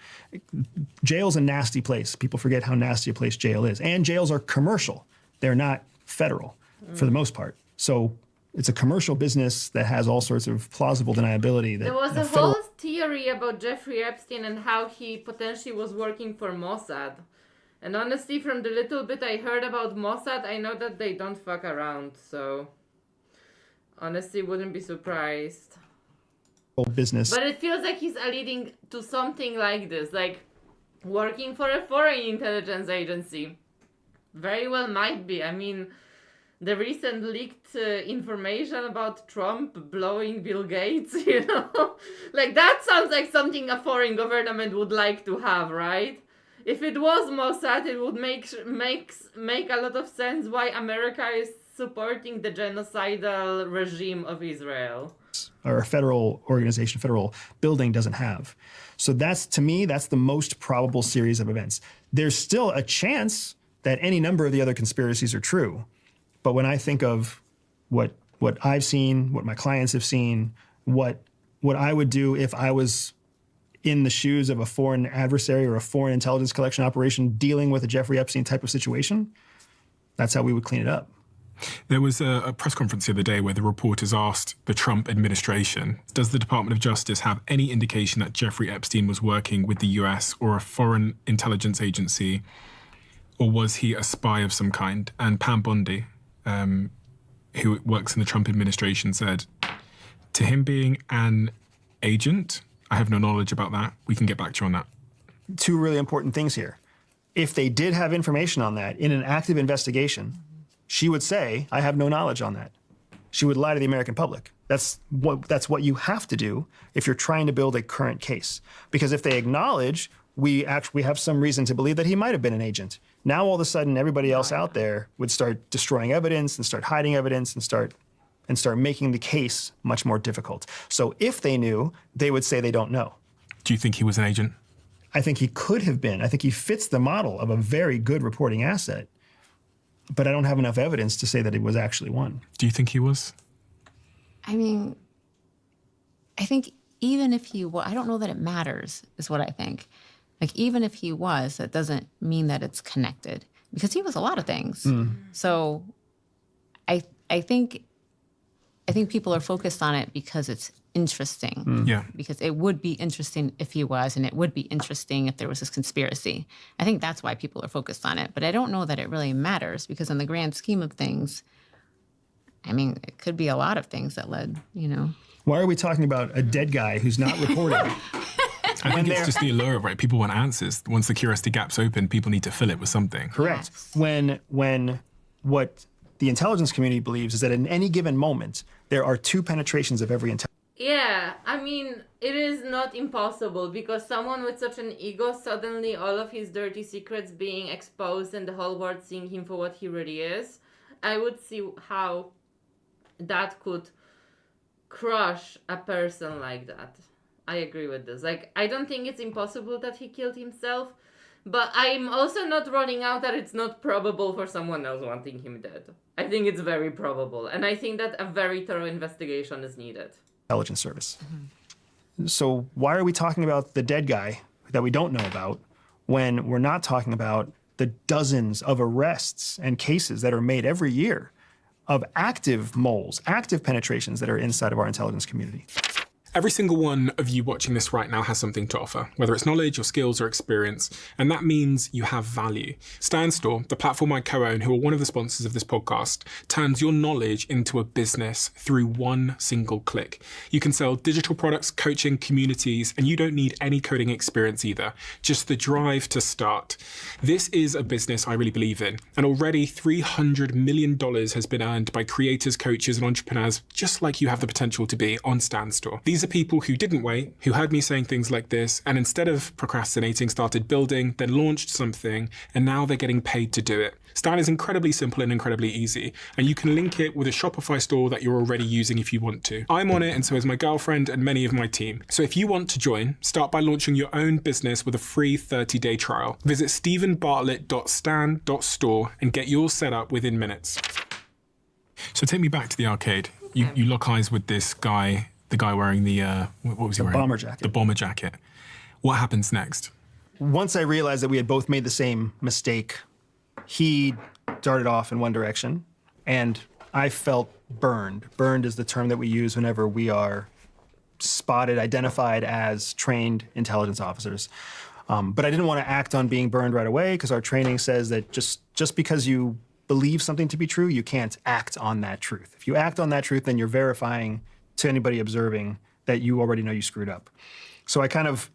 Jail's a nasty place. People forget how nasty a place jail is. And jails are commercial. They're not federal for the most part. So it's a commercial business that has all sorts of plausible deniability. There was a whole theory about Jeffrey Epstein and how he potentially was working for Mossad. And honestly, from the little bit I heard about Mossad, I know that they don't fuck around. So honestly, wouldn't be surprised. Business. But it feels like he's alluding to something like this, like working for a foreign intelligence agency. Very well might be. I mean, the recent leaked information about Trump blowing Bill Gates, like that sounds like something a foreign government would like to have, right? If it was Mossad, it would make a lot of sense why America is supporting the genocidal regime of Israel. Or a federal organization, federal building doesn't have. So to me, that's the most probable series of events. There's still a chance that any number of the other conspiracies are true. But when I think of what I've seen, what my clients have seen, what I would do if I was in the shoes of a foreign adversary or a foreign intelligence collection operation dealing with a Jeffrey Epstein type of situation, that's how we would clean it up. There was a press conference the other day where the reporters asked the Trump administration, does the Department of Justice have any indication that Jeffrey Epstein was working with the US or a foreign intelligence agency, or was he a spy of some kind? And Pam Bondi, who works in the Trump administration, said, to him being an agent, I have no knowledge about that. We can get back to you on that. Two really important things here. If they did have information on that in an active investigation, she would say, I have no knowledge on that. She would lie to the American public. That's what you have to do if you're trying to build a current case. Because if they acknowledge, we have some reason to believe that he might have been an agent. Now all of a sudden, everybody else out there would start destroying evidence and start hiding evidence and start making the case much more difficult. So if they knew, they would say they don't know. Do you think he was an agent? I think he could have been. I think he fits the model of a very good reporting asset. But I don't have enough evidence to say that it was actually one. Do you think he was? I mean, I think even if he was, I don't know that it matters, is what I think. Like, even if he was, that doesn't mean that it's connected, because he was a lot of things. So I think people are focused on it because it's interesting. Yeah. Because it would be interesting if he was, and it would be interesting if there was this conspiracy. I think that's why people are focused on it. But I don't know that it really matters, because in the grand scheme of things, I mean, it could be a lot of things that led, Why are we talking about a dead guy who's not reported? I think it's just the allure of, right? People want answers. Once the curiosity gap's open, people need to fill it with something. Correct. Yes. When what the intelligence community believes is that in any given moment, there are 2 penetrations of every intelligence. Yeah, I mean, it is not impossible, because someone with such an ego, suddenly all of his dirty secrets being exposed and the whole world seeing him for what he really is, I would see how that could crush a person like that. I agree with this. Like, I don't think it's impossible that he killed himself, but I'm also not running out that it's not probable for someone else wanting him dead. I think it's very probable, and I think that a very thorough investigation is needed. Intelligence service. So why are we talking about the dead guy that we don't know about when we're not talking about the dozens of arrests and cases that are made every year of active moles, active penetrations that are inside of our intelligence community? Every single one of you watching this right now has something to offer, whether it's knowledge or skills or experience, and that means you have value. StanStore, the platform I co-own, who are one of the sponsors of this podcast, turns your knowledge into a business through one single click. You can sell digital products, coaching, communities, and you don't need any coding experience either, just the drive to start. This is a business I really believe in, and already $300 million has been earned by creators, coaches, and entrepreneurs just like you have the potential to be on StanStore. These are people who didn't wait, who heard me saying things like this, and instead of procrastinating, started building, then launched something, and now they're getting paid to do it. Stan is incredibly simple and incredibly easy, and you can link it with a Shopify store that you're already using if you want to. I'm on it, and so is my girlfriend and many of my team. So if you want to join, start by launching your own business with a free 30-day trial. Visit stephenbartlett.stan.store and get yours set up within minutes. So take me back to the arcade. You lock eyes with this guy, the guy wearing the, what was he wearing? Bomber jacket. The bomber jacket. What happens next? Once I realized that we had both made the same mistake, he darted off in one direction, and I felt burned. Burned is the term that we use whenever we are spotted, identified as trained intelligence officers. But I didn't want to act on being burned right away, because our training says that just because you believe something to be true, you can't act on that truth. If you act on that truth, then you're verifying to anybody observing that you already know you screwed up. So I kind of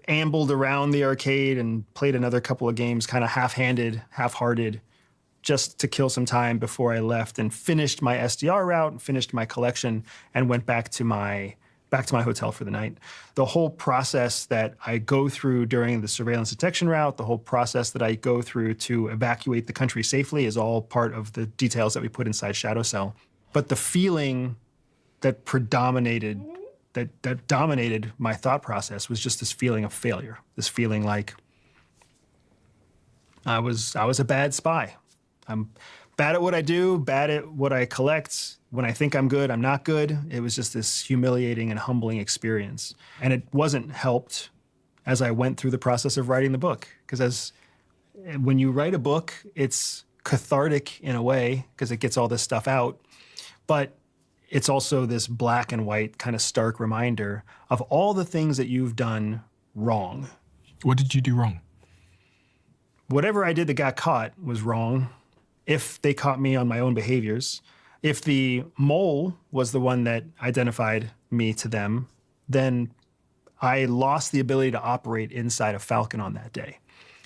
ambled around the arcade and played another couple of games, kind of half-handed, half-hearted, just to kill some time before I left, and finished my SDR route and finished my collection and went back to my hotel for the night. The whole process that I go through during the surveillance detection route, the whole process that I go through to evacuate the country safely is all part of the details that we put inside Shadow Cell. But the feeling that dominated my thought process was just this feeling of failure, this feeling like I was a bad spy. I'm bad at what I do, bad at what I collect. When I think I'm good, I'm not good. It was just this humiliating and humbling experience. And it wasn't helped as I went through the process of writing the book. Because when you write a book, it's cathartic in a way, because it gets all this stuff out. But it's also this black and white kind of stark reminder of all the things that you've done wrong. What did you do wrong? Whatever I did that got caught was wrong. If they caught me on my own behaviors, if the mole was the one that identified me to them, then I lost the ability to operate inside of Falcon on that day.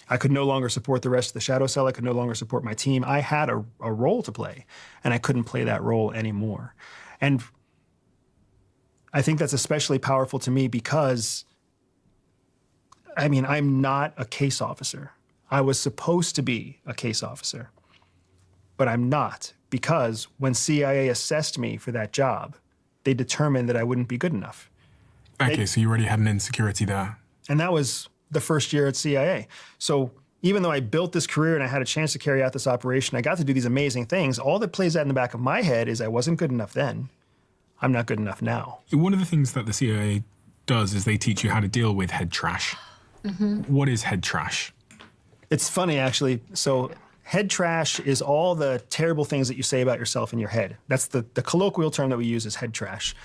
I could no longer support the rest of the Shadow Cell. I could no longer support my team. I had a role to play, and I couldn't play that role anymore. And I think that's especially powerful to me because, I mean, I'm not a case officer. I was supposed to be a case officer, but I'm not, because when CIA assessed me for that job, they determined that I wouldn't be good enough. Okay, so you already had an insecurity there. And that was the first year at CIA. So even though I built this career and I had a chance to carry out this operation, I got to do these amazing things. All that plays out in the back of my head is I wasn't good enough then. I'm not good enough now. One of the things that the CIA does is they teach you how to deal with head trash. What is head trash? It's funny, actually. So head trash is all the terrible things that you say about yourself in your head. That's the colloquial term that we use is head trash.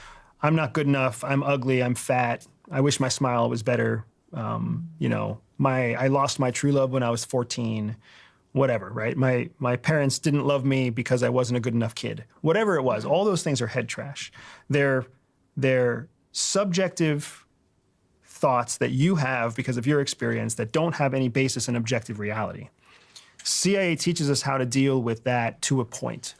I'm not good enough. I'm ugly. I'm fat. I wish my smile was better. I lost my true love when I was 14. Whatever, right? My parents didn't love me because I wasn't a good enough kid. Whatever it was, all those things are head trash. They're subjective thoughts that you have because of your experience that don't have any basis in objective reality. CIA teaches us how to deal with that to a point.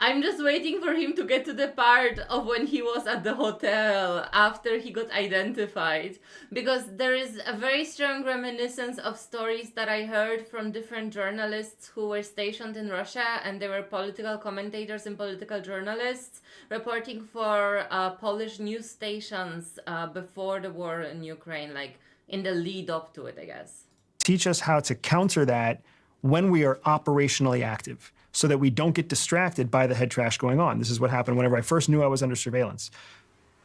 I'm just waiting for him to get to the part of when he was at the hotel after he got identified, because there is a very strong reminiscence of stories that I heard from different journalists who were stationed in Russia, and they were political commentators and political journalists reporting for Polish news stations before the war in Ukraine, like in the lead up to it, I guess. Teach us how to counter that when we are operationally active, so that we don't get distracted by the head trash going on. This is what happened whenever I first knew I was under surveillance.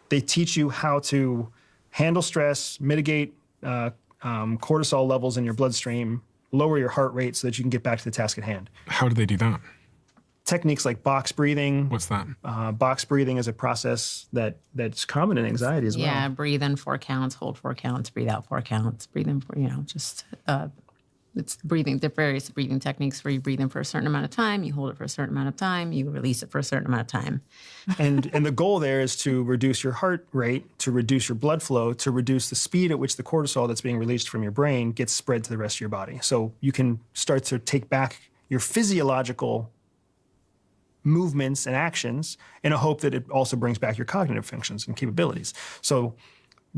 They teach you how to handle stress, mitigate cortisol levels in your bloodstream, lower your heart rate so that you can get back to the task at hand. How do they do that? Techniques like box breathing. What's that? Box breathing is a process that's common in anxiety as well. Yeah, breathe in 4 counts, hold 4 counts, breathe out 4 counts, breathe in, it's breathing, the various breathing techniques where you breathe in for a certain amount of time, you hold it for a certain amount of time, you release it for a certain amount of time. And the goal there is to reduce your heart rate, to reduce your blood flow, to reduce the speed at which the cortisol that's being released from your brain gets spread to the rest of your body. So you can start to take back your physiological movements and actions in a hope that it also brings back your cognitive functions and capabilities. So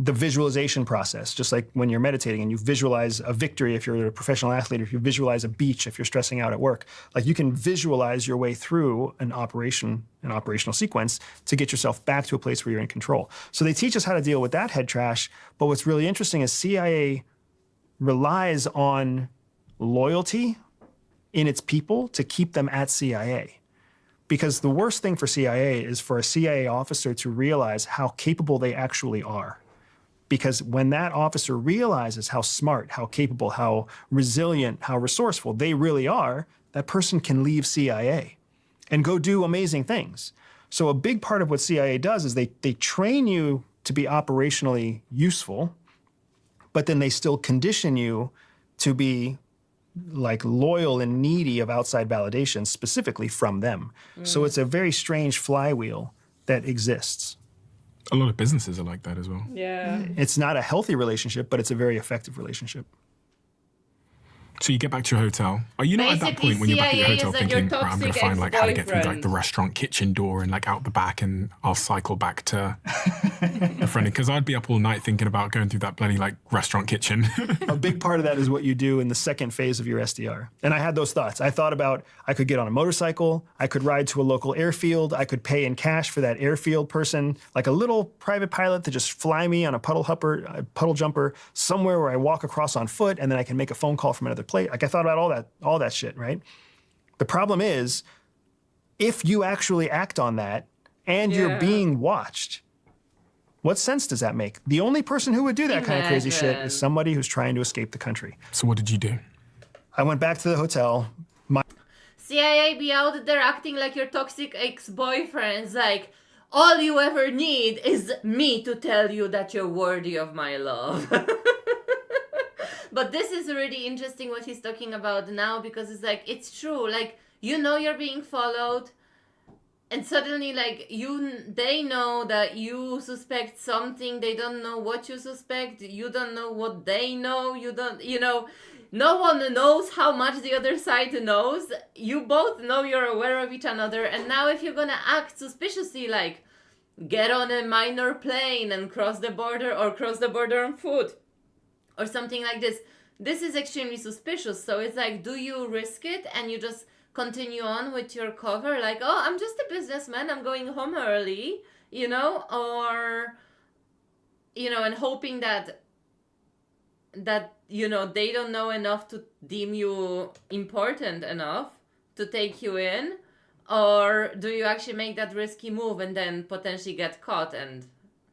the visualization process, just like when you're meditating and you visualize a victory if you're a professional athlete, or if you visualize a beach if you're stressing out at work, like you can visualize your way through an operational sequence to get yourself back to a place where you're in control. So they teach us how to deal with that head trash, but what's really interesting is CIA relies on loyalty in its people to keep them at CIA. Because the worst thing for CIA is for a CIA officer to realize how capable they actually are. Because when that officer realizes how smart, how capable, how resilient, how resourceful they really are, that person can leave CIA and go do amazing things. So a big part of what CIA does is they train you to be operationally useful, but then they still condition you to be like loyal and needy of outside validation, specifically from them. So it's a very strange flywheel that exists. A lot of businesses are like that as well. Yeah. It's not a healthy relationship, but it's a very effective relationship. So you get back to your hotel. Are you not at that point when you're back at your CIA hotel is like thinking, your right, I'm going to toxic find like how to get through like ex-boyfriend. the restaurant kitchen door and like out the back, and I'll cycle back to a friend? Because I'd be up all night thinking about going through that bloody like restaurant kitchen. A big part of that is what you do in the second phase of your SDR. And I had those thoughts. I thought about, I could get on a motorcycle, I could ride to a local airfield, I could pay in cash for that airfield person, like a little private pilot to just fly me on a puddle jumper somewhere where I walk across on foot, and then I can make a phone call from another place. Like I thought about all that shit, right? The problem is, if you actually act on that and you're being watched, what sense does that make? The only person who would do that kind of crazy shit is somebody who's trying to escape the country. So what did you do? I went back to the hotel. CIA be out there acting like your toxic ex-boyfriends, like, all you ever need is me to tell you that you're worthy of my love. But this is really interesting what he's talking about now, because it's like, it's true, like, you know you're being followed, and suddenly, like, they know that you suspect something, they don't know what you suspect, you don't know what they know, no one knows how much the other side knows, you both know you're aware of each other, and now if you're gonna act suspiciously, like, get on a minor plane and cross the border, or cross the border on foot, or something like this. This is extremely suspicious. So it's like, do you risk it and you just continue on with your cover? Like, oh, I'm just a businessman, I'm going home early, or, and hoping that, they don't know enough to deem you important enough to take you in? Or do you actually make that risky move and then potentially get caught and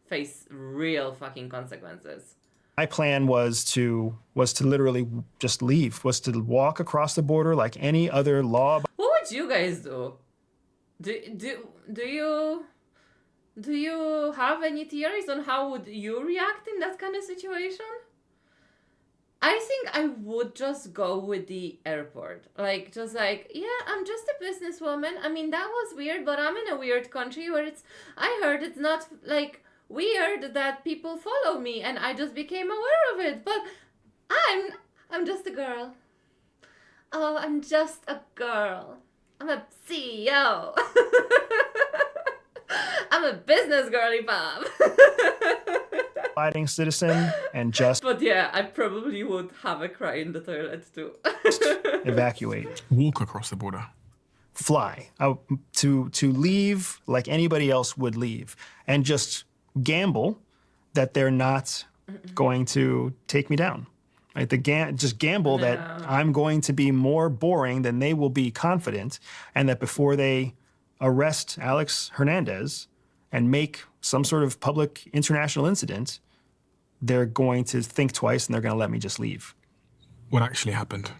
face real fucking consequences? My plan was to literally just leave, was to walk across the border like any other law. What would you guys do? Do you have any theories on how would you react in that kind of situation? I think I would just go with the airport. Like, just like, yeah, I'm just a businesswoman. I mean, that was weird, but I'm in a weird country where I heard it's not, like, weird that people follow me, and I just became aware of it. But I'm just a girl. Oh, I'm just a girl. I'm a CEO. I'm a business girly, Bob. Abiding citizen and just But yeah, I probably would have a cry in the toilet too. evacuate. Walk across the border. Fly. To leave like anybody else would leave. And just gamble that they're not going to take me down. Right? Just gamble that I'm going to be more boring than they will be confident, and that before they arrest Alex Hernandez and make some sort of public international incident, they're going to think twice and they're going to let me just leave. What actually happened?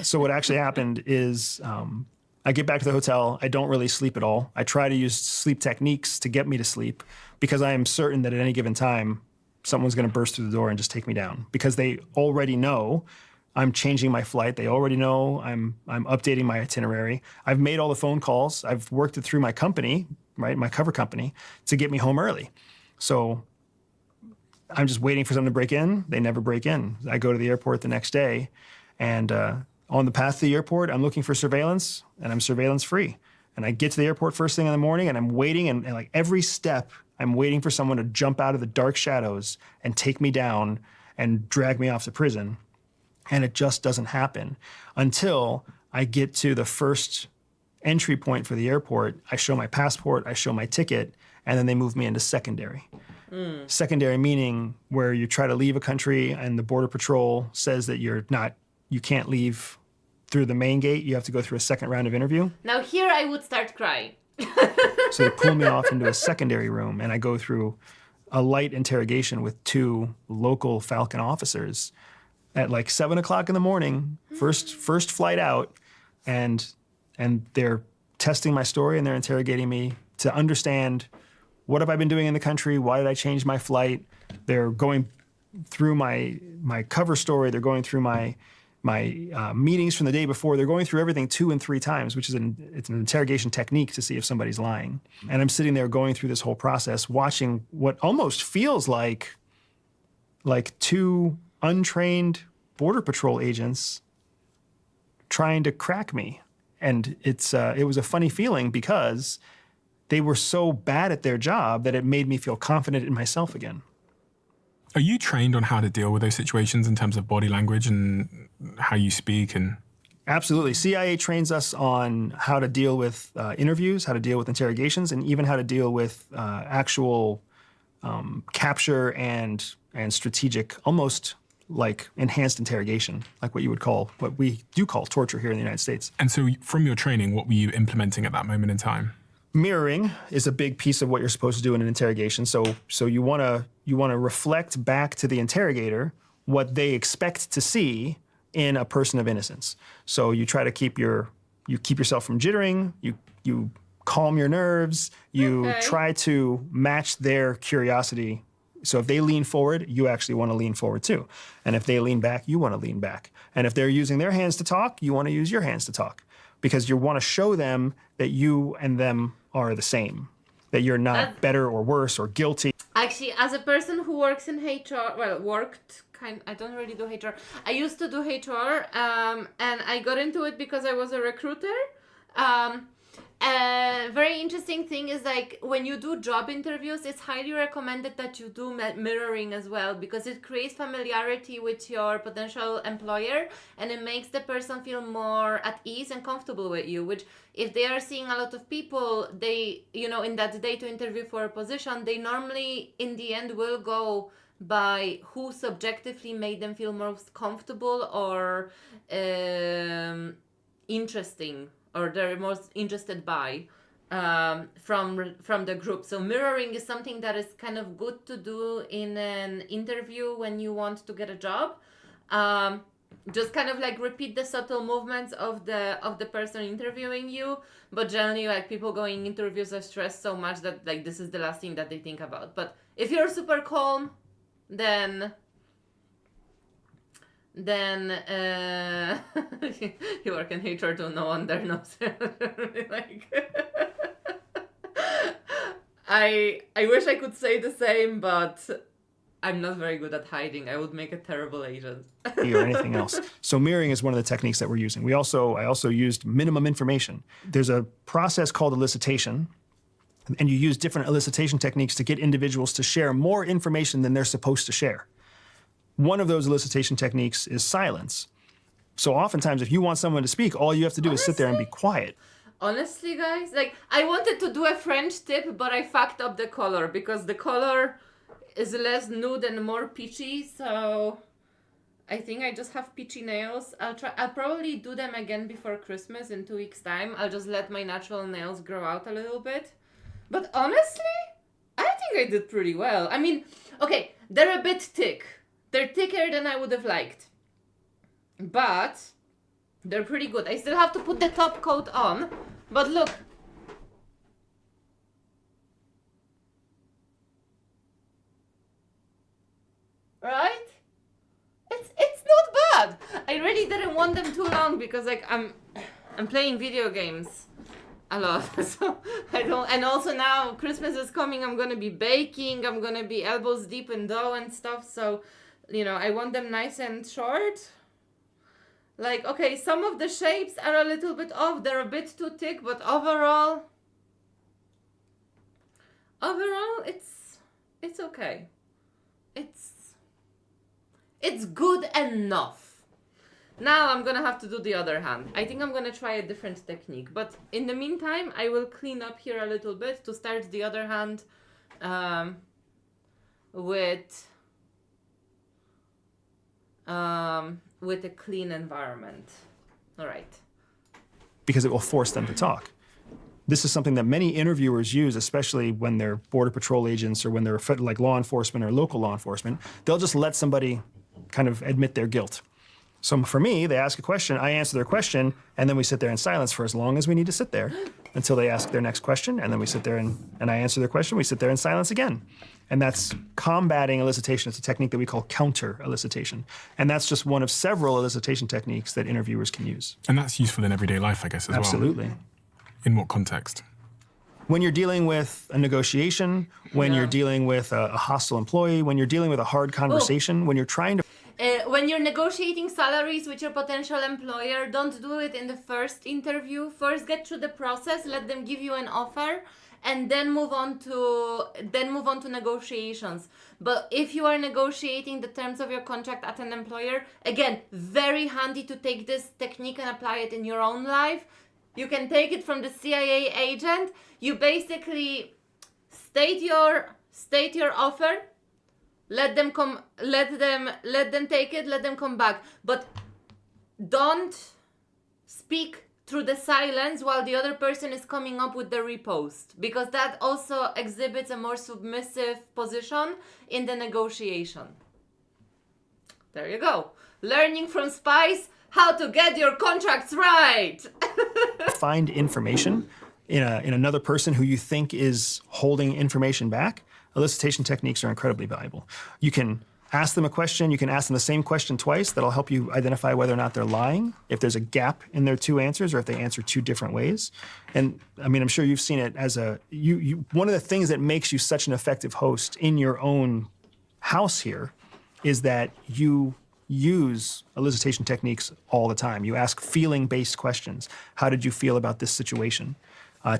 So what actually happened is I get back to the hotel. I don't really sleep at all. I try to use sleep techniques to get me to sleep because I am certain that at any given time, someone's going to burst through the door and just take me down, because they already know I'm changing my flight. They already know I'm updating my itinerary. I've made all the phone calls. I've worked it through my company, right, my cover company, to get me home early. So I'm just waiting for someone to break in. They never break in. I go to the airport the next day, and on the path to the airport, I'm looking for surveillance, and I'm surveillance free. And I get to the airport first thing in the morning, and I'm waiting, and like every step, I'm waiting for someone to jump out of the dark shadows and take me down and drag me off to prison. And it just doesn't happen until I get to the first entry point for the airport. I show my passport, I show my ticket, and then they move me into secondary. Secondary meaning where you try to leave a country and the Border Patrol says that you can't leave through the main gate. You have to go through a second round of interview. Now here I would start crying. So they pull me off into a secondary room, and I go through a light interrogation with two local Falcon officers at like 7 o'clock in the morning, first flight out, and they're testing my story and they're interrogating me to understand what have I been doing in the country, why did I change my flight. They're going through my cover story, they're going through my meetings from the day before. They're going through everything 2 and 3 times, which is it's an interrogation technique to see if somebody's lying. And I'm sitting there going through this whole process, watching what almost feels like two untrained Border Patrol agents trying to crack me. And it was a funny feeling because they were so bad at their job that it made me feel confident in myself again. Are you trained on how to deal with those situations in terms of body language and how you speak? And Absolutely. CIA trains us on how to deal with interviews, how to deal with interrogations, and even how to deal with actual capture and strategic, almost like enhanced interrogation, like what we do call torture here in the United States. And so from your training, what were you implementing at that moment in time? Mirroring is a big piece of what you're supposed to do in an interrogation. So you want to reflect back to the interrogator what they expect to see in a person of innocence. So you try to keep yourself from jittering. You calm your nerves. You try to match their curiosity. So if they lean forward, you actually want to lean forward too. And if they lean back, you want to lean back. And if they're using their hands to talk, you want to use your hands to talk, because you want to show them that you and them are the same, that you're not better or worse or guilty. Actually, as a person who works in HR, I don't really do HR. I used to do HR, and I got into it because I was a recruiter. Very interesting thing is, like, when you do job interviews, it's highly recommended that you do mirroring as well, because it creates familiarity with your potential employer, and it makes the person feel more at ease and comfortable with you, which if they are seeing a lot of people, they, in that day to interview for a position, they normally in the end will go by who subjectively made them feel most comfortable or interesting, or they're most interested by. from the group. So mirroring is something that is kind of good to do in an interview when you want to get a job. Just kind of like repeat the subtle movements of the person interviewing you, but generally like people going interviews are stressed so much that like this is the last thing that they think about. But if you're super calm, then you work in HR too, no wonder, no. Like I wish I could say the same, but I'm not very good at hiding. I would make a terrible agent. Or anything else. So mirroring is one of the techniques that we're using. I also used minimum information. There's a process called elicitation, and you use different elicitation techniques to get individuals to share more information than they're supposed to share. One of those elicitation techniques is silence. So oftentimes, if you want someone to speak, all you have to do is sit there and be quiet. Honestly, guys, like I wanted to do a French tip, but I fucked up the color because the color is less nude and more peachy, so I think I just have peachy nails. I'll probably do them again before Christmas in 2 weeks' time. I'll just let my natural nails grow out a little bit. But honestly, I think I did pretty well. I mean, okay, they're a bit thick. They're thicker than I would have liked. But they're pretty good. I still have to put the top coat on, but look. Right? It's not bad. I really didn't want them too long because like I'm playing video games a lot. So I don't, and also now Christmas is coming, I'm gonna be baking, I'm gonna be elbows deep in dough and stuff, so you know, I want them nice and short. Like, okay, some of the shapes are a little bit off, they're a bit too thick, but overall it's okay. It's good enough. Now I'm gonna have to do the other hand. I think I'm gonna try a different technique, but in the meantime, I will clean up here a little bit to start the other hand with a clean environment. All right. Because it will force them to talk. This is something that many interviewers use, especially when they're Border Patrol agents or when they're like law enforcement or local law enforcement. They'll just let somebody kind of admit their guilt. So for me, they ask a question, I answer their question, and then we sit there in silence for as long as we need to sit there until they ask their next question, and then we sit there and I answer their question, we sit there in silence again. And that's combating elicitation. It's a technique that we call counter-elicitation. And that's just one of several elicitation techniques that interviewers can use. And that's useful in everyday life, I guess, as Absolutely. well. In what context? When you're dealing with a negotiation, when you're dealing with a hostile employee, when you're dealing with a hard conversation, when you're trying to... When you're negotiating salaries with your potential employer, don't do it in the first interview. First get through the process, let them give you an offer, and then move on to negotiations. But if you are negotiating the terms of your contract at an employer, again, very handy to take this technique and apply it in your own life. You can take it from the CIA agent. You basically state your offer, let them take it, let them come back. But don't speak through the silence while the other person is coming up with the repost, because that also exhibits a more submissive position in the negotiation. There you go. Learning from spies how to get your contracts right. Find information in another person who you think is holding information back. Elicitation techniques are incredibly valuable. You can ask them a question, you can ask them the same question twice. That'll help you identify whether or not they're lying, if there's a gap in their two answers, or if they answer two different ways. And I mean, I'm sure you've seen it as one of the things that makes you such an effective host in your own house here is that you use elicitation techniques all the time. You ask feeling-based questions. How did you feel about this situation?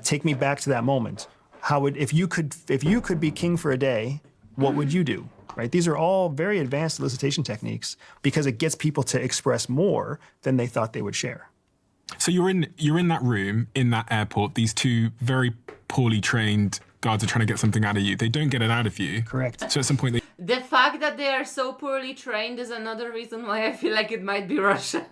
Take me back to that moment. If you could be king for a day, what would you do? Right? These are all very advanced elicitation techniques because it gets people to express more than they thought they would share. So you're in that room in that airport. These two very poorly trained guards are trying to get something out of you. They don't get it out of you. Correct. So at some point The fact that they are so poorly trained is another reason why I feel like it might be Russian.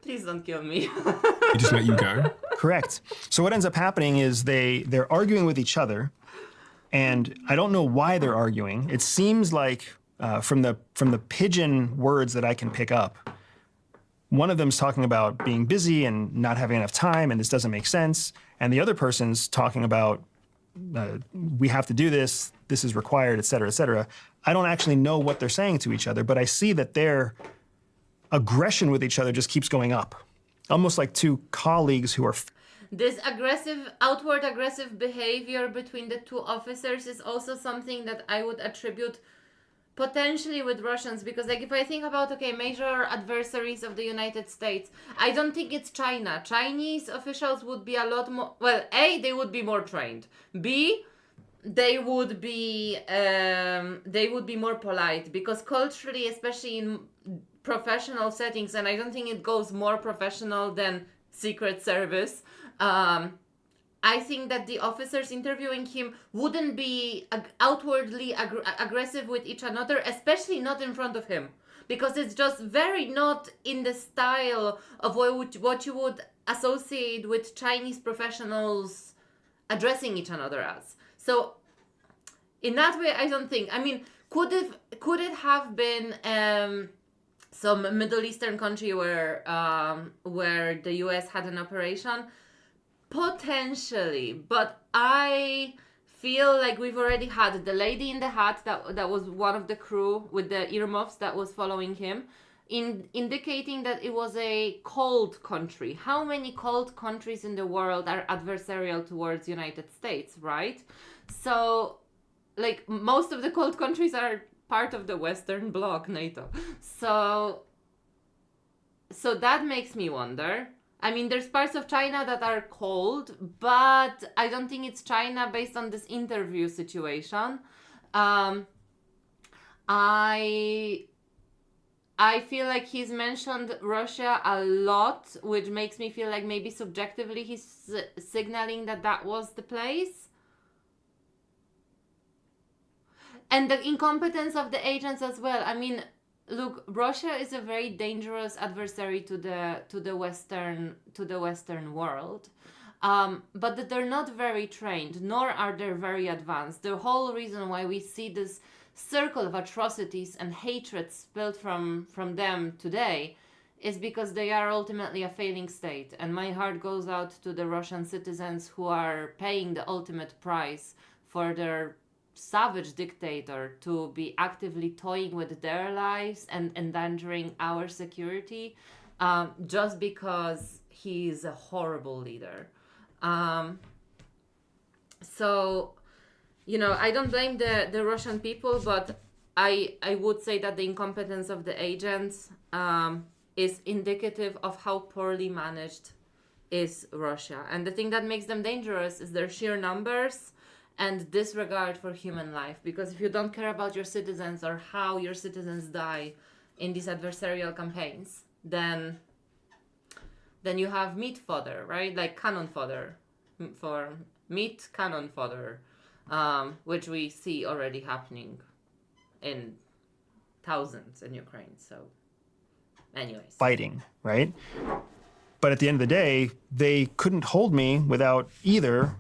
Please don't kill me. He just let you go? Correct. So what ends up happening is they're arguing with each other, and I don't know why they're arguing. It seems like from the pigeon words that I can pick up, one of them's talking about being busy and not having enough time, and this doesn't make sense. And the other person's talking about we have to do this, this is required, et cetera, et cetera. I don't actually know what they're saying to each other, but I see that their aggression with each other just keeps going up. Almost like two colleagues who are... This outward aggressive behavior between the two officers is also something that I would attribute potentially with Russians, because like if I think about, okay, major adversaries of the United States, I don't think it's China. Chinese officials would be a lot more, well, A, they would be more trained. B, they would be more polite, because culturally, especially in professional settings, and I don't think it goes more professional than Secret Service, I think that the officers interviewing him wouldn't be outwardly aggressive with each another, especially not in front of him, because it's just very not in the style of what you would associate with Chinese professionals addressing each other as. So in that way, I don't think, I mean, could it have been some Middle Eastern country where the US had an operation? Potentially, but I feel like we've already had the lady in the hat that was one of the crew with the earmuffs that was following him, indicating that it was a cold country. How many cold countries in the world are adversarial towards United States, right? So, like, most of the cold countries are part of the Western Bloc, NATO. So that makes me wonder. I mean, there's parts of China that are cold, but I don't think it's China based on this interview situation. I feel like he's mentioned Russia a lot, which makes me feel like maybe subjectively he's signaling that was the place. And the incompetence of the agents as well. I mean, look, Russia is a very dangerous adversary to the Western world, but that they're not very trained, nor are they very advanced. The whole reason why we see this circle of atrocities and hatred spilled from them today is because they are ultimately a failing state. And my heart goes out to the Russian citizens who are paying the ultimate price for their savage dictator to be actively toying with their lives and endangering our security, just because he is a horrible leader. So, you know, I don't blame the Russian people, but I would say that the incompetence of the agents is indicative of how poorly managed is Russia. And the thing that makes them dangerous is their sheer numbers and disregard for human life. Because if you don't care about your citizens or how your citizens die in these adversarial campaigns, then you have meat fodder, right? Like cannon fodder, for meat cannon fodder, which we see already happening in thousands in Ukraine. So anyways. Fighting, right? But at the end of the day, they couldn't hold me without either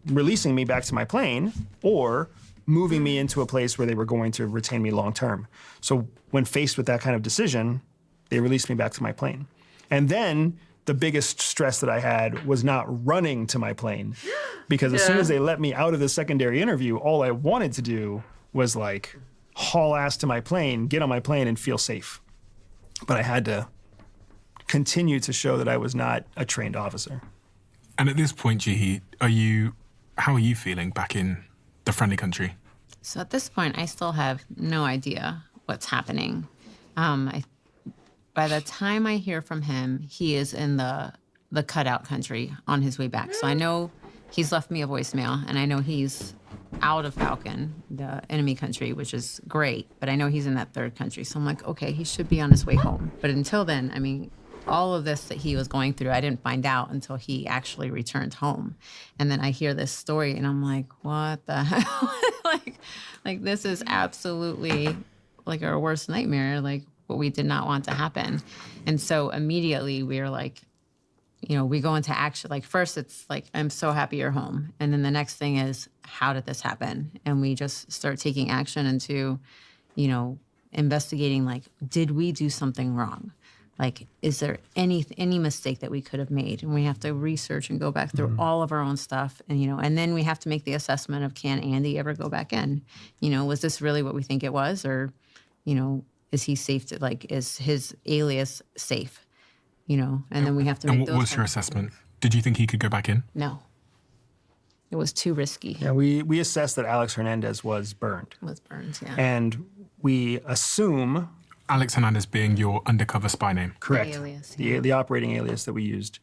releasing me back to my plane or moving me into a place where they were going to retain me long term. So when faced with that kind of decision, they released me back to my plane. And then the biggest stress that I had was not running to my plane, because as soon as they let me out of the secondary interview, all I wanted to do was like haul ass to my plane, get on my plane and feel safe. But I had to continue to show that I was not a trained officer. And at this point, Jihi, how are you feeling back in the friendly country? So at this point, I still have no idea what's happening. By the time I hear from him, he is in the cutout country on his way back. So I know he's left me a voicemail, and I know he's out of Falcon, the enemy country, which is great. But I know he's in that third country. So I'm like, okay, he should be on his way home. But until then, I mean, all of this that he was going through, I didn't find out until he actually returned home. And then I hear this story and I'm like, what the hell? like this is absolutely like our worst nightmare. Like, what we did not want to happen. And so immediately we were like, we go into action. Like first it's like, I'm so happy you're home. And then the next thing is, how did this happen? And we just start taking action into, investigating, like, did we do something wrong? Like, is there any mistake that we could have made? And we have to research and go back through all of our own stuff. And, and then we have to make the assessment of, can Andy ever go back in? Was this really what we think it was? Or, is he safe to, like, is his alias safe? And then we have to make those. And what was your assessment? Did you think he could go back in? No. It was too risky. Yeah, we assessed that Alex Hernandez was burned. Was burned, yeah. And we assume... Alex Hernandez being your undercover spy name. Correct. The alias. The operating alias that we used.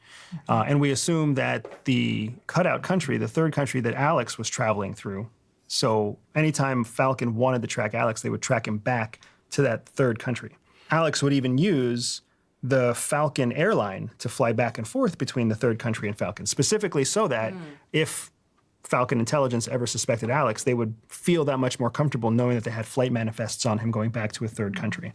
And we assume that the cutout country, the third country that Alex was traveling through, so anytime Falcon wanted to track Alex, they would track him back to that third country. Alex would even use the Falcon airline to fly back and forth between the third country and Falcon, specifically so that if Falcon intelligence ever suspected Alex, they would feel that much more comfortable knowing that they had flight manifests on him going back to a third country.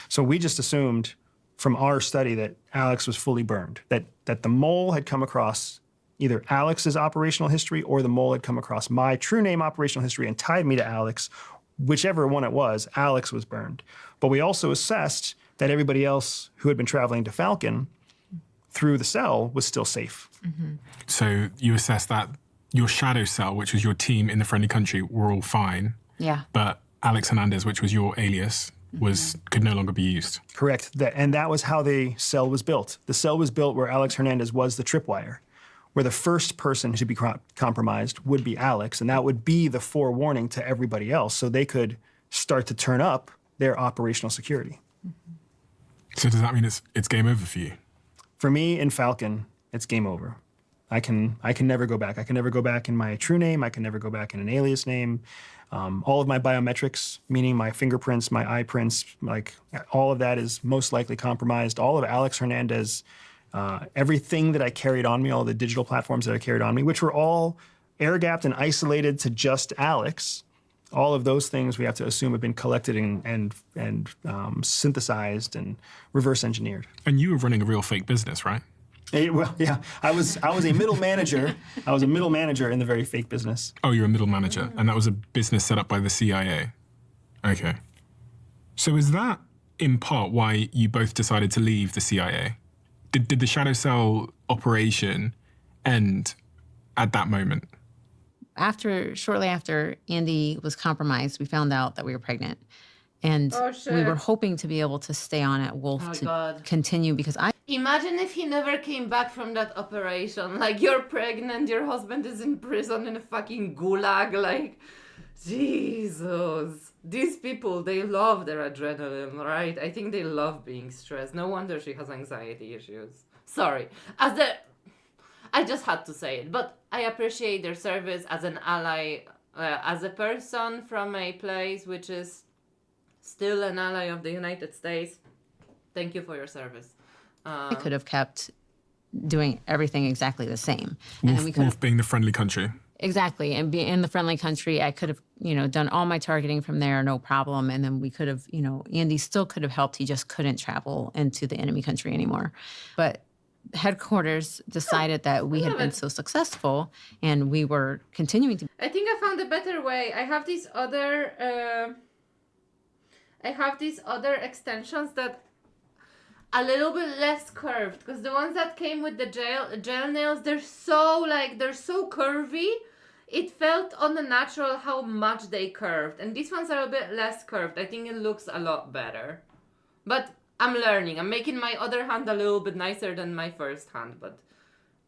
So we just assumed from our study that Alex was fully burned, that the mole had come across either Alex's operational history or the mole had come across my true name operational history and tied me to Alex. Whichever one it was, Alex was burned. But we also assessed that everybody else who had been traveling to Falcon through the cell was still safe. So you assessed that your shadow cell, which was your team in the friendly country, were all fine. Yeah. But Alex Hernandez, which was your alias, could no longer be used. Correct. And that was how the cell was built. The cell was built where Alex Hernandez was the tripwire, where the first person to be compromised would be Alex, and that would be the forewarning to everybody else so they could start to turn up their operational security. So does that mean it's game over for you? For me, in Falcon, it's game over. I can never go back. I can never go back in my true name. I can never go back in an alias name. All of my biometrics, meaning my fingerprints, my eye prints, like all of that is most likely compromised. All of Alex Hernandez, everything that I carried on me, all the digital platforms that I carried on me, which were all air-gapped and isolated to just Alex, all of those things we have to assume have been collected and synthesized and reverse engineered. And you were running a real fake business, right? Well, yeah, I was a middle manager. I was a middle manager in the very fake business. Oh, you're a middle manager, and that was a business set up by the CIA. Okay. So is that in part why you both decided to leave the CIA? Did the shadow cell operation end at that moment? Shortly after Andy was compromised, we found out that we were pregnant. And we were hoping to be able to stay on at Wolf continue because Imagine if he never came back from that operation. Like, you're pregnant, your husband is in prison in a fucking gulag. Like, Jesus. These people, they love their adrenaline, right? I think they love being stressed. No wonder she has anxiety issues. Sorry. I just had to say it, but I appreciate their service as an ally, as a person from a place which is still an ally of the United States. Thank you for your service. I could have kept doing everything exactly the same. And then we could Wolf being the friendly country. Exactly. And being in the friendly country, I could have, done all my targeting from there, no problem. And then we could have, Andy still could have helped. He just couldn't travel into the enemy country anymore. But headquarters decided that we had been so successful and we were continuing to. I think I found a better way. I have these other extensions that a little bit less curved, because the ones that came with the gel nails, they're so curvy. It felt unnatural how much they curved, and these ones are a bit less curved. I think it looks a lot better, but I'm learning. I'm making my other hand a little bit nicer than my first hand, but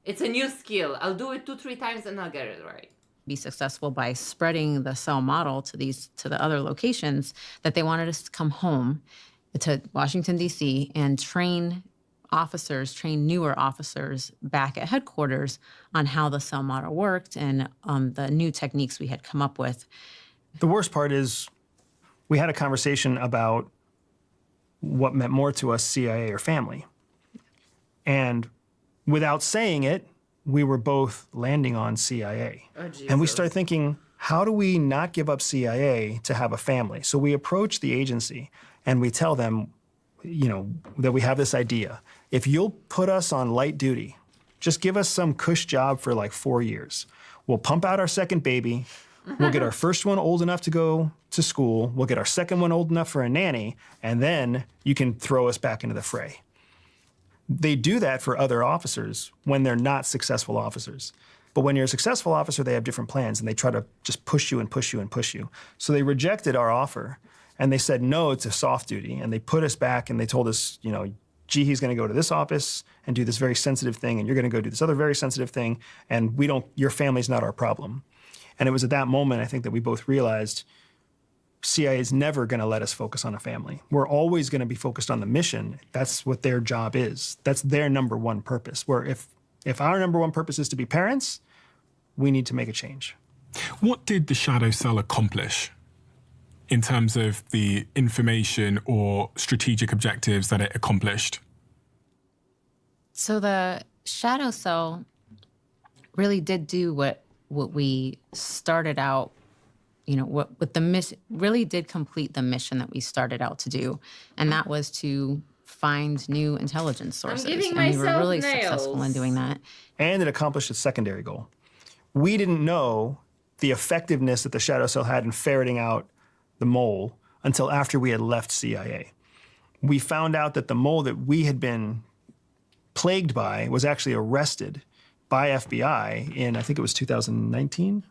it's a new skill. I'll do it 2-3 times and I'll get it right. Be successful by spreading the cell model to the other locations, that they wanted us to come home to Washington, D.C. and train newer officers back at headquarters on how the cell model worked and the new techniques we had come up with. The worst part is we had a conversation about what meant more to us, CIA or family. And without saying it, we were both landing on CIA. Oh, Jesus. And we started thinking, how do we not give up CIA to have a family? So we approach the agency and we tell them, that we have this idea. If you'll put us on light duty, just give us some cush job for like 4 years. We'll pump out our second baby. We'll get our first one old enough to go to school. We'll get our second one old enough for a nanny. And then you can throw us back into the fray. They do that for other officers when they're not successful officers. But when you're a successful officer, they have different plans, and they try to just push you and push you and push you. So they rejected our offer, and they said no to soft duty. And they put us back, and they told us, Jihee's going to go to this office and do this very sensitive thing, and you're going to go do this other very sensitive thing, and your family's not our problem. And it was at that moment, I think, that we both realized CIA is never going to let us focus on a family. We're always going to be focused on the mission. That's what their job is. That's their number one purpose. Where if our number one purpose is to be parents, we need to make a change. What did the shadow cell accomplish in terms of the information or strategic objectives that it accomplished? So the shadow cell really did do what we started out, what the mission really did complete the mission that we started out to do, and that was to find new intelligence sources. I'm giving and we were myself really nails. successful in doing that. And it accomplished its secondary goal. We didn't know the effectiveness that the shadow cell had in ferreting out the mole until after we had left CIA. We found out that the mole that we had been plagued by was actually arrested by FBI in, I think it was 2019.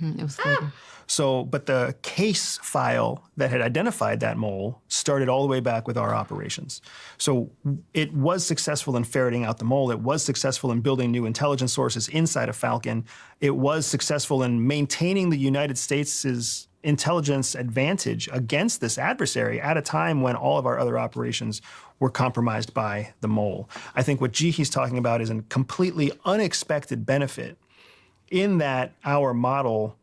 It was later. So, but the case file that had identified that mole started all the way back with our operations. So it was successful in ferreting out the mole. It was successful in building new intelligence sources inside of Falcon. It was successful in maintaining the United States' intelligence advantage against this adversary at a time when all of our other operations were compromised by the mole. I think what Jihee's talking about is a completely unexpected benefit in that our model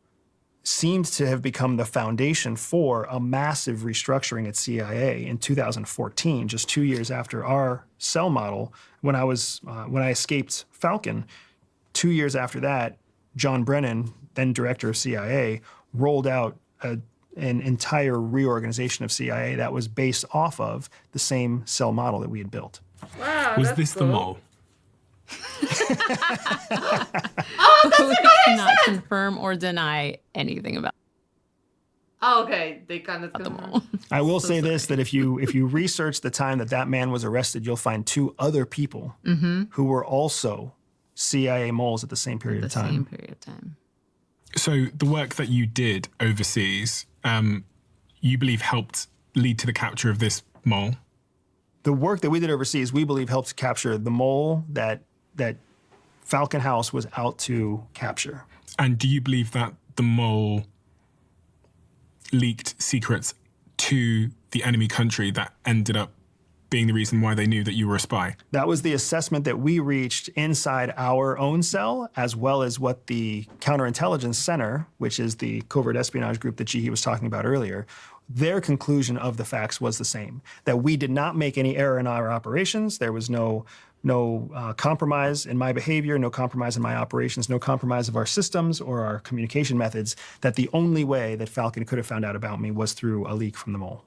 seems to have become the foundation for a massive restructuring at CIA in 2014, just 2 years after our cell model. When I escaped Falcon, 2 years after that, John Brennan, then director of CIA, rolled out an entire reorganization of CIA that was based off of the same cell model that we had built. Wow, Was that's this cool. the mole? We cannot confirm or deny anything about Oh, okay, they cannot the confirm. mole. I will say this, that if you research the time that man was arrested, you'll find 2 other people who were also CIA moles at the same period The of time. same period of time. So the work that you did overseas, you believe helped lead to the capture of this mole? The work that we did overseas, we believe, helped capture the mole that Falcon House was out to capture. And do you believe that the mole leaked secrets to the enemy country that ended up being the reason why they knew that you were a spy? That was the assessment that we reached inside our own cell, as well as what the Counterintelligence Center, which is the covert espionage group that Jihee was talking about earlier, their conclusion of the facts was the same, that we did not make any error in our operations. There was no compromise in my behavior, no compromise in my operations, no compromise of our systems or our communication methods, that the only way that Falcon could have found out about me was through a leak from the mole.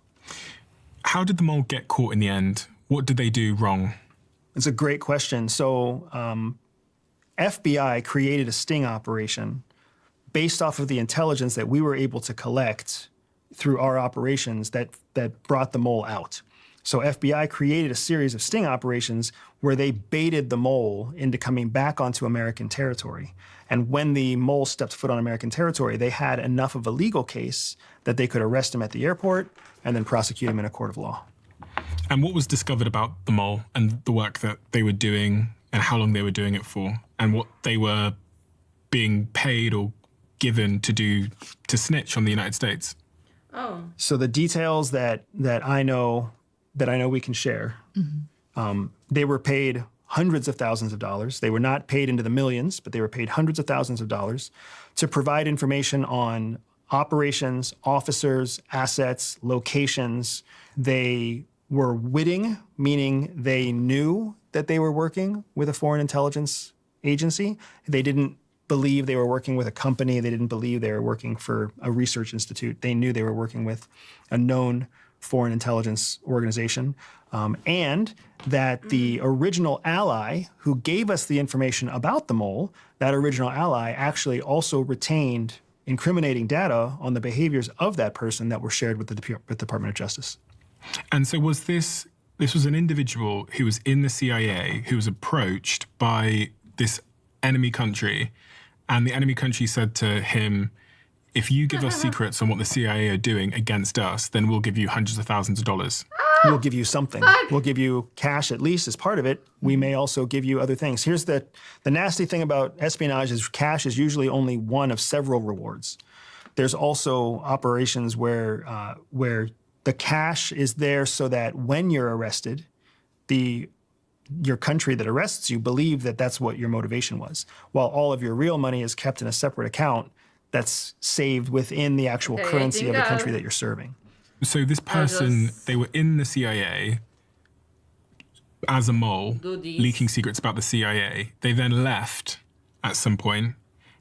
How did the mole get caught in the end? What did they do wrong? It's a great question. So FBI created a sting operation based off of the intelligence that we were able to collect through our operations that brought the mole out. So FBI created a series of sting operations where they baited the mole into coming back onto American territory. And when the mole stepped foot on American territory, they had enough of a legal case that they could arrest him at the airport and then prosecute him in a court of law. And what was discovered about the mole and the work that they were doing and how long they were doing it for and what they were being paid or given to do to snitch on the United States? Oh. So the details that I know we can share, they were paid hundreds of thousands of dollars. They were not paid into the millions, but they were paid hundreds of thousands of dollars to provide information on operations, officers, assets, locations. They were witting, meaning they knew that they were working with a foreign intelligence agency. They didn't believe they were working with a company. They didn't believe they were working for a research institute. They knew they were working with a known foreign intelligence organization, and that the original ally who gave us the information about the mole, that original ally actually also retained incriminating data on the behaviors of that person that were shared with the Department of Justice. And so was this was an individual who was in the CIA who was approached by this enemy country, and the enemy country said to him, if you give us secrets on what the CIA are doing against us, then we'll give you hundreds of thousands of dollars. We'll give you something. We'll give you cash at least as part of it. We may also give you other things. Here's the nasty thing about espionage is cash is usually only one of several rewards. There's also operations where the cash is there so that when you're arrested, your country that arrests you believe that that's what your motivation was, while all of your real money is kept in a separate account that's saved within the actual currency of the country that you're serving. So this person, they were in the CIA as a mole, leaking secrets about the CIA. They then left at some point,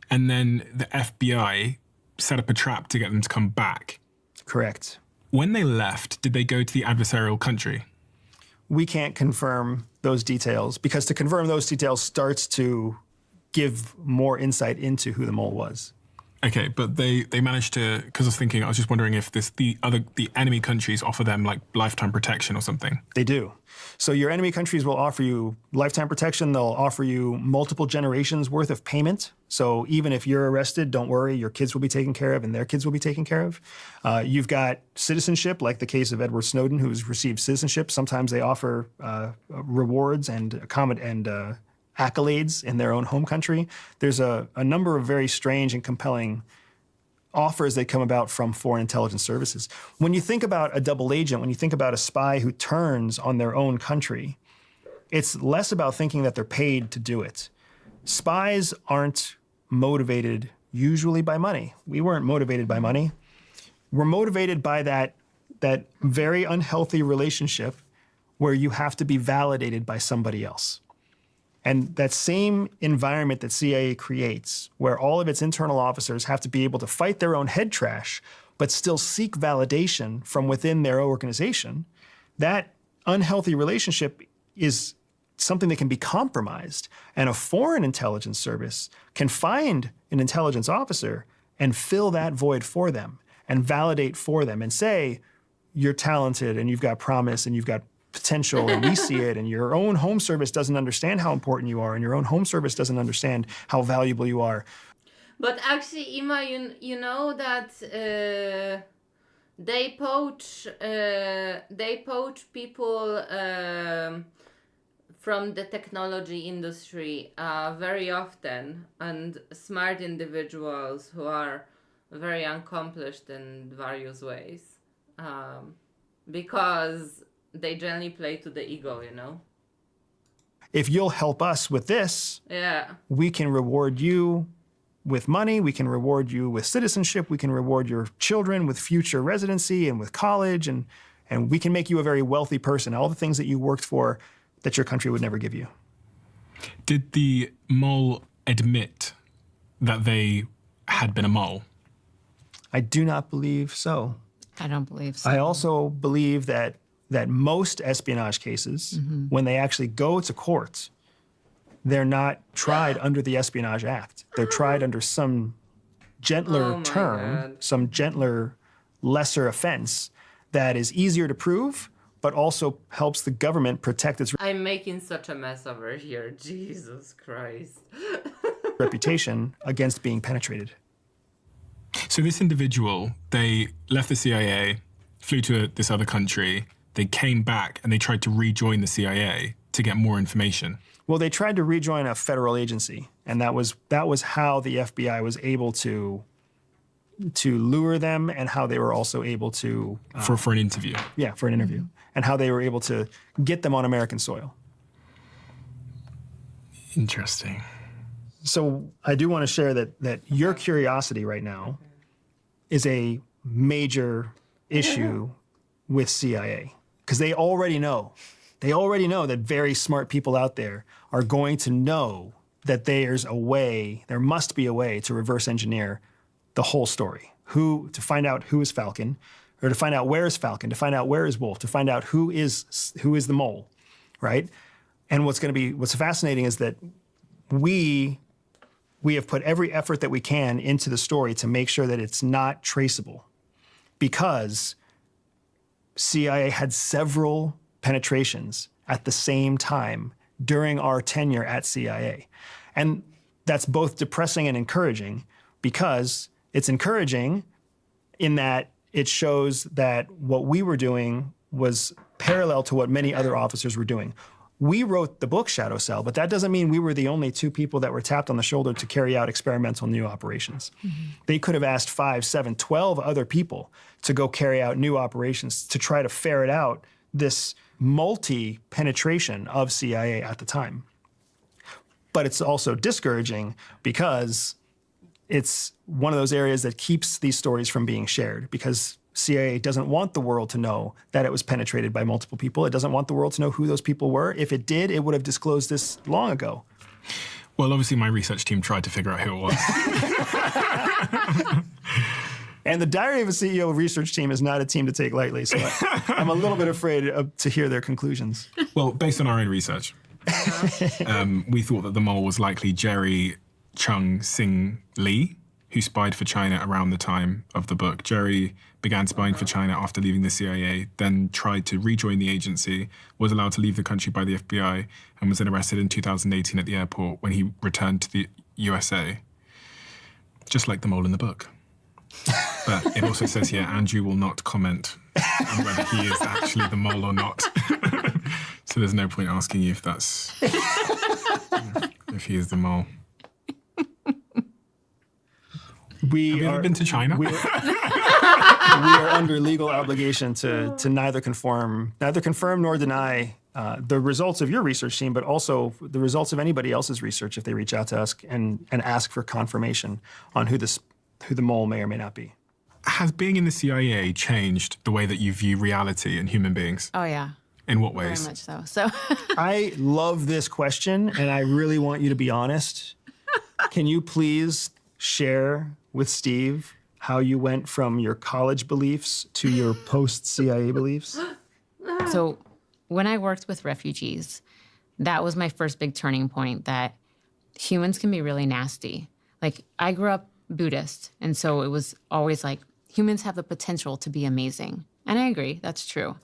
and then the FBI set up a trap to get them to come back. Correct. When they left, did they go to the adversarial country? We can't confirm those details because to confirm those details starts to give more insight into who the mole was. Okay, but they managed to, because I was just wondering if the enemy countries offer them like lifetime protection or something. They do. So your enemy countries will offer you lifetime protection. They'll offer you multiple generations worth of payment. So even if you're arrested, don't worry, your kids will be taken care of and their kids will be taken care of. You've got citizenship, like the case of Edward Snowden, who's received citizenship. Sometimes they offer rewards and accolades in their own home country. There's a number of very strange and compelling offers that come about from foreign intelligence services. When you think about a double agent, when you think about a spy who turns on their own country, it's less about thinking that they're paid to do it. Spies aren't motivated usually by money. We weren't motivated by money. We're motivated by that very unhealthy relationship where you have to be validated by somebody else. And that same environment that CIA creates, where all of its internal officers have to be able to fight their own head trash, but still seek validation from within their organization, that unhealthy relationship is something that can be compromised. And a foreign intelligence service can find an intelligence officer and fill that void for them and validate for them and say, you're talented and you've got promise and you've got potential and we see it, and your own home service doesn't understand how important you are, and your own home service doesn't understand how valuable you are. But actually, Ima, you know that they poach people from the technology industry very often, and smart individuals who are very accomplished in various ways, because they generally play to the ego, you know? If you'll help us with this, yeah, we can reward you with money, we can reward you with citizenship, we can reward your children with future residency and with college, and we can make you a very wealthy person, all the things that you worked for that your country would never give you. Did the mole admit that they had been a mole? I do not believe so. I don't believe so. I also believe that most espionage cases, when they actually go to court, they're not tried under the Espionage Act. They're tried under some gentler term, some gentler, lesser offense that is easier to prove, but also helps the government protect its I'm making such a mess over here. Jesus Christ. reputation against being penetrated. So this individual, they left the CIA, flew to this other country, they came back and they tried to rejoin the CIA to get more information. Well, they tried to rejoin a federal agency, and that was how the FBI was able to lure them, and how they were also able to for an interview. Yeah, for an interview, and how they were able to get them on American soil. Interesting. So I do want to share that your curiosity right now is a major issue with CIA, because they already know that very smart people out there are going to know that there must be a way to reverse engineer the whole story, to find out who is Falcon, or to find out where is Falcon, to find out where is Wolf, to find out who is the mole, right? And what's fascinating is that we have put every effort that we can into the story to make sure that it's not traceable, because CIA had several penetrations at the same time during our tenure at CIA. And that's both depressing and encouraging, because it's encouraging in that it shows that what we were doing was parallel to what many other officers were doing. We wrote the book Shadow Cell, but that doesn't mean we were the only 2 people that were tapped on the shoulder to carry out experimental new operations. They could have asked 5, 7, 12 other people to go carry out new operations to try to ferret out this multi-penetration of CIA at the time. But it's also discouraging because it's one of those areas that keeps these stories from being shared, because CIA doesn't want the world to know that it was penetrated by multiple people. It doesn't want the world to know who those people were. If it did, it would have disclosed this long ago. Well, obviously my research team tried to figure out who it was. And the Diary of a CEO research team is not a team to take lightly, so I'm a little bit afraid to hear their conclusions. Well, based on our own research, we thought that the mole was likely Jerry Chung Sing Lee, who spied for China around the time of the book. Jerry began spying for China after leaving the CIA, then tried to rejoin the agency, was allowed to leave the country by the FBI, and was then arrested in 2018 at the airport when he returned to the USA. Just like the mole in the book. But it also says here, Andrew will not comment on whether he is actually the mole or not. So there's no point asking you if he is the mole. Have you ever been to China? We are under legal obligation to neither confirm nor deny the results of your research team, but also the results of anybody else's research if they reach out to us and ask for confirmation on who the mole may or may not be. Has being in the CIA changed the way that you view reality and human beings? Oh, yeah. In what ways? Very much so. I love this question, and I really want you to be honest. Can you please share with Steve how you went from your college beliefs to your post-CIA beliefs? So when I worked with refugees, that was my first big turning point, that humans can be really nasty. Like, I grew up Buddhist, and so it was always like, humans have the potential to be amazing. And I agree, that's true.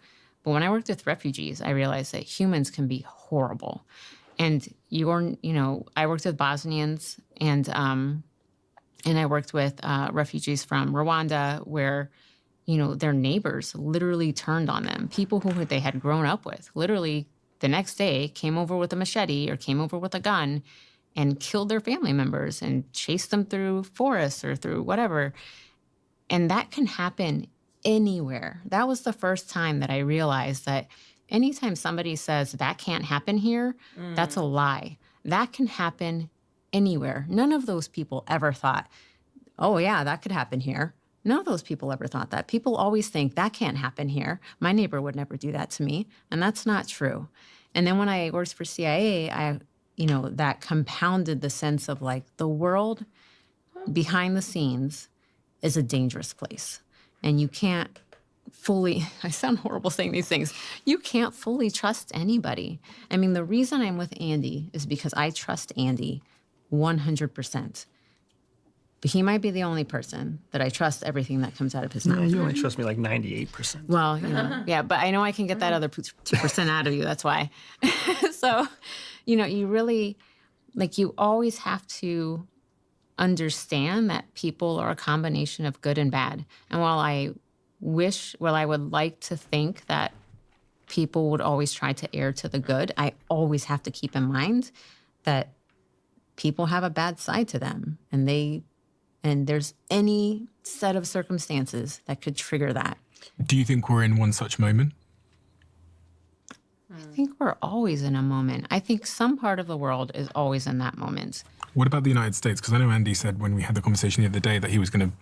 But when I worked with refugees, I realized that humans can be horrible. And I worked with Bosnians, and I worked with refugees from Rwanda, where, their neighbors literally turned on them. People who they had grown up with, literally the next day came over with a machete or came over with a gun and killed their family members and chased them through forests or through whatever. And that can happen anywhere. That was the first time that I realized that anytime somebody says that can't happen here, that's a lie. That can happen anywhere. None of those people ever thought, oh yeah, that could happen here. None of those people ever thought that. People always think that can't happen here. My neighbor would never do that to me. And that's not true. And then when I worked for CIA, that compounded the sense of like the world behind the scenes is a dangerous place. And you can't fully, I sound horrible saying these things, you can't fully trust anybody. I mean, the reason I'm with Andy is because I trust Andy 100%. But he might be the only person that I trust everything that comes out of his mouth. Yeah, you only trust me like 98%. Well, yeah, but I know I can get that other 2% out of you, that's why. So, you really, you always have to understand that people are a combination of good and bad. And while I would like to think that people would always try to err to the good, I always have to keep in mind that people have a bad side to them, and there's any set of circumstances that could trigger that. Do you think we're in one such moment? I think we're always in a moment. I think some part of the world is always in that moment. What about the United States? Because I know Andy said when we had the conversation the other day that he was going to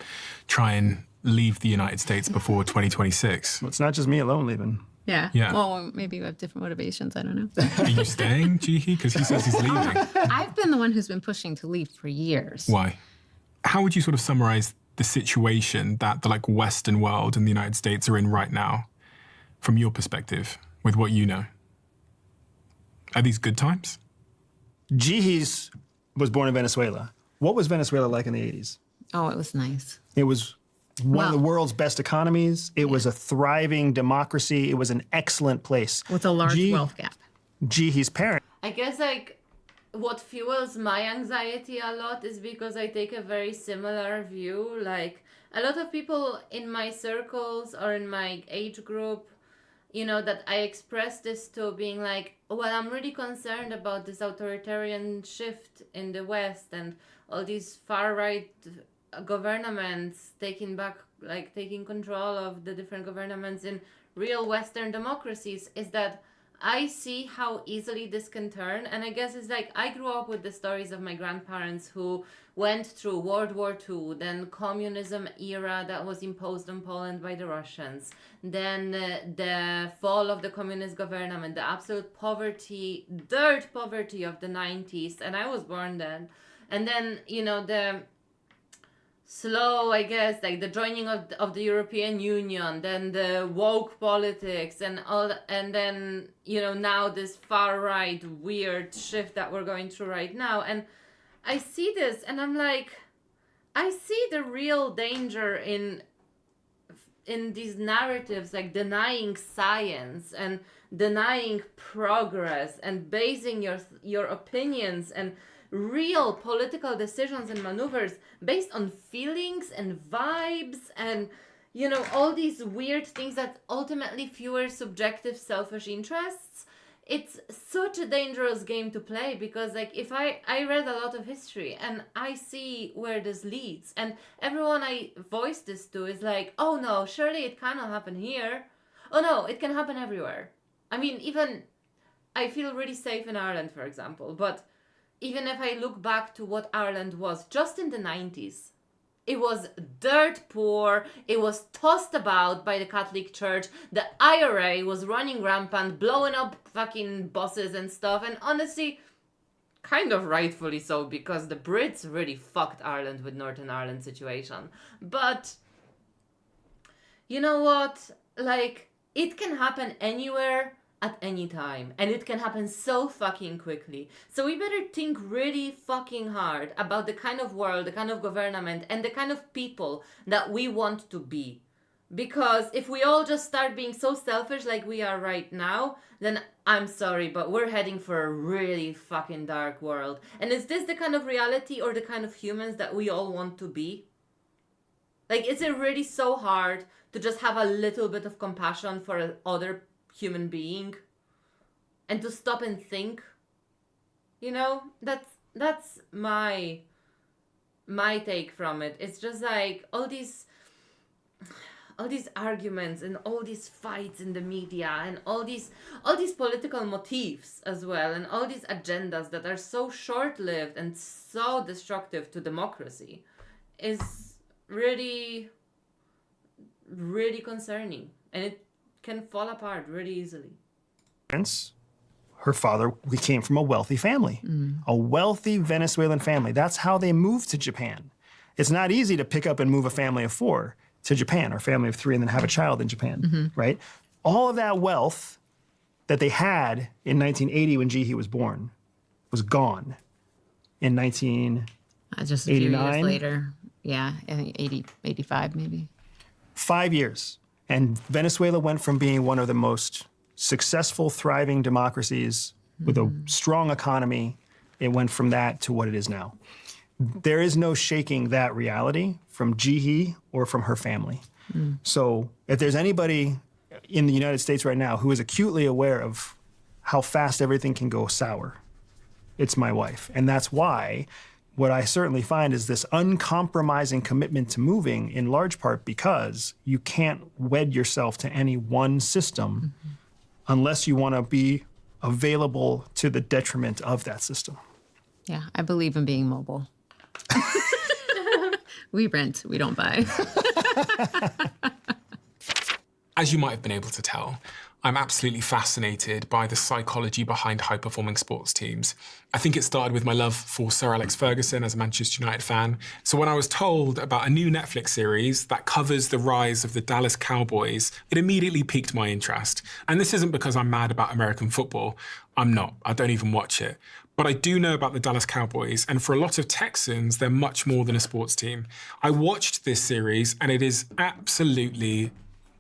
try and leave the United States before 2026. Well, it's not just me alone leaving. Yeah. Yeah. Well, maybe you have different motivations. I don't know. Are you staying, Jihi? Because he says he's leaving. I've been the one who's been pushing to leave for years. Why? How would you sort of summarize the situation that the like Western world and the United States are in right now, from your perspective, with what you know? Are these good times? Gihis was born in Venezuela. What was Venezuela like in the 80s? Oh, it was nice. It was one of the world's best economies. It was a thriving democracy. It was an excellent place. With a large wealth gap. Gihi's parents. I guess like what fuels my anxiety a lot is because I take a very similar view. Like a lot of people in my circles or in my age group, you know, that I express this to being like, well, I'm really concerned about this authoritarian shift in the West and all these far-right governments taking control of the different governments in real Western democracies, is that I see how easily this can turn. And I guess it's like I grew up with the stories of my grandparents who went through World War II, then communism era that was imposed on Poland by the Russians, then the fall of the communist government, the absolute poverty, dirt poverty of the 90s, and I was born then. And then, you know, the slow, I guess, like the joining of the European Union, then the woke politics and all, and then, you know, now this far right weird shift that we're going through right now. And I see this and I'm like, I see the real danger in these narratives, like denying science and denying progress and basing your opinions and real political decisions and maneuvers based on feelings and vibes and, you know, all these weird things that ultimately fuel subjective selfish interests. It's such a dangerous game to play because, like, if I read a lot of history and I see where this leads, and everyone I voice this to is like, oh no, surely it cannot happen here. Oh no, it can happen everywhere. I mean, even I feel really safe in Ireland, for example, but even if I look back to what Ireland was just in the 90s, it was dirt poor, it was tossed about by the Catholic Church, the IRA was running rampant, blowing up fucking buses and stuff, and honestly, kind of rightfully so, because the Brits really fucked Ireland with Northern Ireland situation. But, you know what? Like, it can happen anywhere, at any time, and it can happen so fucking quickly. So we better think really fucking hard about the kind of world, the kind of government, and the kind of people that we want to be. Because if we all just start being so selfish like we are right now, then I'm sorry, but we're heading for a really fucking dark world. And is this the kind of reality or the kind of humans that we all want to be? Like, is it really so hard to just have a little bit of compassion for other human being and to stop and think? You know, that's my take from it. It's just like all these arguments and all these fights in the media and all these political motifs as well, and all these agendas that are so short-lived and so destructive to democracy is really, really concerning, and it can fall apart really easily. Her father, we came from a wealthy family, a wealthy Venezuelan family. That's how they moved to Japan. It's not easy to pick up and move a family of 4 to Japan, or a family of 3 and then have a child in Japan, right? All of that wealth that they had in 1980 when Jihi was born was gone in 1989. Just a few years later. Yeah, I think 80, 85 maybe. 5 years. And Venezuela went from being one of the most successful, thriving democracies with a strong economy. It went from that to what it is now. There is no shaking that reality from Jihi or from her family. So if there's anybody in the United States right now who is acutely aware of how fast everything can go sour, it's my wife. And that's why what I certainly find is this uncompromising commitment to moving, in large part because you can't wed yourself to any one system unless you want to be available to the detriment of that system. Yeah, I believe in being mobile. We rent, we don't buy. As you might have been able to tell, I'm absolutely fascinated by the psychology behind high-performing sports teams. I think it started with my love for Sir Alex Ferguson as a Manchester United fan. So when I was told about a new Netflix series that covers the rise of the Dallas Cowboys, it immediately piqued my interest. And this isn't because I'm mad about American football. I'm not. I don't even watch it. But I do know about the Dallas Cowboys, and for a lot of Texans, they're much more than a sports team. I watched this series, and it is absolutely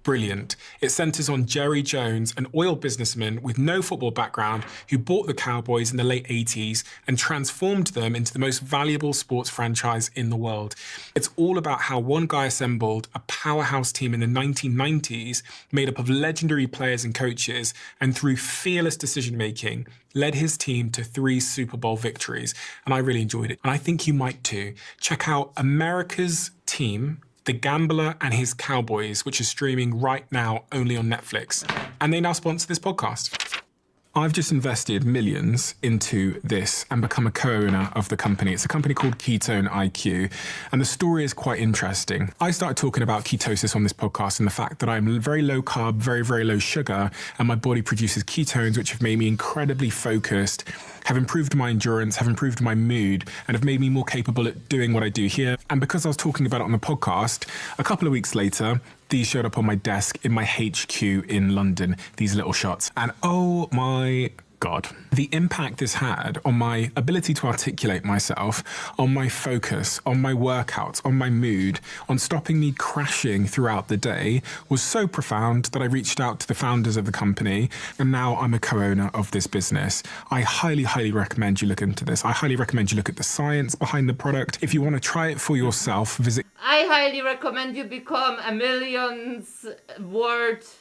brilliant. It centers on Jerry Jones, an oil businessman with no football background who bought the Cowboys in the late 80s and transformed them into the most valuable sports franchise in the world. It's all about how one guy assembled a powerhouse team in the 1990s made up of legendary players and coaches, and through fearless decision-making, led his team to 3 Super Bowl victories. And I really enjoyed it. And I think you might too. Check out America's Team, The Gambler and His Cowboys, which is streaming right now only on Netflix. And they now sponsor this podcast. I've just invested millions into this and become a co-owner of the company. It's a company called Ketone IQ, and the story is quite interesting. I started talking about ketosis on this podcast and the fact that I'm very low carb, very, very low sugar, and my body produces ketones, which have made me incredibly focused, have improved my endurance, have improved my mood, and have made me more capable at doing what I do here. And because I was talking about it on the podcast, a couple of weeks later, these showed up on my desk in my HQ in London, these little shots. And oh my God, the impact this had on my ability to articulate myself, on my focus, on my workouts, on my mood, on stopping me crashing throughout the day was so profound that I reached out to the founders of the company, and now I'm a co-owner of this business. I highly, highly recommend you look into this. I highly recommend you look at the science behind the product. If you want to try it for yourself, visit... I highly recommend you become a millions worth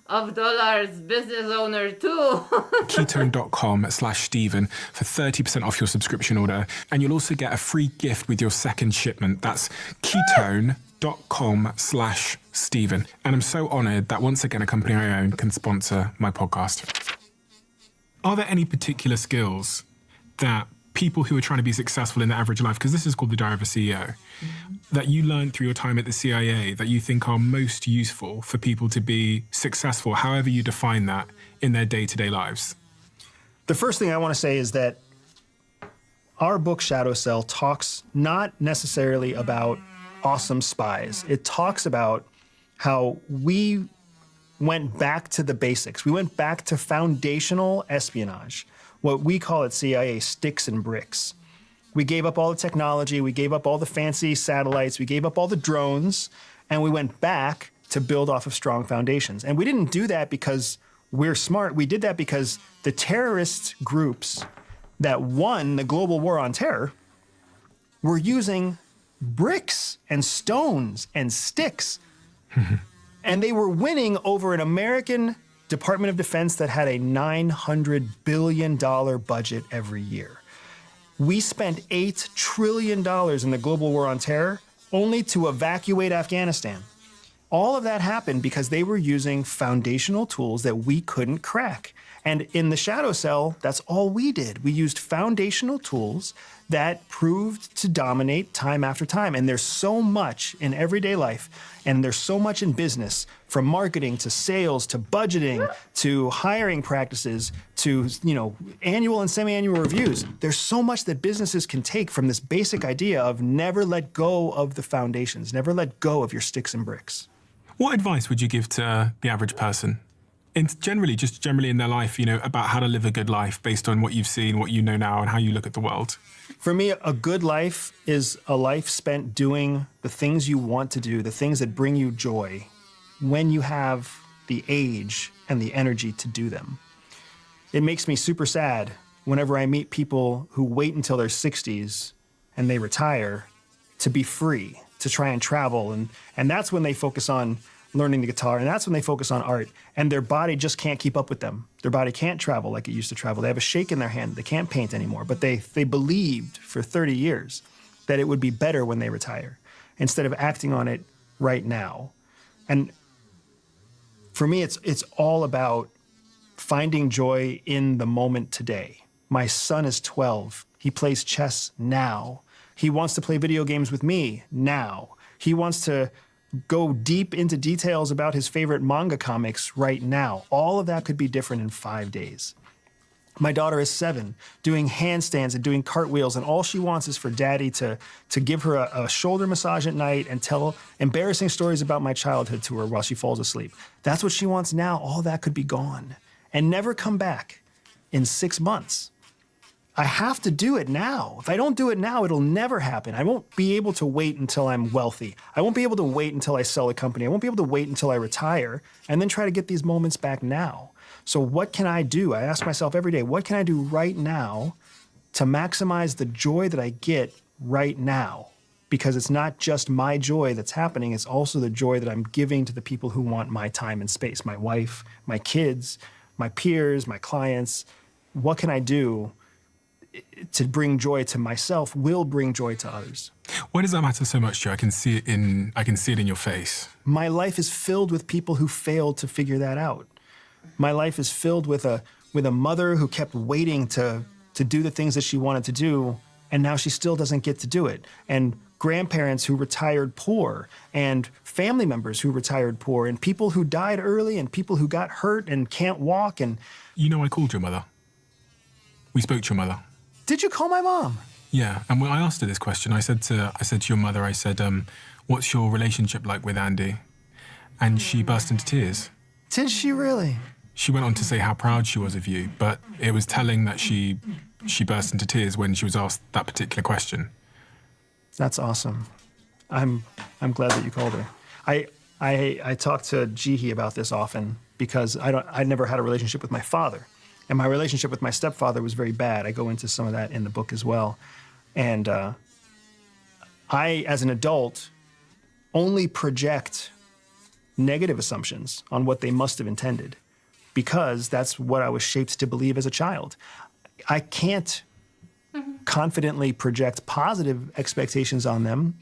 of dollars business owner too. ketone.com/Stephen for 30% off your subscription order, and you'll also get a free gift with your second shipment. That's ketone.com/Stephen. And I'm so honored that once again a company I own can sponsor my podcast. Are there any particular skills that people who are trying to be successful in their average life, because this is called the Diary of a CEO, that you learned through your time at the CIA that you think are most useful for people to be successful, however you define that, in their day-to-day lives? The first thing I want to say is that our book Shadow Cell talks not necessarily about awesome spies. It talks about how we went back to the basics. We went back to foundational espionage. What we call at CIA sticks and bricks. We gave up all the technology, we gave up all the fancy satellites, we gave up all the drones, and we went back to build off of strong foundations. And we didn't do that because we're smart. We did that because the terrorist groups that won the global war on terror were using bricks and stones and sticks. And they were winning over an American Department of Defense that had a $900 billion budget every year. We spent $8 trillion in the global war on terror only to evacuate Afghanistan. All of that happened because they were using foundational tools that we couldn't crack. And in the Shadow Cell, that's all we did. We used foundational tools that proved to dominate time after time. And there's so much in everyday life, and there's so much in business, from marketing to sales to budgeting to hiring practices to, annual and semi-annual reviews. There's so much that businesses can take from this basic idea of never let go of the foundations, never let go of your sticks and bricks. What advice would you give to the average person? Generally in their life, about how to live a good life based on what you've seen, what you know now, and how you look at the world? For me, a good life is a life spent doing the things you want to do, the things that bring you joy, when you have the age and the energy to do them. It makes me super sad whenever I meet people who wait until their 60s and they retire to be free, to try and travel. And that's when they focus on learning the guitar, and that's when they focus on art, and their body just can't keep up with them. Their body can't travel like it used to travel. They have a shake in their hand. They can't paint anymore, but they believed for 30 years that it would be better when they retire, instead of acting on it right now. And for me, it's all about finding joy in the moment today. My son is 12. He plays chess now. He wants to play video games with me now. He wants to go deep into details about his favorite manga comics right now. All of that could be different in 5 days. My daughter is 7, doing handstands and doing cartwheels, and all she wants is for daddy to give her a shoulder massage at night and tell embarrassing stories about my childhood to her while she falls asleep. That's what she wants now. All that could be gone and never come back in 6 months. I have to do it now. If I don't do it now, it'll never happen. I won't be able to wait until I'm wealthy. I won't be able to wait until I sell a company. I won't be able to wait until I retire and then try to get these moments back now. So what can I do? I ask myself every day, what can I do right now to maximize the joy that I get right now? Because it's not just my joy that's happening, it's also the joy that I'm giving to the people who want my time and space, my wife, my kids, my peers, my clients. What can I do to bring joy to myself will bring joy to others. Why does that matter so much, Joe? I can see it in your face. My life is filled with people who failed to figure that out. My life is filled with a mother who kept waiting to do the things that she wanted to do, and now she still doesn't get to do it. And grandparents who retired poor, and family members who retired poor, and people who died early, and people who got hurt and can't walk. And you know, I called your mother. We spoke to your mother. Did you call my mom? Yeah, and when I asked her this question, I said to your mother, I said, what's your relationship like with Andy? And she burst into tears. Did she really? She went on to say how proud she was of you, but it was telling that she burst into tears when she was asked that particular question. That's awesome. I'm glad that you called her. I talk to Jihi about this often because I never had a relationship with my father. And my relationship with my stepfather was very bad. I go into some of that in the book as well. And I, as an adult, only project negative assumptions on what they must have intended because that's what I was shaped to believe as a child. I can't confidently project positive expectations on them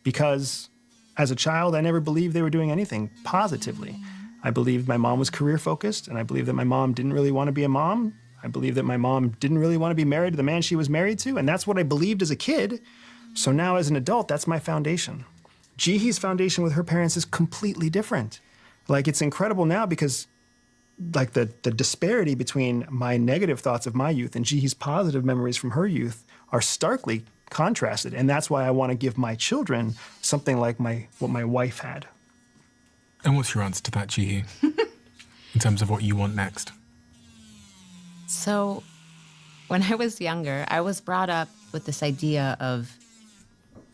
because as a child, I never believed they were doing anything positively. I believed my mom was career-focused, and I believed that my mom didn't really want to be a mom. I believed that my mom didn't really want to be married to the man she was married to, and that's what I believed as a kid. So now as an adult, that's my foundation. Jihi's foundation with her parents is completely different. Like, it's incredible now because, like, the disparity between my negative thoughts of my youth and Jihi's positive memories from her youth are starkly contrasted, and that's why I want to give my children something like what my wife had. And what's your answer to that, Jihi, in terms of what you want next? So when I was younger, I was brought up with this idea of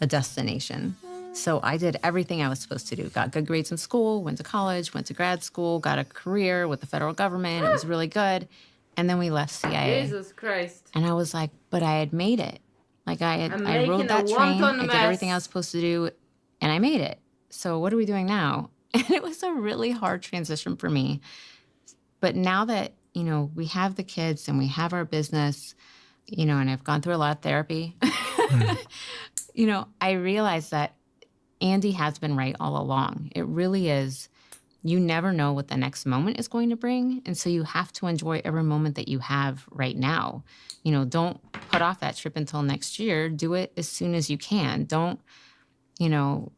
a destination. So I did everything I was supposed to do. Got good grades in school, went to college, went to grad school, got a career with the federal government. It was really good. And then we left CIA. Jesus Christ. And I was like, but I had made it. Like I rode that train, I did everything I was supposed to do, and I made it. So what are we doing now? And it was a really hard transition for me. But now that, you know, we have the kids and we have our business, you know, and I've gone through a lot of therapy, you know, I realized that Andy has been right all along. It really is. You never know what the next moment is going to bring. And so you have to enjoy every moment that you have right now. You know, don't put off that trip until next year. Do it as soon as you can. Don't, you know,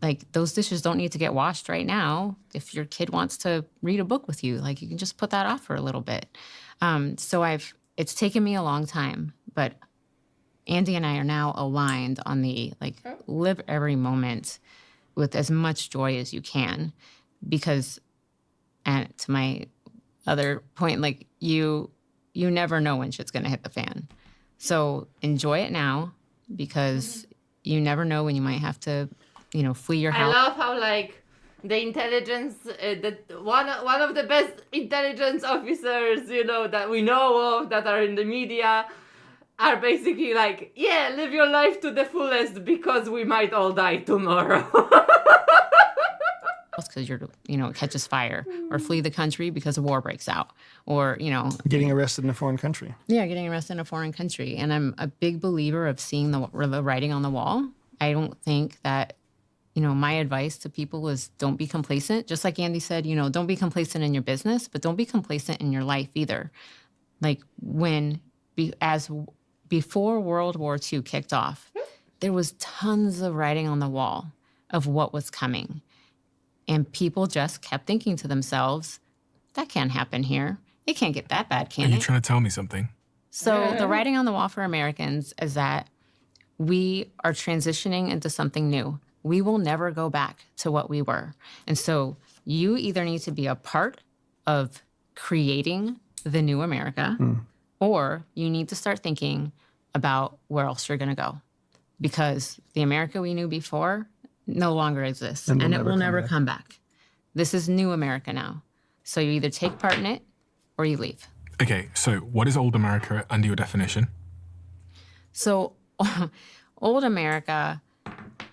like those dishes don't need to get washed right now. If your kid wants to read a book with you, like you can just put that off for a little bit. So it's taken me a long time, but Andy and I are now aligned on the, like, live every moment with as much joy as you can. Because, and to my other point, like you never know when shit's gonna hit the fan. So enjoy it now because you never know when you might have to, you know, flee your house. I love how, like, the intelligence, one of the best intelligence officers, you know, that we know of that are in the media are basically like, yeah, live your life to the fullest because we might all die tomorrow. Because it catches fire, or flee the country because a war breaks out, or, you know. Getting arrested in a foreign country. Yeah, getting arrested in a foreign country. And I'm a big believer of seeing the writing on the wall. I don't think that, you know, my advice to people is don't be complacent. Just like Andy said, you know, don't be complacent in your business, but don't be complacent in your life either. Like before World War II kicked off, there was tons of writing on the wall of what was coming. And people just kept thinking to themselves, that can't happen here. It can't get that bad, can it? Are you trying to tell me something? So the writing on the wall for Americans is that we are transitioning into something new. We will never go back to what we were. And so you either need to be a part of creating the new America, or you need to start thinking about where else you're going to go. Because the America we knew before no longer exists, and it will never come back. This is new America now. So you either take part in it or you leave. Okay, so what is old America under your definition? So old America,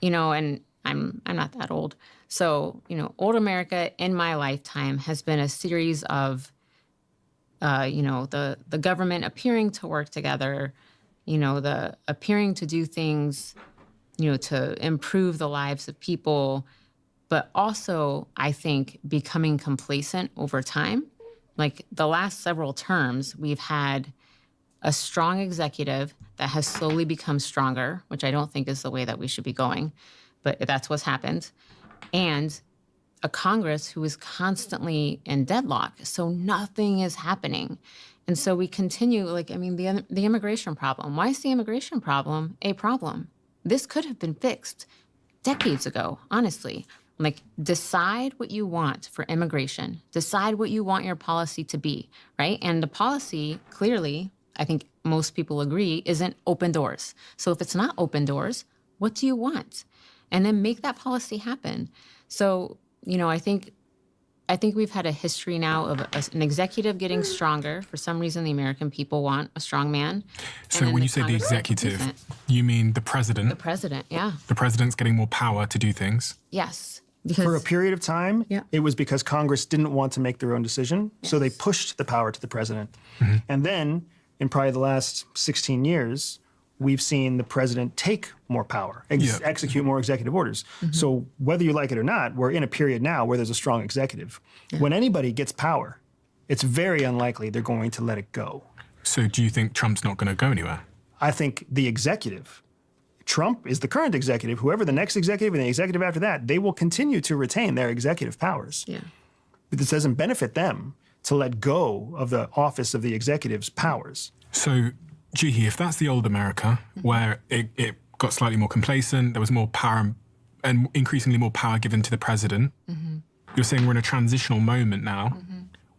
you know, and I'm not that old. So, you know, old America in my lifetime has been a series of, you know, the government appearing to work together, you know, the appearing to do things, you know, to improve the lives of people, but also, I think, becoming complacent over time. Like the last several terms, we've had a strong executive that has slowly become stronger, which I don't think is the way that we should be going, but that's what's happened. And a Congress who is constantly in deadlock, so nothing is happening. And so we continue, like, I mean, the immigration problem. Why is the immigration problem a problem? This could have been fixed decades ago, honestly. Like, decide what you want for immigration. Decide what you want your policy to be, right? And the policy, clearly, I think most people agree, isn't open doors. So if it's not open doors, what do you want? And then make that policy happen. So, you know, I think we've had a history now of an executive getting stronger. For some reason, the American people want a strong man. So when you say the executive, you mean the president? The president, yeah. The president's getting more power to do things? Yes. For a period of time, it was because Congress didn't want to make their own decision, so they pushed the power to the president. And then, in probably the last 16 years, we've seen the president take more power, execute more executive orders. So whether you like it or not, we're in a period now where there's a strong executive. When anybody gets power, it's very unlikely they're going to let it go. So do you think Trump's not going to go anywhere? I think the executive, Trump is the current executive, whoever the next executive and the executive after that, they will continue to retain their executive powers. But this doesn't benefit them to let go of the office of the executive's powers. So, Jihi, if that's the old America, where it got slightly more complacent, there was more power and increasingly more power given to the president, you're saying we're in a transitional moment now.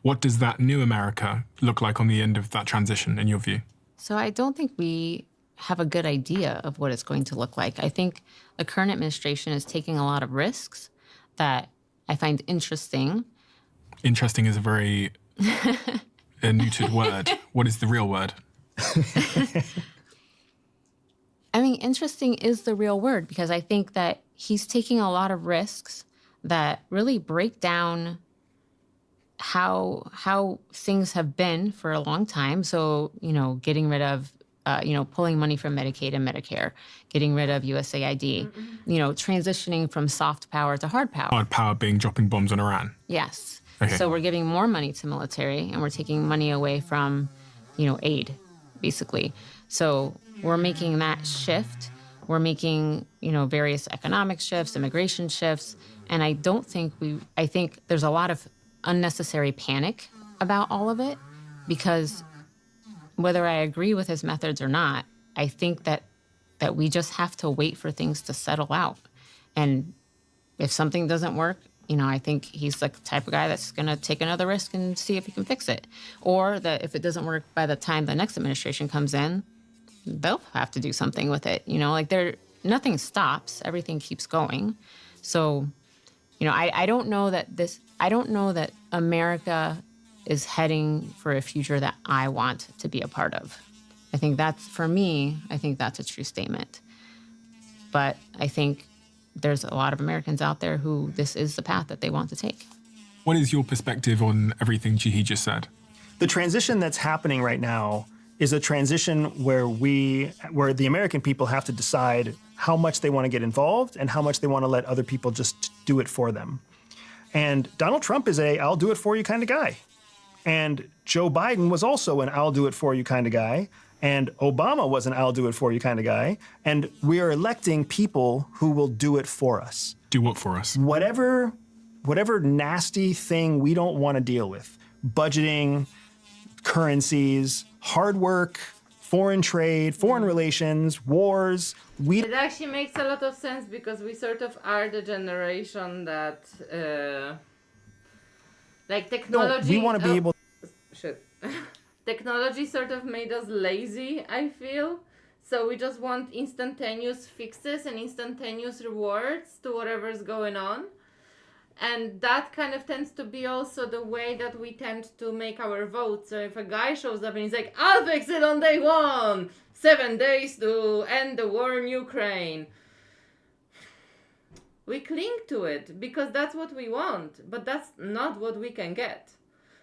What does that new America look like on the end of that transition, in your view? So I don't think we have a good idea of what it's going to look like. I think the current administration is taking a lot of risks that I find interesting. Interesting is a very neutered word. What is the real word? I mean, interesting is the real word, because I think that he's taking a lot of risks that really break down how things have been for a long time. So, you know, getting rid of, pulling money from Medicaid and Medicare, getting rid of USAID, you know, transitioning from soft power to hard power. Hard power being dropping bombs on Iran. Yes. Okay. So we're giving more money to military and we're taking money away from, you know, aid, basically. So we're making that shift. We're making, you know, various economic shifts, immigration shifts. And I think there's a lot of unnecessary panic about all of it, because whether I agree with his methods or not, I think that we just have to wait for things to settle out. And if something doesn't work, you know, I think he's the type of guy that's going to take another risk and see if he can fix it. Or that if it doesn't work by the time the next administration comes in, they'll have to do something with it. You know, like nothing stops, everything keeps going. So, you know, I don't know that America is heading for a future that I want to be a part of. I think that's a true statement. But I think there's a lot of Americans out there who this is the path that they want to take. What is your perspective on everything Jihi just said? The transition that's happening right now is a transition where the American people have to decide how much they want to get involved and how much they want to let other people just do it for them. And Donald Trump is I'll do it for you kind of guy. And Joe Biden was also an I'll do it for you kind of guy. And Obama was an I'll do it for you kind of guy. And we are electing people who will do it for us. Do what for us? Whatever nasty thing we don't want to deal with. Budgeting, currencies, hard work, foreign trade, foreign relations, wars. It actually makes a lot of sense because we sort of are the generation that, like technology. No, we want to be able. Shit. Technology sort of made us lazy, I feel. So we just want instantaneous fixes and instantaneous rewards to whatever's going on. And that kind of tends to be also the way that we tend to make our votes. So if a guy shows up and he's like, I'll fix it on day 1, 7 days to end the war in Ukraine. We cling to it because that's what we want, but that's not what we can get.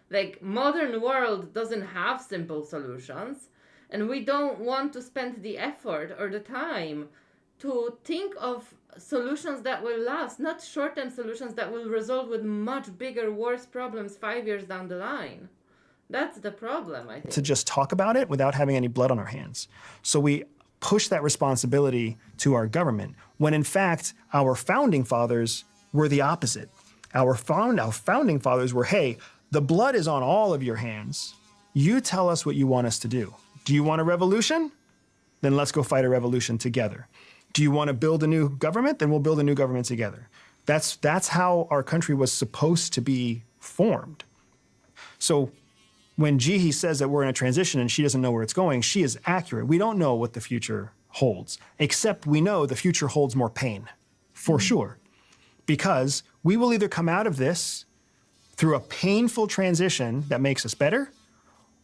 Like, modern world doesn't have simple solutions, and we don't want to spend the effort or the time to think of solutions that will last, not short-term solutions that will result with much bigger, worse problems 5 years down the line. That's the problem, I think. To just talk about it without having any blood on our hands. So we push that responsibility to our government, when in fact, our founding fathers were the opposite. Our founding fathers were, hey, the blood is on all of your hands. You tell us what you want us to do. Do you want a revolution? Then let's go fight a revolution together. Do you want to build a new government? Then we'll build a new government together. That's how our country was supposed to be formed. So when Jihi says that we're in a transition and she doesn't know where it's going, she is accurate. We don't know what the future holds, except we know the future holds more pain, for sure. Because we will either come out of this through a painful transition that makes us better,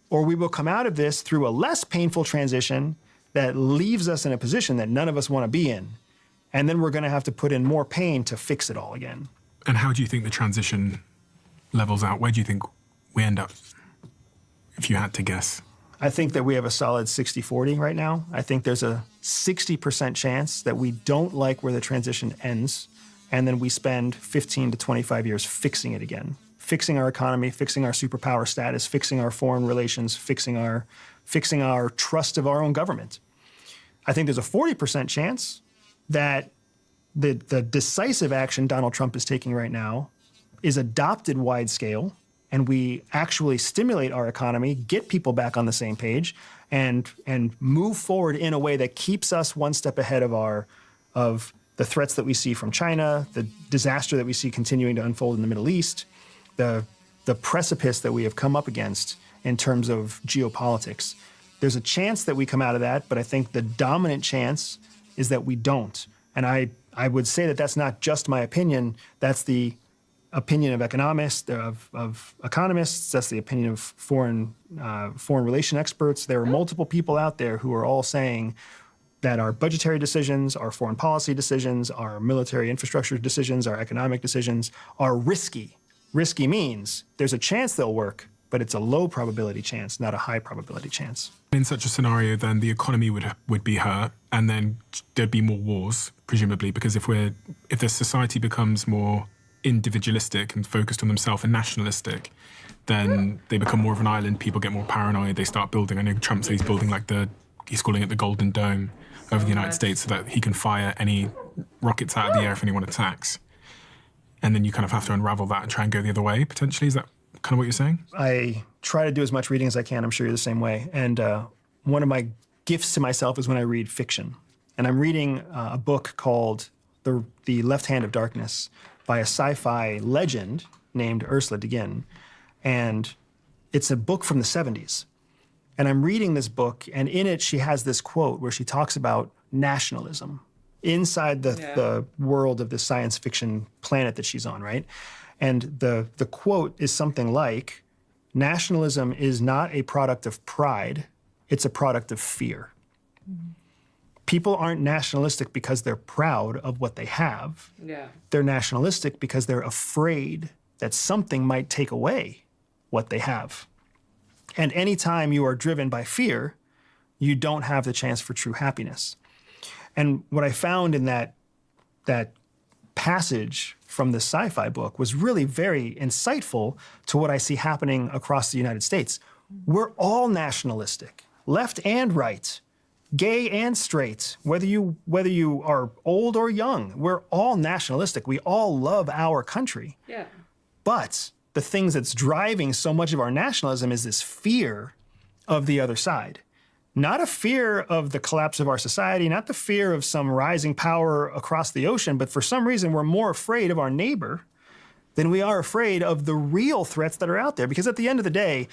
or we will come out of this through a less painful transition that leaves us in a position that none of us want to be in. And then we're going to have to put in more pain to fix it all again. And how do you think the transition levels out? Where do you think we end up, if you had to guess? I think that we have a solid 60-40 right now. I think there's a 60% chance that we don't like where the transition ends, and then we spend 15 to 25 years fixing it again. Fixing our economy, fixing our superpower status, fixing our foreign relations, fixing our trust of our own government. I think there's a 40% chance that the decisive action Donald Trump is taking right now is adopted wide scale, and we actually stimulate our economy, get people back on the same page, and move forward in a way that keeps us one step ahead of the threats that we see from China, the disaster that we see continuing to unfold in the Middle East, the precipice that we have come up against in terms of geopolitics. There's a chance that we come out of that, but I think the dominant chance is that we don't. And I would say that that's not just my opinion. That's the opinion of economists, that's the opinion of foreign relation experts. There are multiple people out there who are all saying that our budgetary decisions, our foreign policy decisions, our military infrastructure decisions, our economic decisions are risky. Risky means there's a chance they'll work, but it's a low probability chance, not a high probability chance. In such a scenario, then the economy would be hurt, and then there'd be more wars, presumably, because if the society becomes more individualistic and focused on themselves and nationalistic, then they become more of an island. People get more paranoid. They start building. I know Trump says he's building he's calling it the Golden Dome over the United States so that he can fire any rockets out of the air if anyone attacks. And then you kind of have to unravel that and try and go the other way, potentially. Is that kind of what you're saying? I try to do as much reading as I can. I'm sure you're the same way. And one of my gifts to myself is when I read fiction. And I'm reading a book called The Left Hand of Darkness by a sci-fi legend named Ursula Le Guin. And it's a book from the 70s. And I'm reading this book, and in it she has this quote where she talks about nationalism inside the world of the science fiction planet that she's on, right? And the quote is something like, nationalism is not a product of pride, it's a product of fear. Mm-hmm. People aren't nationalistic because they're proud of what they have. Yeah. They're nationalistic because they're afraid that something might take away what they have. And anytime you are driven by fear, you don't have the chance for true happiness. And what I found in that passage from the sci-fi book was really very insightful to what I see happening across the United States. We're all nationalistic, left and right. gay and straight, whether you are old or young, we're all nationalistic. We all love our country. Yeah. But the things that's driving so much of our nationalism is this fear of the other side. Not a fear of the collapse of our society, not the fear of some rising power across the ocean, but for some reason we're more afraid of our neighbor than we are afraid of the real threats that are out there. Because at the end of the day,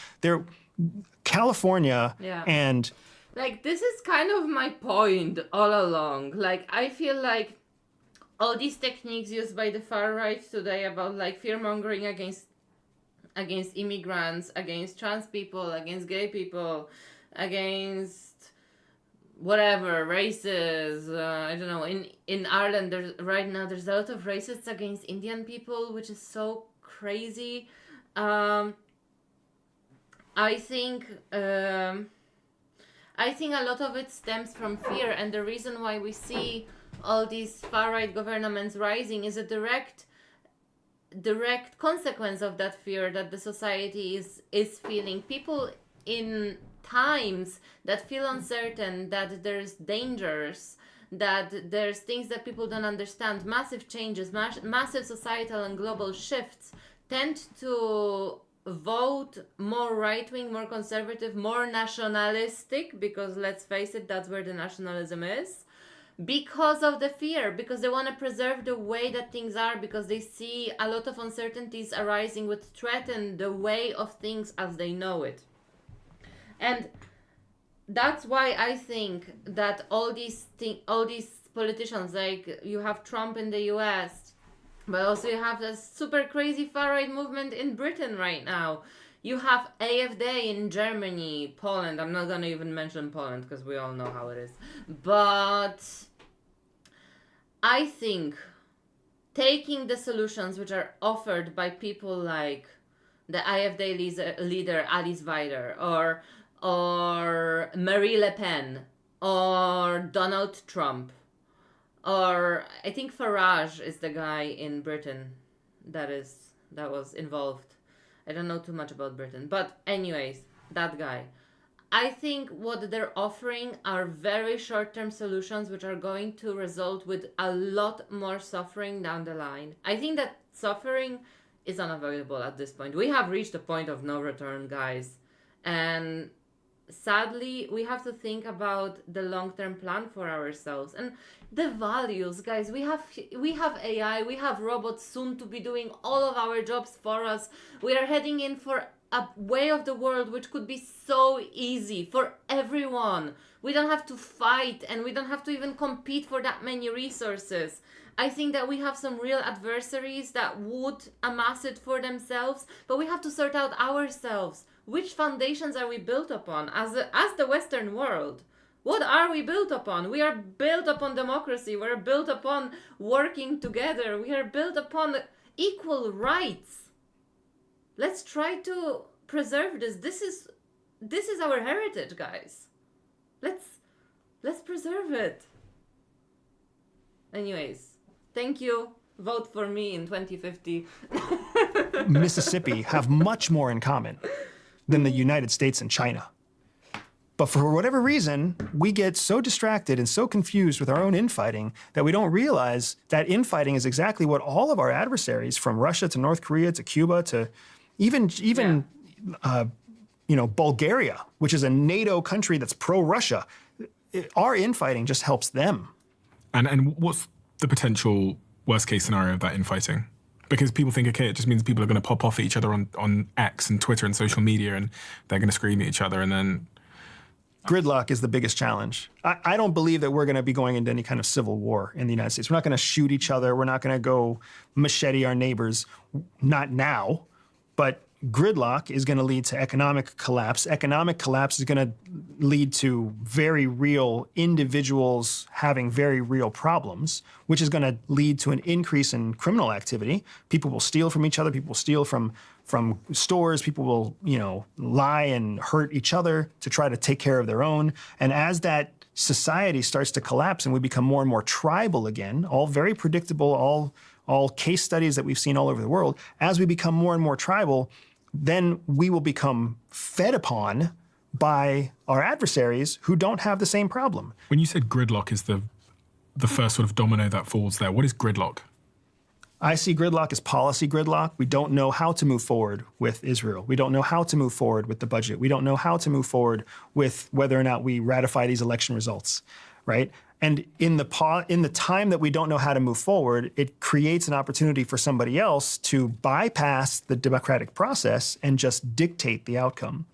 California and... Like, this is kind of my point all along. Like, I feel like all these techniques used by the far right today about, like, fear-mongering against immigrants, against trans people, against gay people, against whatever, races, I don't know, in Ireland there's a lot of racists against Indian people, which is so crazy. I think a lot of it stems from fear, and the reason why we see all these far-right governments rising is a direct consequence of that fear that the society is feeling. People in times that feel uncertain, that there's dangers, that there's things that people don't understand, massive changes, massive societal and global shifts, tend to vote more right-wing, more conservative, more nationalistic, because let's face it, that's where the nationalism is, because of the fear, because they want to preserve the way that things are, because they see a lot of uncertainties arising which threaten the way of things as they know it. And that's why I think that all these politicians, like you have Trump in the US, but also you have this super crazy far-right movement in Britain right now. You have AfD in Germany, Poland. I'm not going to even mention Poland because we all know how it is. But I think taking the solutions which are offered by people like the AfD leader Alice Weidel, or Marie Le Pen, or Donald Trump, or I think Farage is the guy in Britain that was involved. I don't know too much about Britain, but anyways, that guy. I think what they're offering are very short-term solutions which are going to result with a lot more suffering down the line. I think that suffering is unavoidable at this point. We have reached a point of no return, guys. And sadly, we have to think about the long-term plan for ourselves and the values, guys. We have AI, we have robots soon to be doing all of our jobs for us. We are heading in for a way of the world which could be so easy for everyone. We don't have to fight, and we don't have to even compete for that many resources. I think that we have some real adversaries that would amass it for themselves, but we have to sort out ourselves. Which foundations are we built upon as the Western world? What are we built upon? We are built upon democracy. We are built upon working together. We are built upon equal rights. Let's try to preserve this. This is our heritage, guys. Let's preserve it. Anyways, thank you. Vote for me in 2050. Mississippi have much more in common than the United States and China. But for whatever reason, we get so distracted and so confused with our own infighting that we don't realize that infighting is exactly what all of our adversaries, from Russia to North Korea to Cuba to even Bulgaria, which is a NATO country that's pro-Russia, our infighting just helps them. And what's the potential worst case scenario of that infighting? Because people think, okay, it just means people are going to pop off at each other on X and Twitter and social media, and they're going to scream at each other, and then... Gridlock is the biggest challenge. I don't believe that we're going to be going into any kind of civil war in the United States. We're not going to shoot each other. We're not going to go machete our neighbors. Not now. But gridlock is going to lead to economic collapse. Economic collapse is going to lead to very real individuals having very real problems, which is going to lead to an increase in criminal activity. People will steal from each other. People will steal from stores. People will, lie and hurt each other to try to take care of their own. And as that society starts to collapse and we become more and more tribal again, all very predictable, all case studies that we've seen all over the world, as we become more and more tribal, then we will become fed upon by our adversaries who don't have the same problem. When you said gridlock is the first sort of domino that falls there, what is gridlock? I see gridlock as policy gridlock. We don't know how to move forward with Israel. We don't know how to move forward with the budget. We don't know how to move forward with whether or not we ratify these election results, right? And in the time that we don't know how to move forward, it creates an opportunity for somebody else to bypass the democratic process and just dictate the outcome.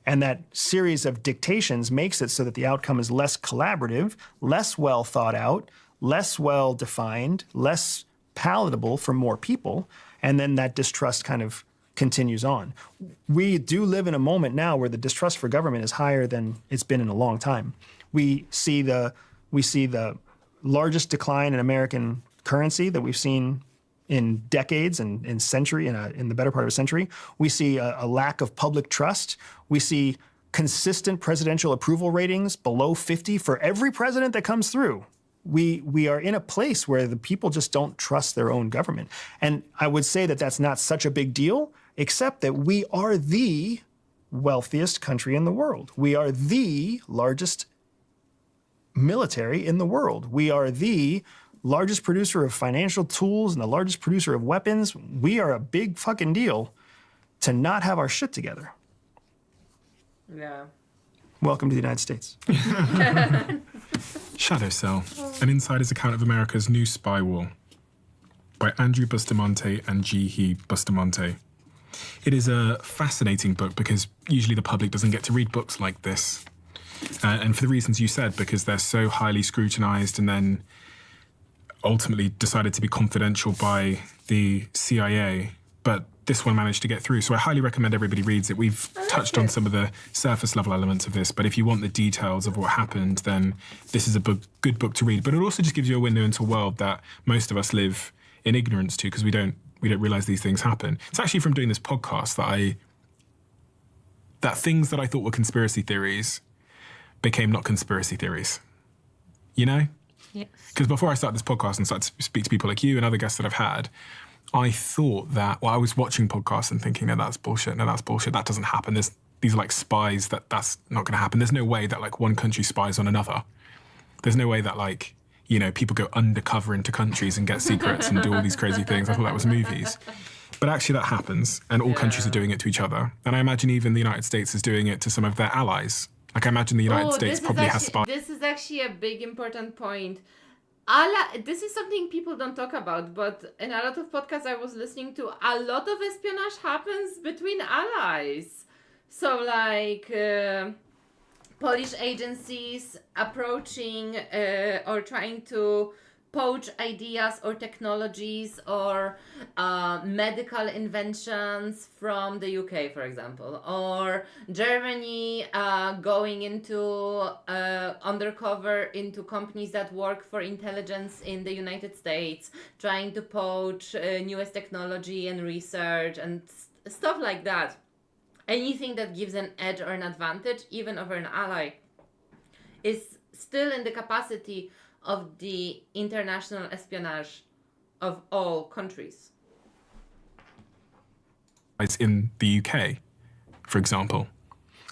And that series of dictations makes it so that the outcome is less collaborative, less well thought out, less well defined, less palatable for more people, and then that distrust kind of continues on. We do live in a moment now where the distrust for government is higher than it's been in a long time. We see the largest decline in American currency that we've seen in decades and in the better part of a century. We see a lack of public trust. We see consistent presidential approval ratings below 50 for every president that comes through. We are in a place where the people just don't trust their own government. And I would say that that's not such a big deal, except that we are the wealthiest country in the world. We are the largest military in the world. We are the largest producer of financial tools and the largest producer of weapons. We are a big fucking deal to not have our shit together. Yeah. Welcome to the United States. Shadow Cell, an insider's account of America's new spy war by Andrew Bustamante and G. Bustamante. It is a fascinating book because usually the public doesn't get to read books like this. And for the reasons you said, because they're so highly scrutinized and then ultimately decided to be confidential by the CIA. But this one managed to get through. So I highly recommend everybody reads it. We've touched on some of the surface level elements of this, but if you want the details of what happened, then this is a good book to read. But it also just gives you a window into a world that most of us live in ignorance to because we don't realize these things happen. It's actually from doing this podcast that things that I thought were conspiracy theories became not conspiracy theories. You know? Yes. Because before I started this podcast and started to speak to people like you and other guests that I've had, I thought that, well, I was watching podcasts and thinking, no, that's bullshit. No, that's bullshit. That doesn't happen. These are like spies. That's not going to happen. There's no way that like one country spies on another. There's no way that like, you know, people go undercover into countries and get secrets and do all these crazy things. I thought that was movies. But actually that happens and all countries are doing it to each other. And I imagine even the United States is doing it to some of their allies. Like I imagine the United States probably has spies. This is actually a big important point. This is something people don't talk about, but in a lot of podcasts I was listening to, a lot of espionage happens between allies. So like Polish agencies approaching or trying to poach ideas or technologies or medical inventions from the UK, for example, or Germany going into undercover into companies that work for intelligence in the United States, trying to poach newest technology and research and stuff like that. Anything that gives an edge or an advantage, even over an ally, is still in the capacity of the international espionage of all countries. It's in the UK, for example.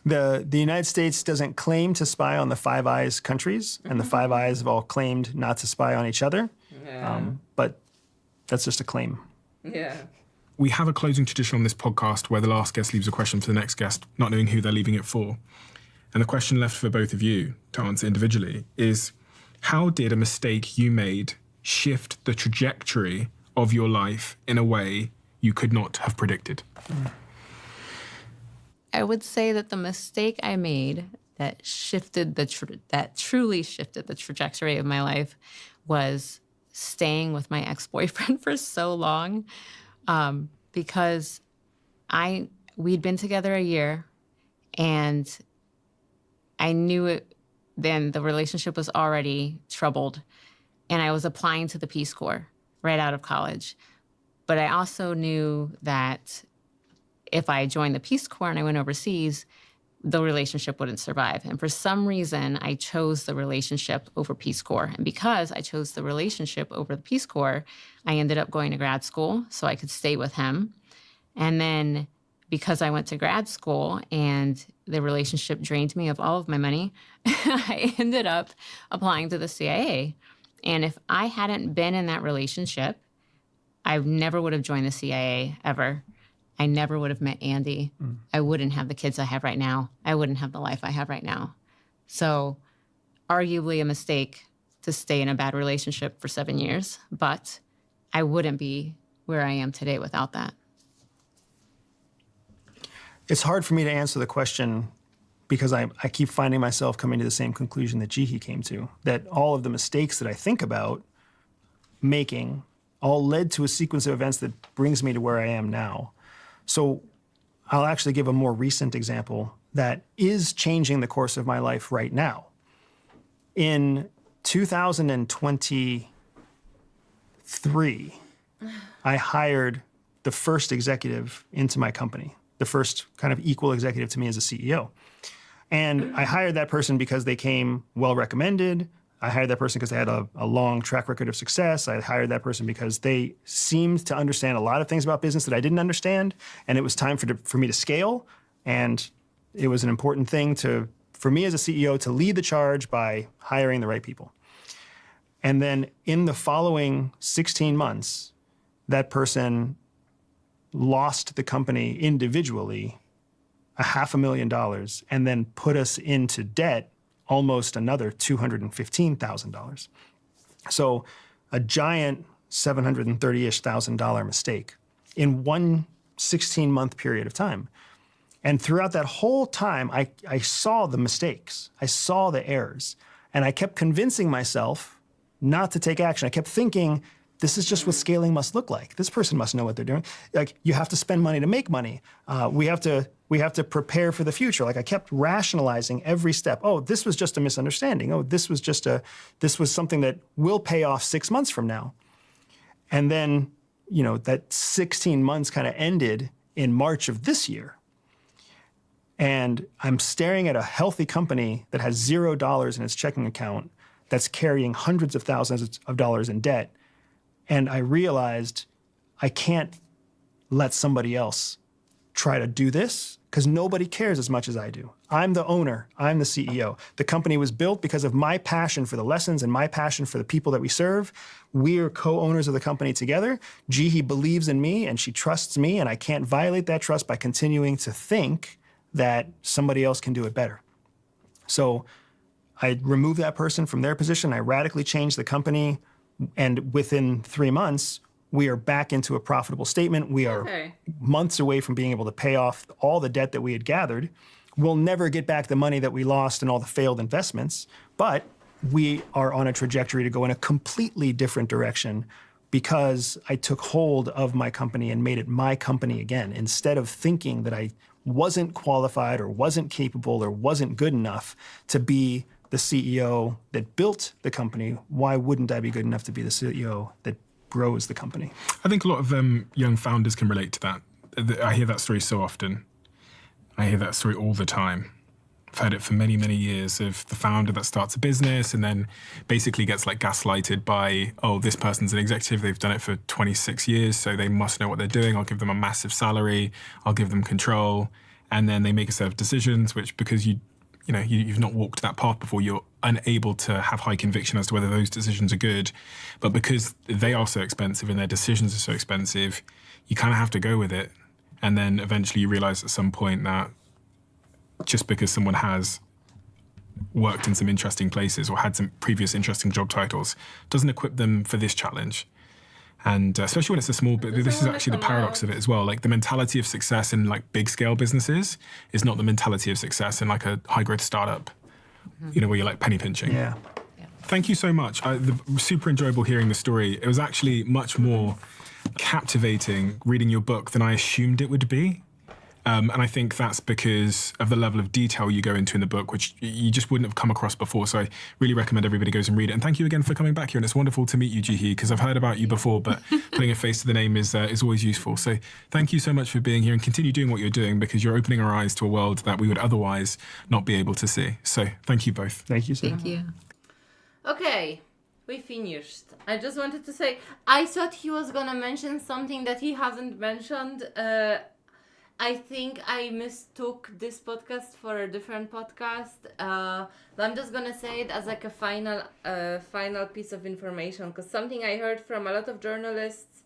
The United States doesn't claim to spy on the Five Eyes countries, and the Five Eyes have all claimed not to spy on each other. Yeah. But that's just a claim. Yeah. We have a closing tradition on this podcast where the last guest leaves a question for the next guest, not knowing who they're leaving it for. And the question left for both of you to answer individually is, how did a mistake you made shift the trajectory of your life in a way you could not have predicted? I would say that the mistake I made that truly shifted the trajectory of my life was staying with my ex-boyfriend for so long, because we'd been together a year, and I knew it. Then the relationship was already troubled, and I was applying to the Peace Corps right out of college. But I also knew that if I joined the Peace Corps and I went overseas, the relationship wouldn't survive. And for some reason, I chose the relationship over Peace Corps. And because I chose the relationship over the Peace Corps, I ended up going to grad school so I could stay with him. And then because I went to grad school and the relationship drained me of all of my money, I ended up applying to the CIA. And if I hadn't been in that relationship, I never would have joined the CIA ever. I never would have met Andy. I wouldn't have the kids I have right now. I wouldn't have the life I have right now. So arguably a mistake to stay in a bad relationship for 7 years, but I wouldn't be where I am today without that. It's hard for me to answer the question because I keep finding myself coming to the same conclusion that Jihi came to, that all of the mistakes that I think about making all led to a sequence of events that brings me to where I am now. So I'll actually give a more recent example that is changing the course of my life right now. In 2023, I hired the first executive into my company, the first kind of equal executive to me as a CEO. And I hired that person because they came well recommended. I hired that person because they had a long track record of success. I hired that person because they seemed to understand a lot of things about business that I didn't understand, and it was time for me to scale. And it was an important thing for me as a CEO to lead the charge by hiring the right people. And then in the following 16 months, that person lost the company individually $500,000 and then put us into debt almost another $215,000. So a giant $730-ish thousand mistake in one 16-month period of time. And throughout that whole time, I saw the mistakes. I saw the errors. And I kept convincing myself not to take action. I kept thinking, this is just what scaling must look like. This person must know what they're doing. Like, you have to spend money to make money. We have to prepare for the future. Like, I kept rationalizing every step. Oh, this was just a misunderstanding. Oh, this was something that will pay off 6 months from now. And then, that 16 months kind of ended in March of this year. And I'm staring at a healthy company that has $0 in its checking account that's carrying hundreds of thousands of dollars in debt. And I realized I can't let somebody else try to do this because nobody cares as much as I do. I'm the owner. I'm the CEO. The company was built because of my passion for the lessons and my passion for the people that we serve. We're co-owners of the company together. Jihi believes in me and she trusts me, and I can't violate that trust by continuing to think that somebody else can do it better. So I removed that person from their position. I radically changed the company. And within 3 months, we are back into a profitable statement. We are months away from being able to pay off all the debt that we had gathered. We'll never get back the money that we lost in all the failed investments, but we are on a trajectory to go in a completely different direction because I took hold of my company and made it my company again. Instead of thinking that I wasn't qualified or wasn't capable or wasn't good enough to be the CEO that built the company, why wouldn't I be good enough to be the CEO that grows the company? I think a lot of young founders can relate to that. I hear that story so often. I hear that story all the time. I've heard it for many, many years of the founder that starts a business and then basically gets like gaslighted by, oh, this person's an executive, they've done it for 26 years, so they must know what they're doing. I'll give them a massive salary, I'll give them control. And then they make a set of decisions, which because you've not walked that path before, you're unable to have high conviction as to whether those decisions are good. But because they are so expensive and their decisions are so expensive, you kind of have to go with it. And then eventually you realize at some point that just because someone has worked in some interesting places or had some previous interesting job titles doesn't equip them for this challenge. And especially when it's a small bit, this is actually the paradox of it as well. Like, the mentality of success in like big scale businesses is not the mentality of success in like a high growth startup, where you're like penny pinching. Yeah. Thank you so much. Super enjoyable hearing the story. It was actually much more captivating reading your book than I assumed it would be. And I think that's because of the level of detail you go into in the book, which you just wouldn't have come across before. So I really recommend everybody goes and read it. And thank you again for coming back here. And it's wonderful to meet you, Jihi, because I've heard about you before, but putting a face to the name is always useful. So thank you so much for being here, and continue doing what you're doing, because you're opening our eyes to a world that we would otherwise not be able to see. So thank you both. Thank you, sir. Thank you. Okay, we finished. I just wanted to say, I thought he was gonna mention something that he hasn't mentioned. I think I mistook this podcast for a different podcast. But I'm just gonna say it as like a final piece of information, because something I heard from a lot of journalists,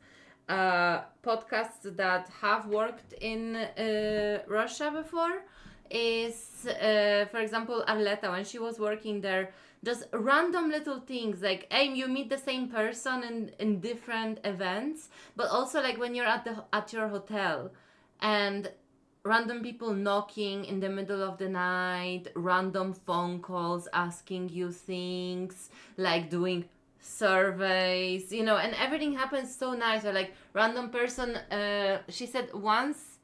podcasts that have worked in Russia before, is for example Arleta, when she was working there, just random little things like, hey, you meet the same person in different events, but also like when you're at your hotel and random people knocking in the middle of the night, random phone calls asking you things, like doing surveys, you know, and everything happens so nice. Or like random person, she said once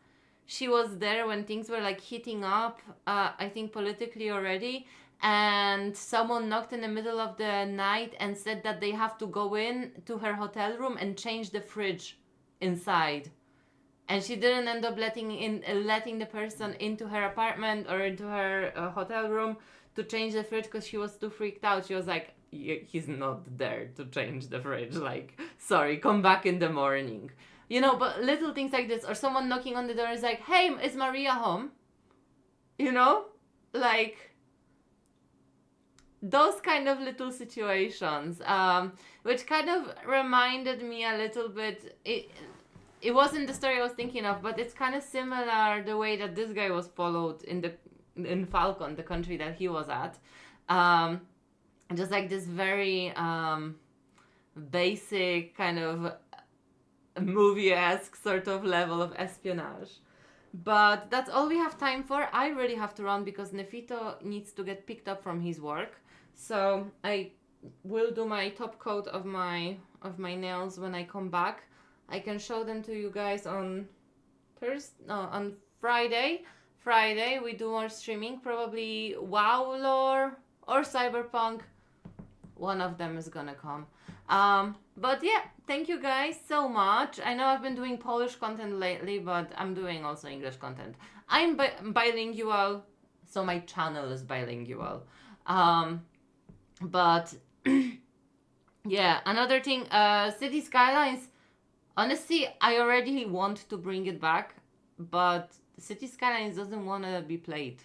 she was there when things were like heating up, I think politically already, and someone knocked in the middle of the night and said that they have to go in to her hotel room and change the fridge inside. And she didn't end up letting the person into her apartment or into her hotel room to change the fridge because she was too freaked out. She was like, he's not there to change the fridge. Like, sorry, come back in the morning. You know, but little things like this. Or someone knocking on the door is like, hey, is Maria home? You know? Like, those kind of little situations, which kind of reminded me a little bit... It wasn't the story I was thinking of, but it's kind of similar the way that this guy was followed in Falcon, the country that he was at. Just like this very basic kind of movie-esque sort of level of espionage. But that's all we have time for. I really have to run because Nefito needs to get picked up from his work. So I will do my top coat of my nails when I come back. I can show them to you guys on Friday. Friday we do more streaming, probably WoW lore or Cyberpunk. One of them is gonna come. But yeah, thank you guys so much. I know I've been doing Polish content lately, but I'm doing also English content. I'm bilingual, so my channel is bilingual. But yeah, another thing, City Skylines. Honestly, I already want to bring it back, but City Skylines doesn't want to be played.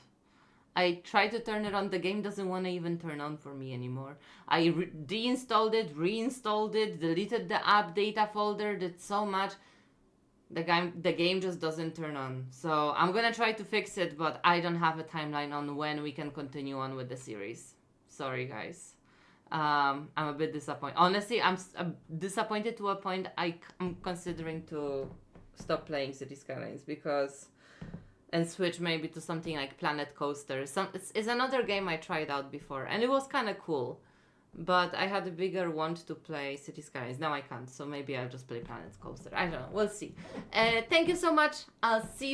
I tried to turn it on, the game doesn't want to even turn on for me anymore. I deinstalled it, reinstalled it, deleted the app data folder, did so much. The game just doesn't turn on. So I'm gonna try to fix it, but I don't have a timeline on when we can continue on with the series. Sorry, guys. I'm a bit disappointed. Honestly, I'm disappointed to a point I'm considering to stop playing City Skylines and switch maybe to something like Planet Coaster. It's another game I tried out before and it was kind of cool, but I had a bigger want to play City Skylines. Now I can't, so maybe I'll just play Planet Coaster. I don't know. We'll see. Thank you so much. I'll see you